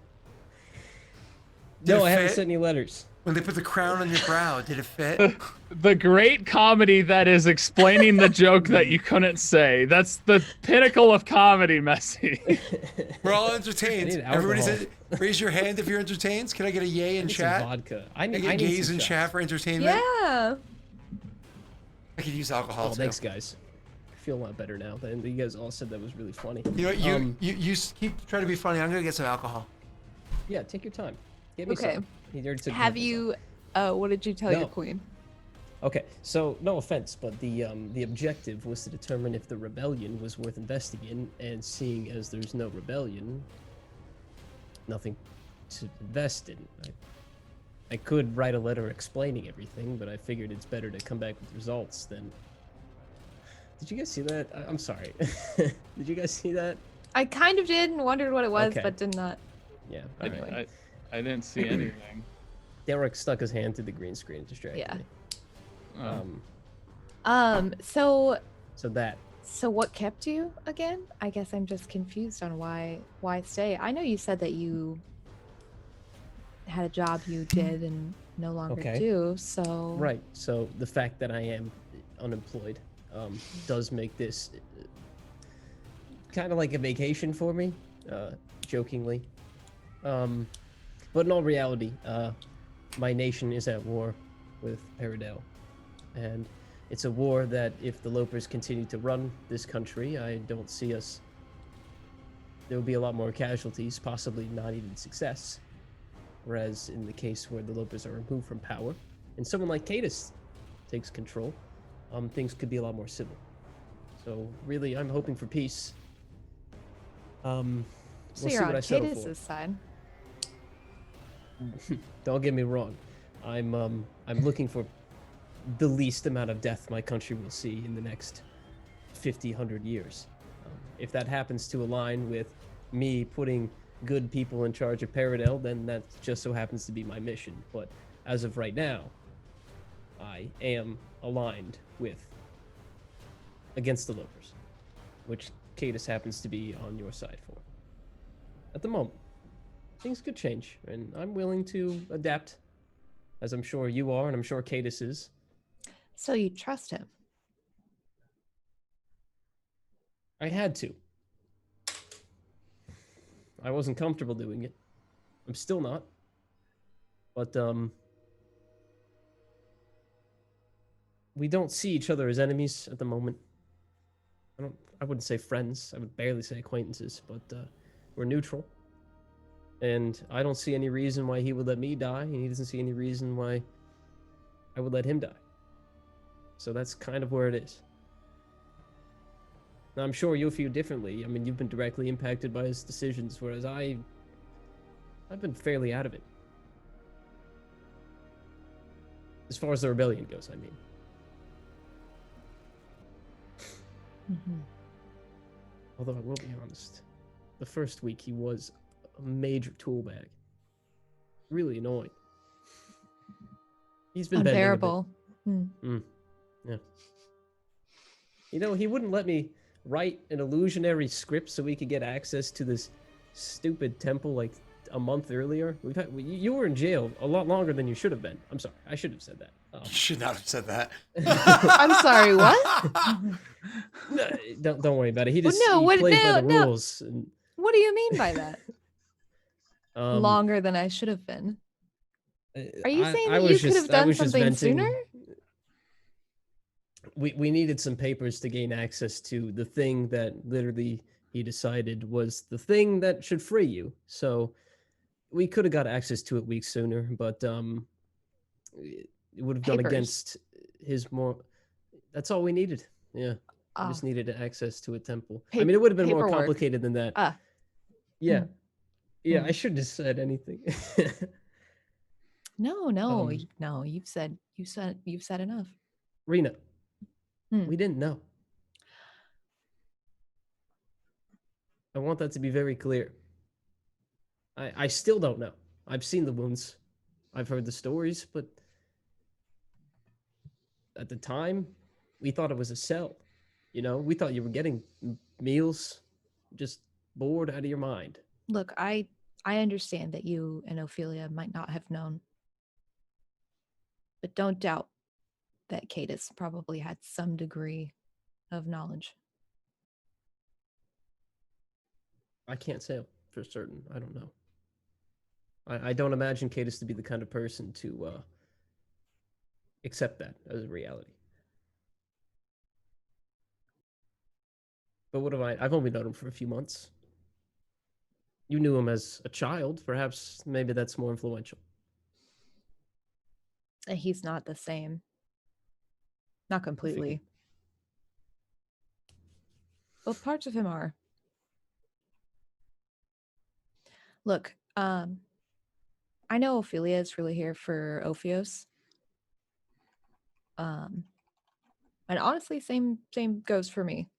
Did No, it I haven't fit? sent any letters. When they put the crown on your brow, did it fit? The great comedy that is explaining the joke that you couldn't say. That's the pinnacle of comedy, Messi. We're all I entertained. need Everybody alcohol. said, raise your hand if you're entertained. Can I get a yay I in need some chat? vodka. Can I I get need gays some in shots. chat for entertainment? Yeah. I could use alcohol Oh, too. thanks, guys. I feel a lot better now. And you guys all said that was really funny. You know what? You keep trying to be funny. I'm gonna get some alcohol. Yeah, take your time. Get me Okay. some. He already took Have half his you? What did you tell your No. queen? Okay, so no offense, but the objective was to determine if the rebellion was worth investing in, and seeing as there's no rebellion, nothing to invest in. I could write a letter explaining everything, but I figured it's better to come back with results than. Did you guys see that? I'm sorry. Did you guys see that? I kind of did and wondered what it was, Okay. but did not. Yeah. I, All right. I didn't see anything. Daelric stuck his hand through the green screen and distracted Yeah. me. Oh. So that. So what kept you again? I guess I'm just confused on why stay. I know you said that you had a job you did and no longer Okay. do. So Right. So the fact that I am unemployed does make this kind of like a vacation for me, jokingly. But in all reality, my nation is at war with Peredhel, and it's a war that if the Lopers continue to run this country, I don't see us. There will be a lot more casualties, possibly not even success. Whereas in the case where the Lopers are removed from power, and someone like Cadus takes control, things could be a lot more civil. So really, I'm hoping for peace. so We'll you're see on what I settle for. Cadus's side. Don't get me wrong. I'm looking for the least amount of death my country will see in the next 50, 100 years. If that happens to align with me putting good people in charge of Peredhel, then that just so happens to be my mission. But as of right now, I am aligned with against the Lopers, which Cadus happens to be on your side for. At the moment, things could change, and I'm willing to adapt, as I'm sure you are, and I'm sure Cadus is. So you trust him? I had to. I wasn't comfortable doing it. I'm still not. But, we don't see each other as enemies at the moment. I wouldn't say friends. I would barely say acquaintances, but, we're neutral. And I don't see any reason why he would let me die, and he doesn't see any reason why I would let him die. So that's kind of where it is. Now, I'm sure you'll feel differently. I mean, you've been directly impacted by his decisions, whereas I've been fairly out of it. As far as the rebellion goes, I mean. Mm-hmm. Although I will be honest, the first week he was a major tool bag. Really annoying. He's been bending a bit. Unbearable. Yeah. You know, he wouldn't let me write an illusionary script so we could get access to this stupid temple like a month earlier. You were in jail a lot longer than you should have been. I'm sorry, I should have said that. You should not have said that. I'm sorry, what? No, don't worry about it. He Well, just no, he what- plays by no, the no. rules. And, What do you mean by that? Longer longer. than I should have been. Are you saying that you could have I done was just something venting. sooner? We needed some papers to gain access to the thing that literally he decided was the thing that should free you. So we could have got access to it weeks sooner, but it would have gone Papers. against his more. That's all we needed. Yeah, we Oh, just needed access to a temple. I Pa- mean, it would have been more paperwork. complicated than that. Ah. Yeah, Hmm. yeah. Hmm. I shouldn't have said anything. no, Um, no. You've said enough. Rena, Hmm. we didn't know. I want that to be very clear. I still don't know. I've seen the wounds. I've heard the stories, but at the time, we thought it was a cell. You know, we thought you were getting meals, just bored out of your mind. Look, I understand that you and Ophelia might not have known, but don't doubt that Cadus probably had some degree of knowledge. I can't say for certain. I don't know. I don't imagine Cadus to be the kind of person to accept that as a reality. But what have I've only known him for a few months. You knew him as a child. Perhaps maybe that's more influential. And he's not the same. Not completely. But parts of him are. Look, I know Ophelia is really here for Ophios. And honestly, same goes for me.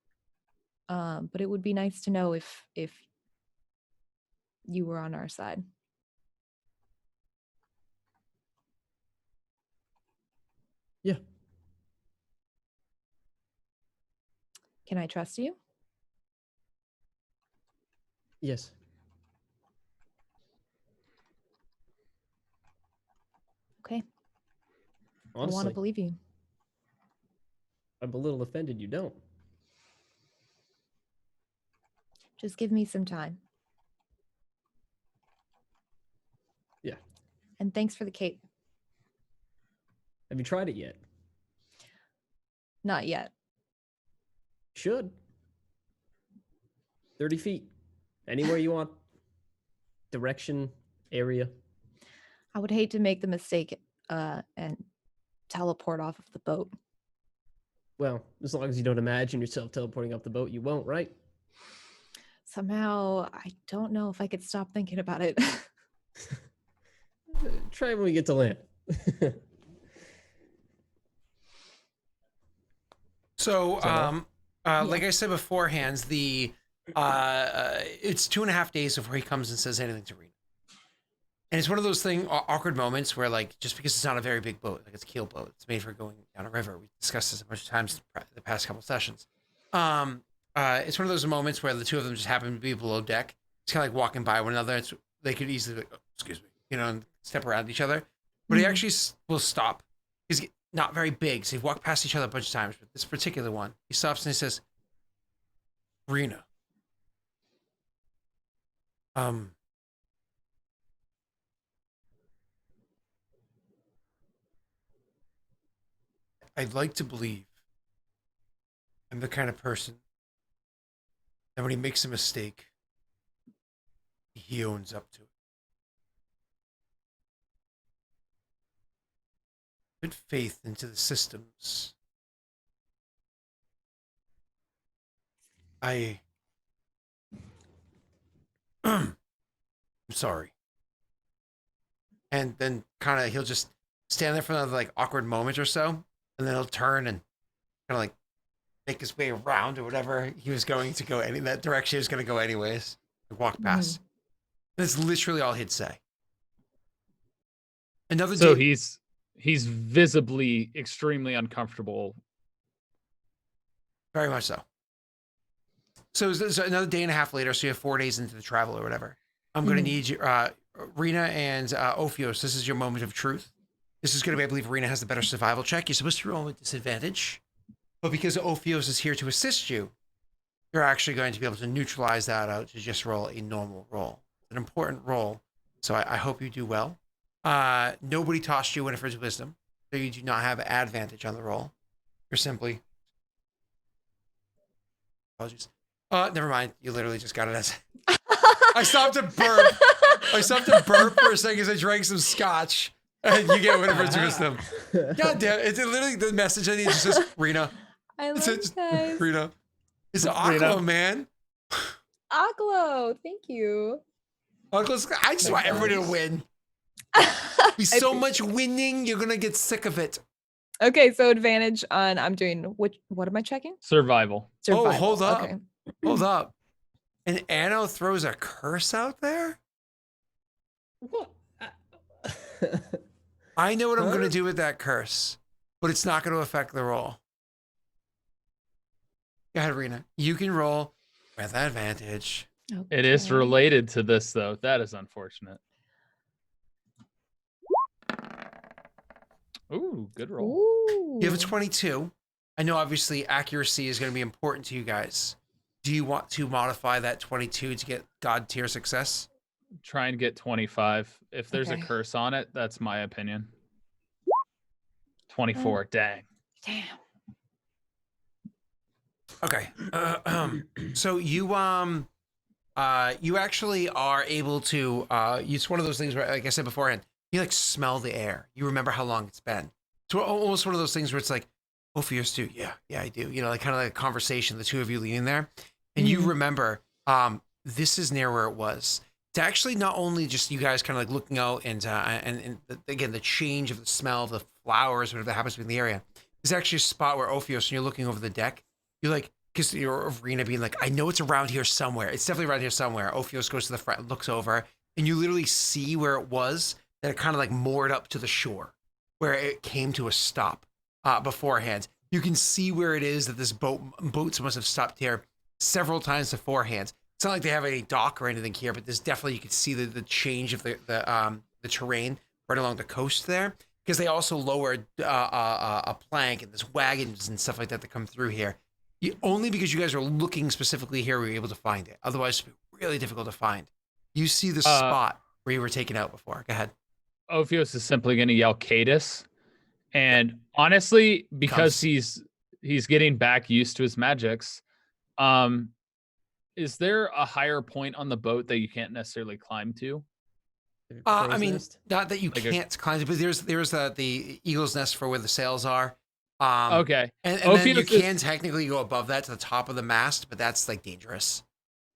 But it would be nice to know if you were on our side. Yeah. Can I trust you? Yes. Okay. I want Honestly, to believe you. I'm a little offended you don't. Just give me some time. Yeah. And thanks for the cape. Have you tried it yet? Not yet. Should. 30 feet. Anywhere you want. Direction, area. I would hate to make the mistake and teleport off of the boat. Well, as long as you don't imagine yourself teleporting off the boat, you won't, right? Somehow, I don't know if I could stop thinking about it. Try when we get to land. So, So, like I said beforehand, the it's 2.5 days before he comes and says anything to Rena. And it's one of those awkward moments where, like, just because it's not a very big boat, like it's a keel boat, it's made for going down a river. We discussed this a bunch of times the past couple sessions. It's one of those moments where the two of them just happen to be below deck. It's kind of like walking by one another. They could easily, like, oh, excuse me, and step around each other. But he actually will stop. He's not very big, so they've walked past each other a bunch of times. But this particular one, he stops and he says, "Rena, I'd like to believe I'm the kind of person that when he makes a mistake, he owns up to it. Put faith into the systems. I'm sorry." And then kind of he'll just stand there for another like awkward moment or so, and then he'll turn and kind of like make his way around or whatever he was going to go, that direction he was going to go anyways. Walk past. That's literally all he'd say. Another So day, he's visibly extremely uncomfortable. very much so. So another day and a half later, so you have 4 days into the travel or whatever. I'm going to need you, Rena and Ophios. This is your moment of truth. This is going to be, I believe, Rena has the better survival check. You're supposed to roll with disadvantage, but because Ophios is here to assist you, you're actually going to be able to neutralize that out to just roll a normal roll. It's an important roll, so I hope you do well. Nobody tossed you Winifred's wisdom, so you do not have advantage on the roll. You're simply... Apologies. Never mind. You literally just got it as... I stopped to burp. I stopped to burp for a second as I drank some scotch. And you get Winifred's wisdom. God damn it. It's literally the message I need is just Rena. I love It's guys. Rena. It's Aqua, Rena. man. Aklo, thank you. Uncle's, I just want everybody to win. Be so much winning, you're gonna get sick of it. Okay, so advantage on what am I checking? Survival. Survival. Oh, hold up. Okay. Hold up. And Anno throws a curse out there? What? I know what I'm gonna do with that curse, but it's not gonna affect the roll. Go ahead, Rena. You can roll with advantage. It is Okay. related to this, though. That is unfortunate. Ooh, good roll. Ooh. You have a 22. I know obviously accuracy is going to be important to you guys. Do you want to modify that 22 to get God tier success? Try and get 25. If there's Okay. a curse on it, that's my opinion. 24. Dang. Damn. Okay. So you actually are able to it's one of those things where, like I said beforehand, you like smell the air. You remember how long it's been. So almost one of those things where it's like, oh, for yours too. Yeah, I do. You know, like kind of like a conversation, the two of you leaning there. And you remember, this is near where it was. It's actually not only just you guys kind of like looking out and again, the change of the smell of the flowers, whatever that happens to be in the area. There's actually a spot where Ophios, and you're looking over the deck, you're like, because you're Arena being like, I know it's around here somewhere. It's definitely around here somewhere. Ophios goes to the front, looks over, and you literally see where it was, that it kind of like moored up to the shore, where it came to a stop beforehand. You can see where it is that this boats must have stopped here several times beforehand. It's not like they have any dock or anything here, but there's definitely, you can see the change of the terrain right along the coast there, because they also lowered a plank and there's wagons and stuff like that come through here. Only because you guys are looking specifically here were you able to find it. Otherwise, it'd be really difficult to find. You see the spot where you were taken out before. Go ahead. Ophios is simply going to yell Cadus. And honestly, because he's getting back used to his magics, is there a higher point on the boat that you can't necessarily climb to? I mean, Nest? not that you Like can't climb it, but there's the eagle's nest for where the sails are. Okay. And then you Ophios is- can technically go above that to the top of the mast, but that's like dangerous.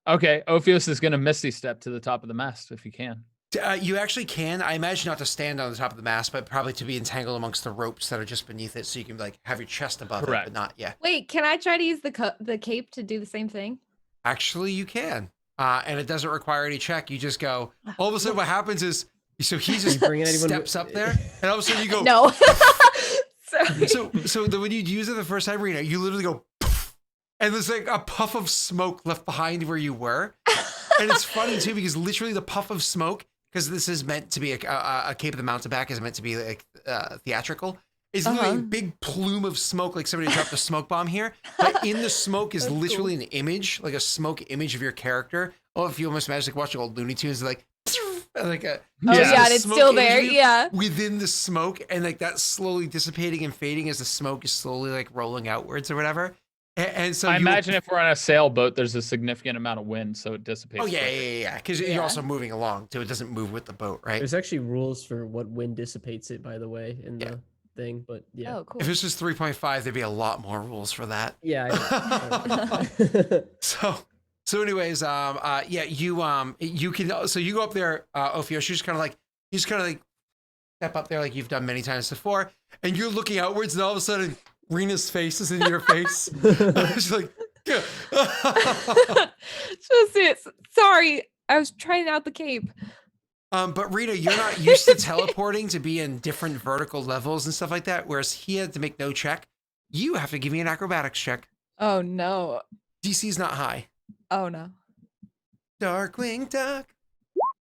Okay. Ophios is going to Misty Step to the top of the mast if he can. You actually can. I imagine not to stand on the top of the mast, but probably to be entangled amongst the ropes that are just beneath it, so you can like have your chest above Correct. it, but not. Yeah, Wait, can I try to use the cape to do the same thing? actually, you can, and it doesn't require any check. You just go. All of a sudden, what happens is, so he just bring anyone steps up there, and all of a sudden you go. No. Sorry. So when you use it the first time, Rena, you literally go, poof, and there's like a puff of smoke left behind where you were, and it's funny too because literally the puff of smoke, because this is meant to be a Cape of the Mountebank is meant to be like theatrical. It's literally a big plume of smoke, like somebody dropped a smoke bomb here. But in the smoke is literally an image, like a smoke image of your character. Oh, if you almost imagine like watching old Looney Tunes, like like a Oh Yeah. yeah, and it's smoke still there. imagery Yeah. within the smoke, and like that's slowly dissipating and fading as the smoke is slowly like rolling outwards or whatever. And so I you imagine if we're on a sailboat, there's a significant amount of wind, so it dissipates. Oh yeah, quicker. yeah. Because Yeah. you're also moving along, so it doesn't move with the boat, right? There's actually rules for what wind dissipates it, by the way, in Yeah. the thing. But yeah, Oh, cool. If this was 3.5, there'd be a lot more rules for that. yeah. I know. So anyways, yeah, you can. So you go up there, Ophios. You just kind of like step up there like you've done many times before, and you're looking outwards, and all of a sudden, Rena's face is in your face. She's like, yeah. Just it. Sorry. I was trying out the cape. But Rita, you're not used to teleporting to be in different vertical levels and stuff like that. Whereas he had to make no check. You have to give me an acrobatics check. Oh no. DC's not high. Oh no. Darkwing Duck.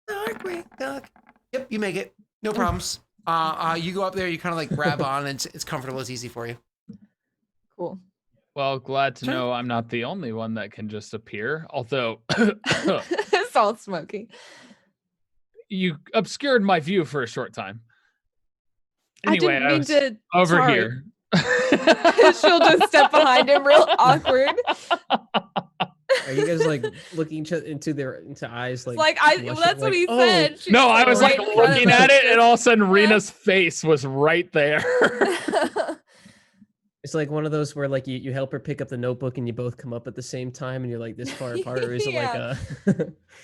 Darkwing Duck. Yep, you make it. No problems. You go up there, you kind of like grab on, and it's comfortable. It's easy for you. Cool. Well, glad to know I'm not the only one that can just appear. Although It's all smoky. you obscured my view for a short time. Anyway, I didn't mean was to. over sorry. here. She'll just step behind him real awkward. Are you guys like looking into eyes like? That's what he said. She's No, I was right like in front of looking us. at it, and all of a sudden Rena's face was right there. It's like one of those where like you help her pick up the notebook and you both come up at the same time and you're like this far apart, or is it like a?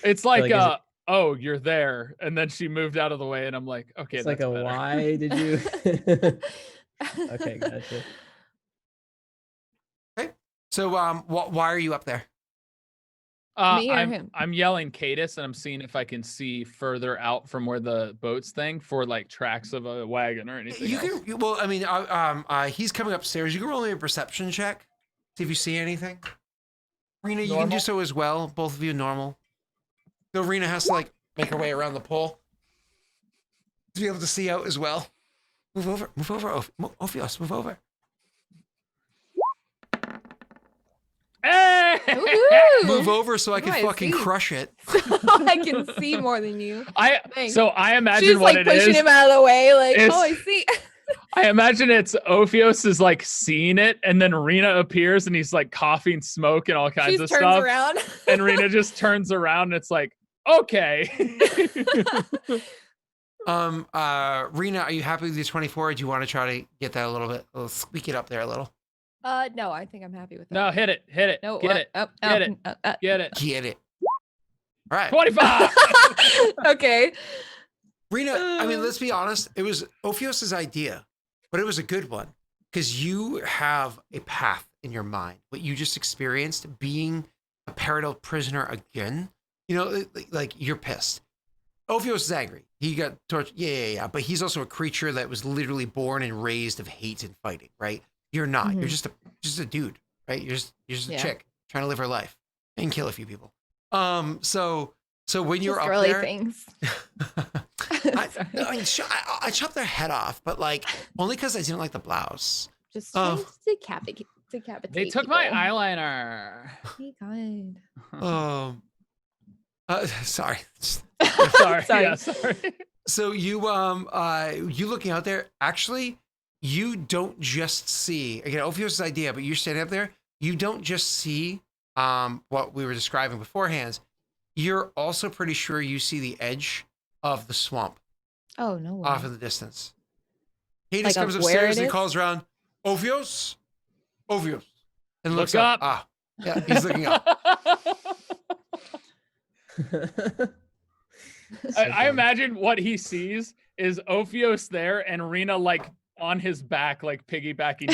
It's like, Like, is it- oh, you're there, and then she moved out of the way, and I'm like, okay, It's that's like a better. why did you? Okay, gotcha. So, why are you up there? Me or I'm him? I'm yelling Cadus, and I'm seeing if I can see further out from where the boat's thing for like tracks of a wagon or anything. You else. can. Well, I mean, he's coming upstairs. You can roll me a perception check. See if you see anything. Rena, you can do Normal? so as well. Both of you normal. So Rena has to like make her way around the pole to be able to see out as well. Move over, Ophios, move over. Hey! Woohoo! Move over so I What can do I fucking see? crush it. I can see more than you. Thanks. So I imagine She's what like it pushing is. him out of the way, like, is- oh, I see. I imagine it's Ophios is like seeing it, and then Rena appears, and he's like coughing smoke and all kinds She of turns stuff. around. And Rena just turns around, and it's like, okay. Rena, are you happy with your 24? Or do you want to try to get that a little bit, squeak it up there a little? No, I think I'm happy with that. No, hit it, No, get it, get it, get it. Get it. All right. 25. Okay. Rena, I mean, let's be honest. It was Ophios' idea, but it was a good one because you have a path in your mind. What you just experienced, being a Peredhel prisoner again, you know, like you're pissed. Ophios is angry. He got tortured. Yeah. But he's also a creature that was literally born and raised of hate and fighting, right? You're not. Mhm. You're just a dude, right? You're just a Yeah. chick trying to live her life and kill a few people. So when you're Just up girly there, things. I chopped their head off, but like only because I didn't like the blouse. Just Oh. trying to decapitate. They took my people. eyeliner. Be kind. Sorry. Sorry. Sorry. Yeah, sorry. So you looking out there, actually, you don't just see, again, Ophios' idea, but you're standing up there, you don't just see what we were describing beforehand. You're also pretty sure you see the edge of the swamp Oh no way. off in the distance. He Like just of comes where upstairs it and he is? calls around, Ophios, and Look looks up. Ah, yeah, he's looking up. I imagine what he sees is Ophios there and Rena like on his back, like piggybacking.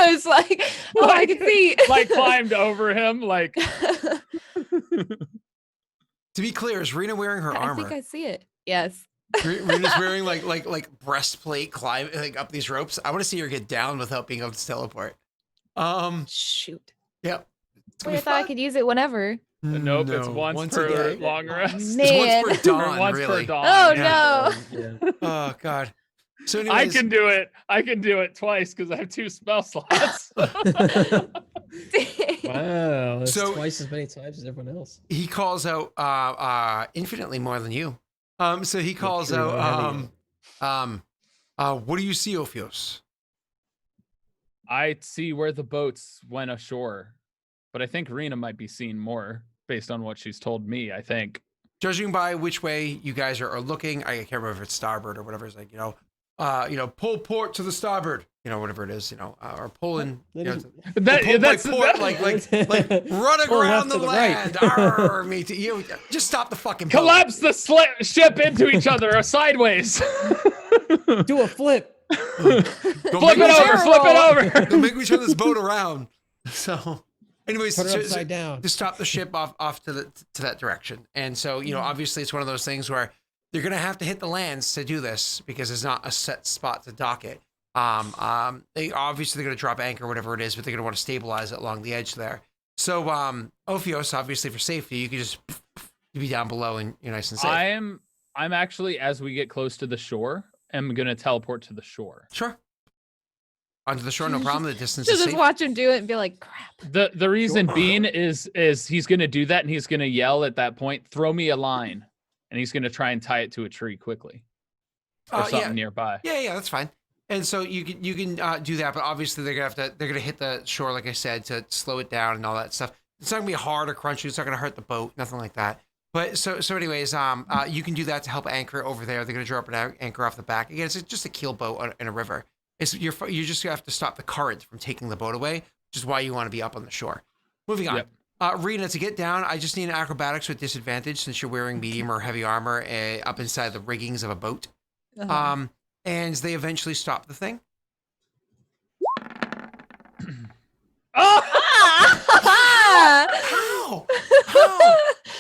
It's like, oh, I can see. Like climbed over him, like. To be clear, is Rena wearing her I armor? think I see it. Yes. Rena's wearing like breastplate, climb like up these ropes. I want to see her get down without being able to teleport. Shoot. Yep. It's gonna Wait, I be thought I fun. could use it whenever. Nope, it's No, once a per day. long rest. It's Man. once per Or dawn, once really. per dawn. Oh yeah. no. Yeah. Oh god. So I anyways, can do it. I can do it twice because I have 2 spell slots. Wow, that's So- twice as many times as everyone else. he calls out infinitely more than you. So he calls true, out I what do you see, Ophios? I see where the boats went ashore, but I think Rena might be seeing more based on what she's told me. I think. Judging by which way you guys are looking, I can't remember if it's starboard or whatever. It's like, pull port to the starboard, whatever it is, or pull in, That That's port, like running Pull around left the to the right. land. Arr, me too. Just stop the fucking boat. collapse the ship into each other sideways. Do a flip. Don't Flip make me it over. turn- Flip it over. Don't make me turn this boat around. So, Anyways, Turn it upside down. to stop the ship off to that direction. And so, you know, obviously it's one of those things where they're gonna have to hit the lands to do this because there's not a set spot to dock it. They're gonna drop anchor, whatever it is, but they're gonna want to stabilize it along the edge there. So, Ophios, obviously for safety, you can just be down below and you're nice and safe. I'm actually, as we get close to the shore, am gonna teleport to the shore. Sure. Onto the shore, no problem. The distance She'll is just safe. watch him do it and be like, crap. The reason being is he's gonna do that and he's gonna yell at that point, throw me a line, and he's gonna try and tie it to a tree quickly or something nearby. Yeah, that's fine. And so you can do that, but obviously they're gonna hit the shore, like I said, to slow it down and all that stuff. It's not gonna be hard or crunchy. It's not gonna hurt the boat, nothing like that. But so anyways, you can do that to help anchor over there. They're gonna drop an anchor off the back. Again, it's just a keel boat in a river. You just have to stop the current from taking the boat away, which is why you want to be up on the shore. Moving on. Yep. Rena, to get down, I just need an acrobatics with disadvantage since you're wearing medium or heavy armor up inside the riggings of a boat. And they eventually stop the thing. How?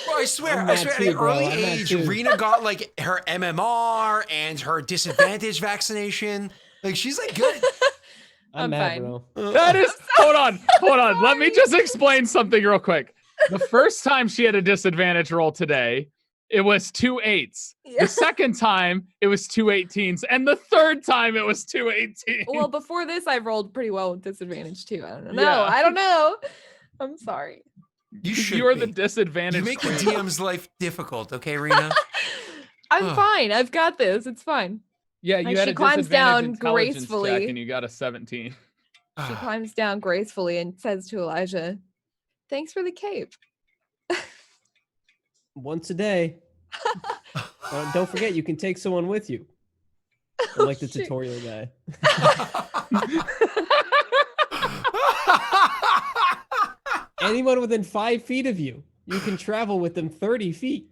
Bro, I swear, at an early age, Rena got like her MMR and her disadvantage vaccination. Like she's like good. I'm mad, fine. bro. That is hold on. Let me just explain something real quick. The first time she had a disadvantage roll today, it was 2 8s. Yeah. The second time it was 2 18s, and the third time it was 2 18s. Well, before this, I rolled pretty well with disadvantage too. I don't know. Yeah. I don't know. I'm sorry. You're the disadvantage. You make the queen. DM's life difficult, okay, Rena? I'm fine. I've got this. It's fine. Yeah, you And had she a climbs disadvantage down intelligence gracefully. check and you got a 17. She climbs down gracefully and says to Elijah, "Thanks for the cape." Once a day. Don't forget, you can take someone with you. I'm like the Shoot. tutorial guy. Anyone within 5 feet of you, you can travel with them 30 feet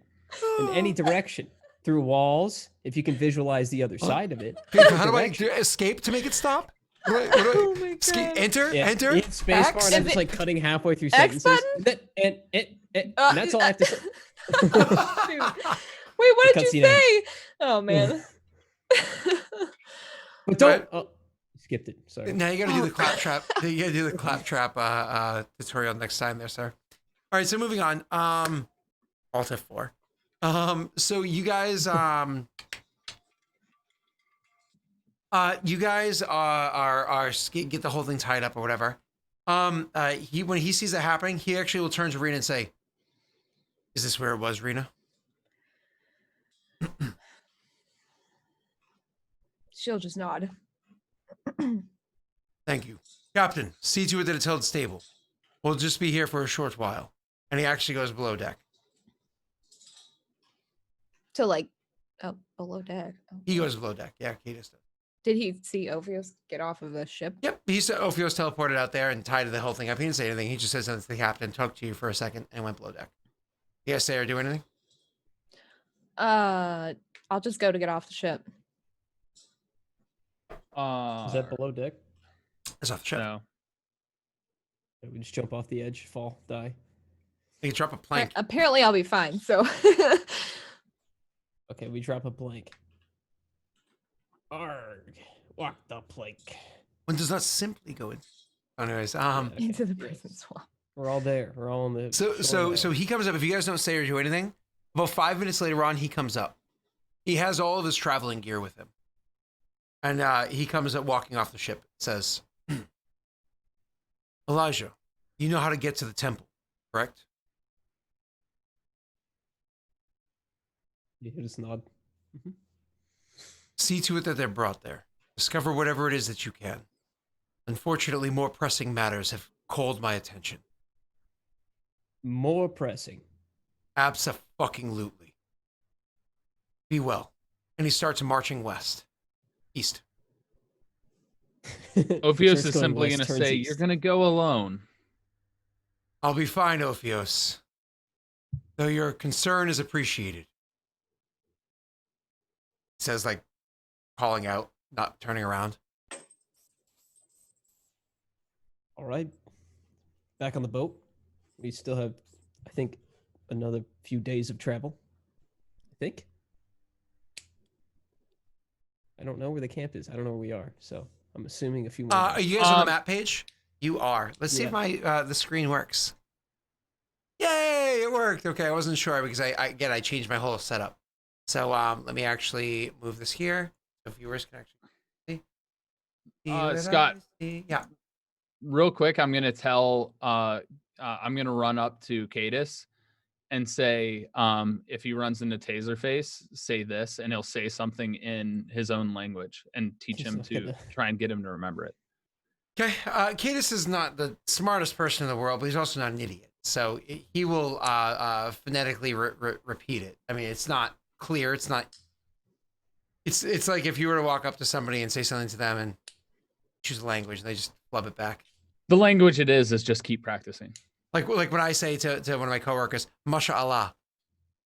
in any direction. Through walls, if you can visualize the other side of it. How do I escape to make it stop? Oh my God. Enter? Yeah, Enter? hit space bar, and I'm Is just it like cutting halfway through X sentences. And that's all I have to say. Shoot. Wait, what The did you cutscene ends. say? Oh man. But don't. Right. Oh, skipped it. Sorry. Now you gotta do the claptrap. You gotta do the claptrap tutorial next time there, sir. All right, so moving on. Alt F4. So you guys get the whole thing tied up or whatever. When he sees that happening, he actually will turn to Rena and say, "Is this where it was, Rena?" She'll just nod. Thank you. Captain, see to it that it's held stable. We'll just be here for a short while. And he actually goes below deck. To like below deck. Oh. He goes below deck. Yeah, he just does. Did he see Ophios get off of the ship? Yep, Ophios teleported out there and tied the whole thing up. He didn't say anything. He just said something to the captain, talked to you for a second, and went below deck. You guys say or do anything? I'll just go to get off the ship. Is that below deck? It's off the ship. No. We just jump off the edge, fall, die. You can drop a plank. Apparently, I'll be fine. So. Okay, we drop a plank. Arg, walk the plank. One does not simply go in. Anyways, Into the prison swamp. We're all there. We're all on the. So he comes up. If you guys don't say or do anything, about 5 minutes later on, he comes up. He has all of his traveling gear with him. And he comes up walking off the ship. Says, "Elijah, you know how to get to the temple, correct?" You just nod. Mm-hmm. See to it that they're brought there. Discover whatever it is that you can. Unfortunately, more pressing matters have called my attention. More pressing. Abso-fucking-lutely. Be well. And he starts marching east. Ophios Starts is going simply west, going to turns say, east. "You're going to go alone." I'll be fine, Ophios. Though your concern is appreciated. He says, like, calling out, not turning around. All right. back on the boat. We still have, I think, another few days of travel. I think. I don't know where the camp is. I don't know where we are. So I'm assuming a few more Are days. you guys on the map page? You are. Let's see Yeah. if my the screen works. Yay, it worked. Okay, I wasn't sure because I changed my whole setup. So let me actually move this here so viewers can actually see. Scott. Yeah. Real quick, I'm gonna tell. I'm gonna run up to Cadus and say, if he runs into Taserface, say this, and he'll say something in his own language and teach He's him not to gonna- try and get him to remember it. Okay, Cadus is not the smartest person in the world, but he's also not an idiot. So he will phonetically repeat it. I mean, it's not clear. It's not. It's like if you were to walk up to somebody and say something to them and choose a language, and they just flub it back. The language it is just keep practicing. Like when I say to one of my coworkers, "Mashallah,"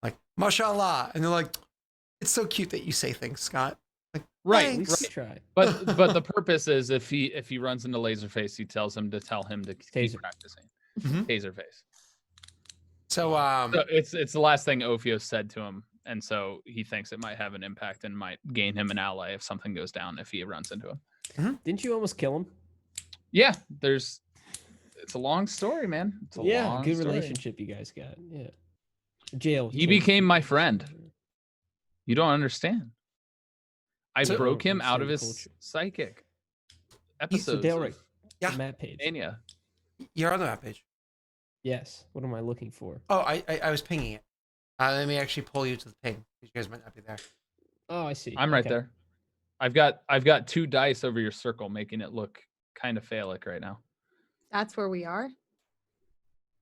like "Mashallah," and they're like, "It's so cute that you say things, Scott." Like, Right, At least thanks. try. But the purpose is if he runs into Laserface, he tells him to tell him to keep Taser. practicing. Mhm. Taserface. So So it's the last thing Ophios said to him, and so he thinks it might have an impact and might gain him an ally if something goes down if he runs into him. Didn't you almost kill him? Yeah, it's a long story, man. It's a long good story. relationship you guys got. Yeah. Jail. He changed became the my culture. friend. You don't understand. I So- broke him out Understand of the his culture. psychic So episodes Daelric, of Yeah. the map page. Mania. you're on the map page. Yes. What am I looking for? Oh, I was pinging it. Let me actually pull you to the ping. You guys might not be there. Oh, I see. I'm right Okay. there. I've got 2 dice over your circle, making it look kind of phallic right now. That's where we are.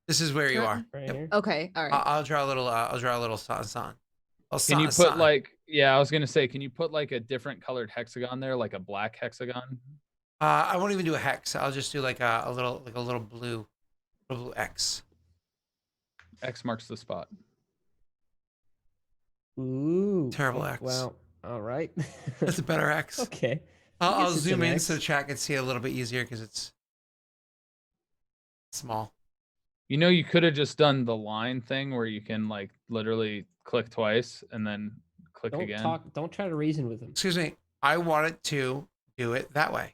This is where you are. Right Yep. here. Okay, all right. I'll draw a little. I'll draw a little san. Can you put like, yeah, I was gonna say, can you put like a different colored hexagon there, like a black hexagon? I won't even do a hex. I'll just do like a little blue X. X marks the spot. Ooh. Terrible oh, X. Wow. All right. That's a better X. Okay. I I'll guess it's zoom an in X. so the chat can see it a little bit easier because it's small. You know, you could have just done the line thing where you can like literally click twice and then click Don't again. talk. Don't try to reason with him. Excuse me. I wanted to do it that way.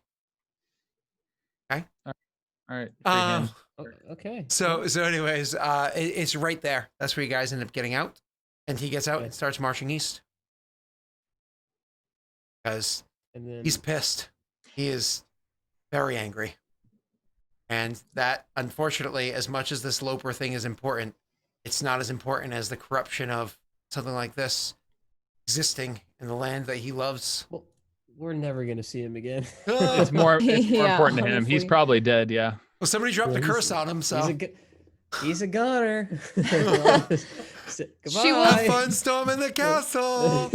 All right. Free hand. Oh, okay. So anyways, it's right there. That's where you guys end up getting out, and he gets out Okay. and starts marching east because And then he's pissed. He is very angry, and that unfortunately, as much as this Loper thing is important, it's not as important as the corruption of something like this existing in the land that he loves. well, we're never gonna see him again. It's more Yeah, important to him. He's honestly. probably dead. Yeah. Well, somebody dropped Yeah, a he's- curse on him, so He's a goner. She have Bye. fun storming the castle.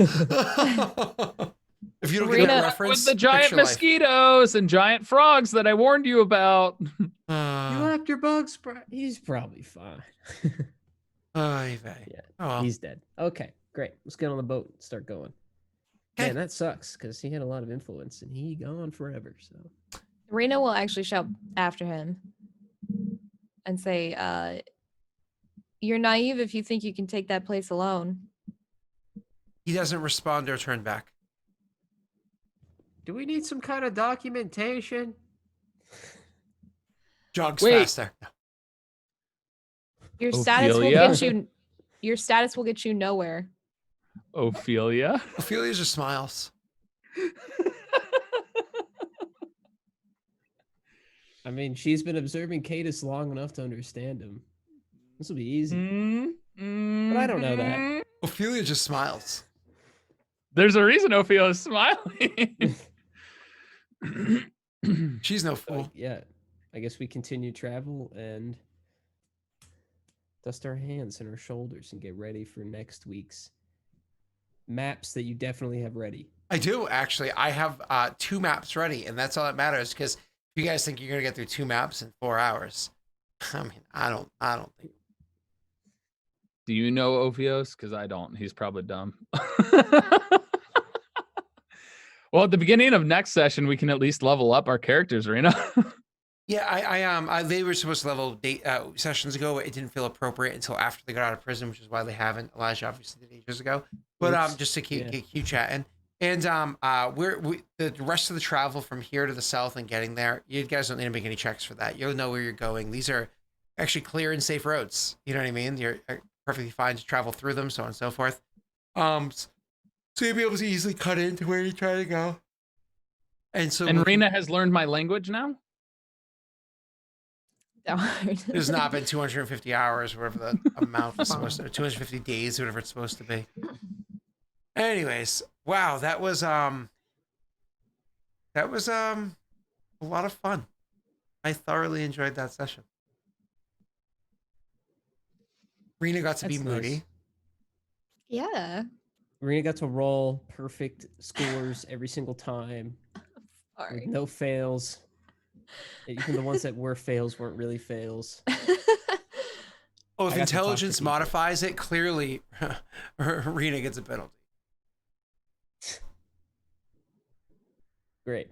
If you don't get Rena- that With reference, the giant picture life. mosquitoes and giant frogs that I warned you about. You left your bug spray. He's probably fine. Oy vey. Yeah, Oh, well. He's dead. Okay, great. Let's get on the boat and start going. Okay. Man, that sucks because he had a lot of influence and he gone forever. So Rena will actually shout after him and say, "You're naive if you think you can take that place alone." He doesn't respond or turn back. do we need some kind of documentation? Jogs Wait. faster. Your status will Ophelia? get you. Your status will get you nowhere. Ophelia. Ophelia just smiles. I mean, she's been observing Cadus long enough to understand him. This will be easy. But I don't know that. Ophelia just smiles. There's a reason Ophelia's smiling. She's no So, fool. yeah, I guess we continue travel and dust our hands and our shoulders and get ready for next week's maps that you definitely have ready. I do actually. I have 2 maps ready, and that's all that matters. Because if you guys think you're gonna get through 2 maps in 4 hours, I mean, I don't think. Do you know Ophios? Because I don't. He's probably dumb. Well, at the beginning of next session, we can at least level up our characters, Rena. Yeah, they were supposed to level sessions ago. It didn't feel appropriate until after they got out of prison, which is why they haven't. Elijah obviously did ages ago. But Oops. just to Yeah. keep chatting. And the rest of the travel from here to the south and getting there, you guys don't need to make any checks for that. You'll know where you're going. These are actually clear and safe roads. You know what I mean? You're perfectly fine to travel through them, so on and so forth. So you'll be able to easily cut into where you're trying to go. And so Rena has learned my language now? there's not been 250 hours, whatever the amount was supposed to, 250 days, whatever it's supposed to be. Anyways, wow, that was a lot of fun. I thoroughly enjoyed that session. Rena got to be That's moody. nice. Yeah. Rena got to roll perfect scores every single time with Sorry. no fails. Even the ones that were fails weren't really fails. Oh, I if got to talk to intelligence people. modifies it, clearly Rena gets a penalty. Great.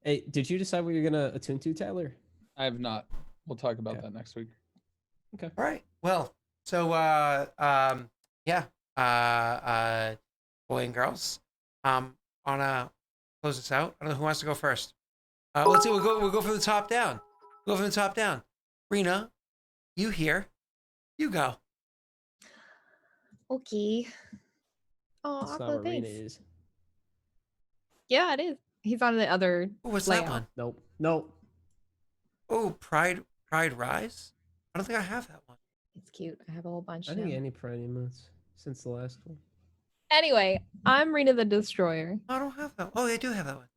Hey, did you decide what you're gonna attune to, Tyler? I have not. We'll talk about Okay. that next week. Okay. All right. Well, so boy and girls, wanna close this out? I don't know who wants to go first. Let's see. We'll go from the top down. Go from the top down. Rena, you here? You go. Okay. Oh, That's not Aqua, where Rena thanks. is. Yeah, it is. He's on the other. Oh, what's layout. that one? Nope. Oh, Pride Rise. I don't think I have that one. It's cute. I have a whole bunch I now. think any Pride emotes since the last one. Anyway, I'm Rena the Destroyer. I don't have that. Oh, I do have that one.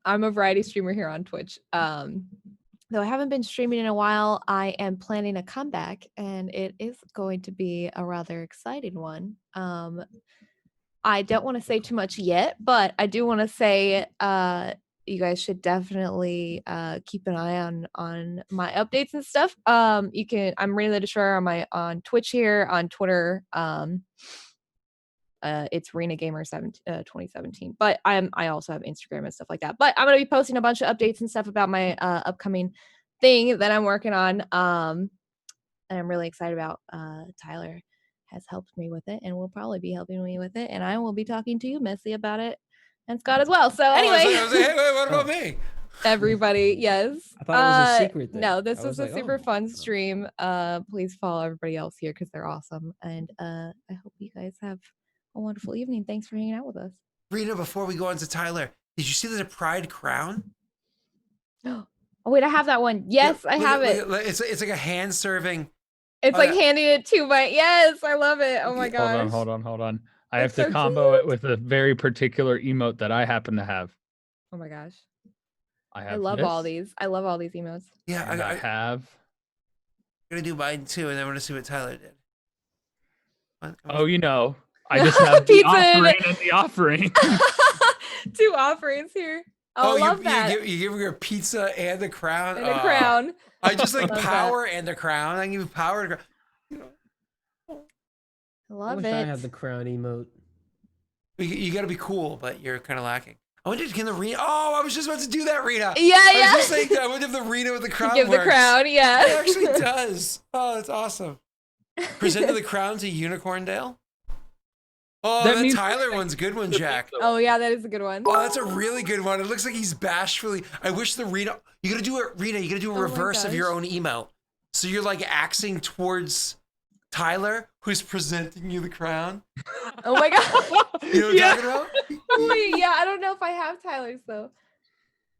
I'm a variety streamer here on Twitch. Though I haven't been streaming in a while, I am planning a comeback, and it is going to be a rather exciting one. I don't want to say too much yet, but I do want to say you guys should definitely keep an eye on my updates and stuff. I'm Rena the Destroyer on Twitch here, on Twitter. It's Rena Gamer 2017, but I also have Instagram and stuff like that. But I'm gonna be posting a bunch of updates and stuff about my upcoming thing that I'm working on. And I'm really excited about. Tyler has helped me with it, and will probably be helping me with it, and I will be talking to you, Missy, about it, and Scott as well. So anyway, I was like, hey, wait, what about me? everybody, yes. I thought it was a secret thing. No, this I was was a like, super oh. fun stream. Please follow everybody else here because they're awesome, and I hope you guys have a wonderful evening. Thanks for hanging out with us. Rena, before we go on to Tyler, did you see there's a Pride crown? Oh wait, I have that one. Yes, I have it. It's like a hand serving. It's like handing it to my. Yes, I love it. Oh my gosh. Hold on. I have It's to so combo cute. it with a very particular emote that I happen to have. Oh my gosh. I have I love this, all these. I love all these emotes. Yeah, and I I'm have. gonna do mine too, and then I'm gonna see what Tyler did. Oh, I just have the Pizza offering and the offering. 2 offerings here. Oh, I love that. You give her a pizza and a crown. And a crown. I just like Love power and a crown. I give you power and a crown. I I love wish it. I had the crown emote. You got to be cool, but you're kind of lacking. I wonder can the Rena. Oh, I was just about to do that, Rena. Yeah. I was just saying that. I wonder if the Rena with the crown Give works. the crown, yeah. It actually does. Oh, that's awesome. Presented the crown to Unicorndale. Oh, That that means- Tyler one's a good one, Jack. Oh yeah, that is a good one. Oh, that's a really good one. It looks like he's bashfully. I wish the Rena. You gotta do it, Rena. You gotta do a Oh my reverse of your gosh. own emote. So you're like axing towards who's presenting you the crown. Oh my god. You know what I'm talking about? Wait, yeah, I don't know if I have Tyler's though.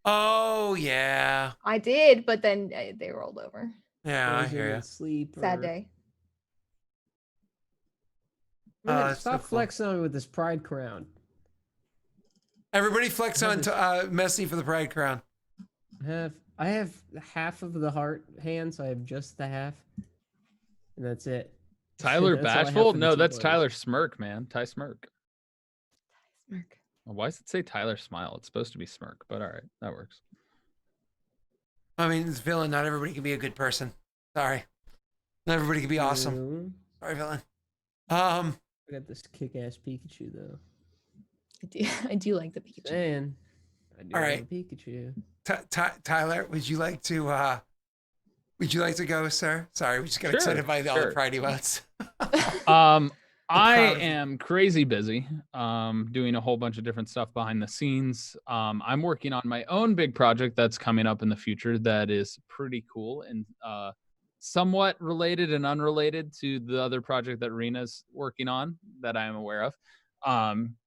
Oh yeah, I did, but then they rolled over. yeah, I Frozen hear in you. Sleep. Sad day. Man, that's so stop cool. flexing on me with this pride crown. Everybody flex on to Messi for the pride crown. I have half of the heart hands. I have just the half, and that's it. Tyler That's all I have Bashful? for the No, two that's boys. Tyler Smirk, man. Ty Smirk. Smirk. Well, why does it say Tyler Smile? It's supposed to be Smirk, but all right, that works. I mean, it's villain. Not everybody can be a good person. Sorry. Not everybody can be awesome. True. Sorry, villain. I got this kick-ass Pikachu though. I do like the Pikachu. Man, I do All have right. a Pikachu. Tyler, would you like to go, sir? Sorry, we just got excited by all the sure. Pride emotes. I proud of you. am crazy busy doing a whole bunch of different stuff behind the scenes. I'm working on my own big project that's coming up in the future that is pretty cool and somewhat related and unrelated to the other project that Rena's working on that I am aware of.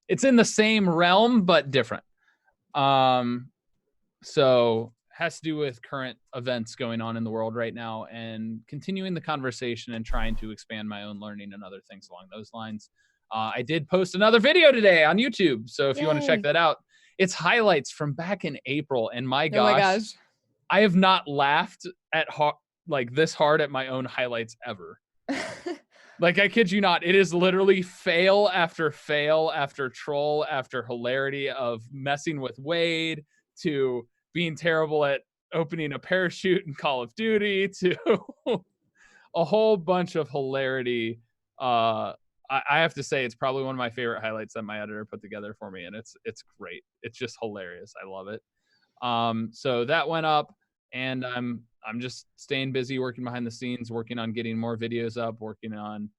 It's in the same realm but different. So has to do with current events going on in the world right now and continuing the conversation and trying to expand my own learning and other things along those lines. I did post another video today on YouTube. So if you want to check Yay. that out, it's highlights from back in April. And my Oh my gosh, gosh. I have not laughed at like this hard at my own highlights ever. Like, I kid you not, it is literally fail after troll after hilarity of messing with Wade to being terrible at opening a parachute in Call of Duty to a whole bunch of hilarity. I have to say it's probably one of my favorite highlights that my editor put together for me, and it's great. It's just hilarious. I love it. So that went up, and I'm just staying busy working behind the scenes, working on getting more videos up, working on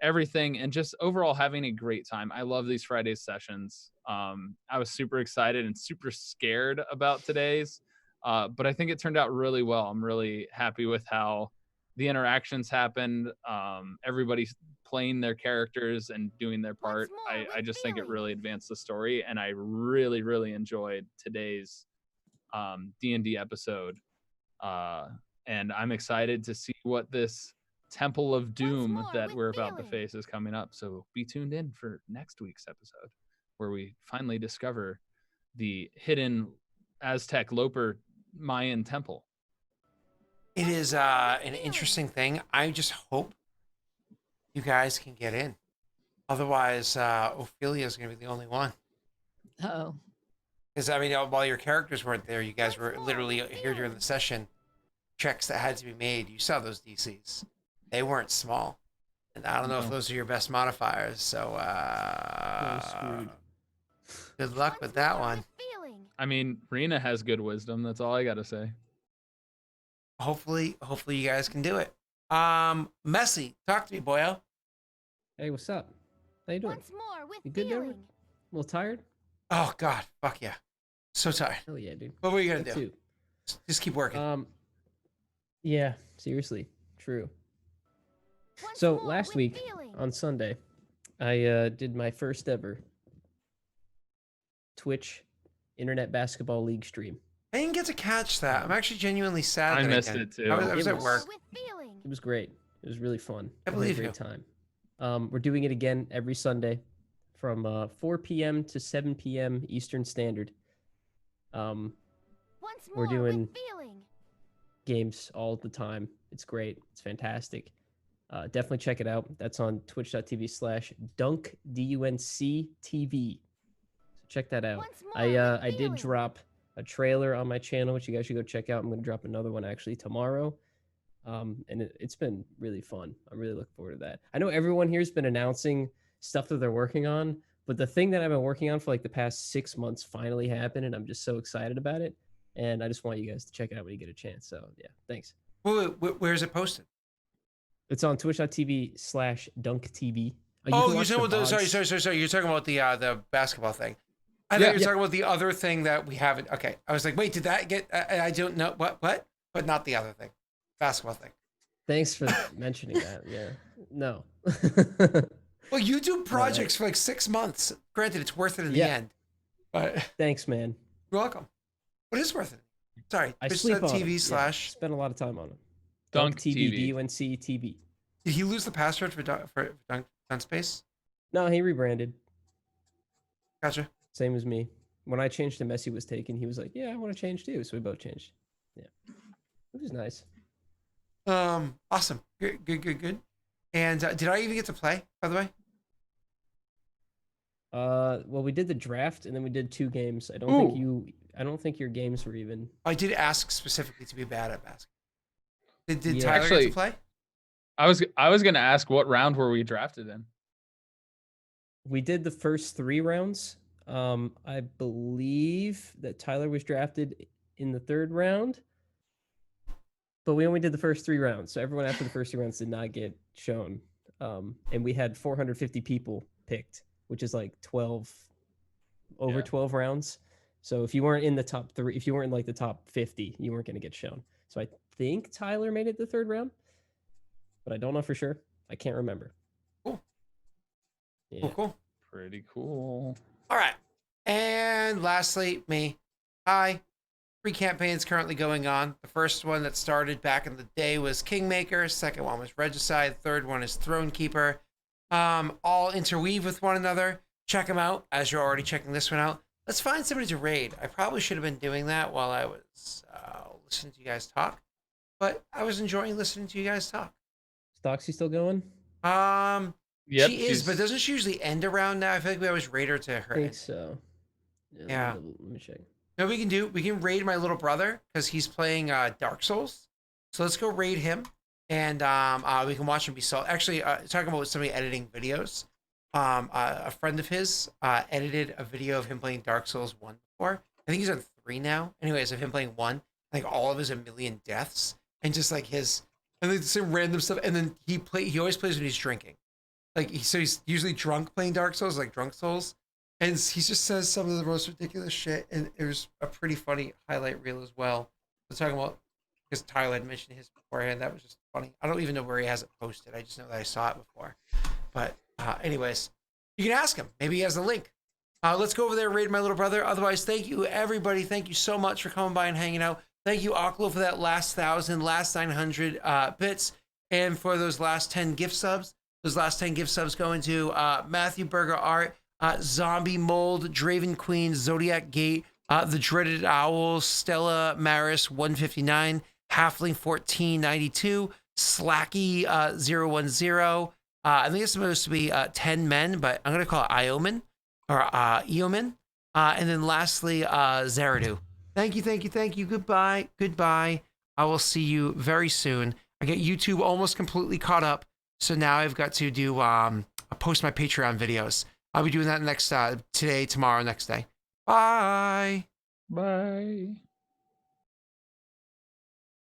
everything, and just overall having a great time. I love these Friday sessions. I was super excited and super scared about today's, but I think it turned out really well. I'm really happy with how the interactions happened. Everybody's playing their characters and doing their part. I just think it really advanced the story, and I really, really enjoyed today's D&D episode. And I'm excited to see what this Temple of Doom that we're about to face is coming up. So be tuned in for next week's episode, where we finally discover the hidden Aztec Loper Mayan temple. It is an interesting thing. I just hope you guys can get in. Otherwise, Ophelia is going to be the only one. Uh-oh. Because, I mean, while your characters weren't there, you guys were literally here during the session. Checks that had to be made. You saw those DCs. They weren't small. And I don't know if those are your best modifiers. So, good luck with that one. I mean, Rena has good wisdom. That's all I got to say. Hopefully you guys can do it. Messy, talk to me, boyo. Hey, what's up? How you doing? Once more with You good, Daelric? feeling. A little tired? Oh, God. Fuck yeah. So tired. Hell yeah, dude. What were you going Me to do? too. Just keep working. Yeah, seriously, true. Once So more last with week feeling. on Sunday, I did my first ever Twitch Internet Basketball League stream. I didn't get to catch that. I'm actually genuinely sad. I that missed didn't. it too. I was It at was- work. With feeling. It was great. It was really fun. I had believe a you. great time. We're doing it again every Sunday from 4 p.m. to 7 p.m. Eastern Standard. Once We're more doing with feeling. games all the time. It's great. It's fantastic. Definitely check it out. That's on twitch.tv/dunk, DUNC-TV. So check that out. Once more I with did feeling. drop a trailer on my channel, which you guys should go check out. I'm going to drop another one actually tomorrow. And it's been really fun. I'm really looking forward to that. I know everyone here's been announcing stuff that they're working on, but the thing that I've been working on for like the past 6 months finally happened, and I'm just so excited about it. And I just want you guys to check it out when you get a chance. So yeah, thanks. Wait, where is it posted? It's on twitch.tv/dunktv. Oh, you're talking about sorry. You're talking about the basketball thing. I thought you were talking about the other thing that we haven't. Okay, I was like, wait, did that get? I don't know what, but not the other thing, basketball thing. Thanks for mentioning that. Yeah, no. Well, you do projects for like 6 months. Granted, it's worth it in the end, but Thanks, man. you're welcome. What is worth it? Sorry, I sleep on TV them. / Spend a lot of time on them. Dunk TV, TV. DUNC-TV. Did he lose the password for Dunk Space? No, he rebranded. Gotcha. Same as me. When I changed to Messi was taken, he was like, "Yeah, I want to change too." So we both changed. Yeah, it was nice. Awesome. Good. And did I even get to play, by the way? Well, we did the draft and then we did 2 games. I don't think your games were even. I did ask specifically to be bad at basketball. Did Yeah. Tyler Actually- get to play? I was gonna ask what round were we drafted in? We did the first 3 rounds. I believe that Tyler was drafted in the 3rd round, but we only did the first 3 rounds. So everyone after the first 3 rounds did not get shown. And we had 450 people picked, which is like 12 rounds. So if you weren't in the top 3, if you weren't in like the top 50, you weren't going to get shown. So I think Tyler made it the 3rd round, but I don't know for sure. I can't remember. Cool. Yeah. Cool. Pretty cool. All right. And lastly, me. Hi. 3 campaigns currently going on. The first one that started back in the day was Kingmaker. Second one was Regicide. Third one is Thronekeeper. All interweave with one another. Check them out as you're already checking this one out. Let's find somebody to raid. I probably should have been doing that while I was listening to you guys talk, but I was enjoying listening to you guys talk. Stoxy still going? Yep, she is, but doesn't she usually end around now? I feel like we always raid her to her I think end. so. Yeah. Let me check. No, we can raid my little brother because he's playing Dark Souls. So let's go raid him, and we can watch him be sold. Actually, talking about somebody editing videos. A friend of his edited a video of him playing Dark Souls 1 before. I think he's on 3 now. Anyways, of him playing 1, like all of his 1,000,000 deaths, and just like his, and then some random stuff. And then he always plays when he's drinking. Like so he's usually drunk playing Dark Souls, like Drunk Souls. And he just says some of the most ridiculous shit. And there's a pretty funny highlight reel as well. We're talking about, because Tyler had mentioned his beforehand. That was just funny. I don't even know where he has it posted. I just know that I saw it before. But anyways, you can ask him. Maybe he has the link. Let's go over there and raid my little brother. Otherwise, thank you, everybody. Thank you so much for coming by and hanging out. Thank you, Aklo, for that last 1,000, last 900 bits. And for those last 10 gift subs. Those last 10 gift subs going to Matthew Berger Art, Zombie Mold, Draven Queen, Zodiac Gate, The Dreaded Owl, Stella Maris 159, Halfling 1492, Slacky 010. I think it's supposed to be 10 men, but I'm going to call it Iomen or Eomen. And then lastly, Zaradu. Thank you. Goodbye. I will see you very soon. I get YouTube almost completely caught up. So now I've got to do post my Patreon videos. I'll be doing that next today, tomorrow, next day. Bye. Bye.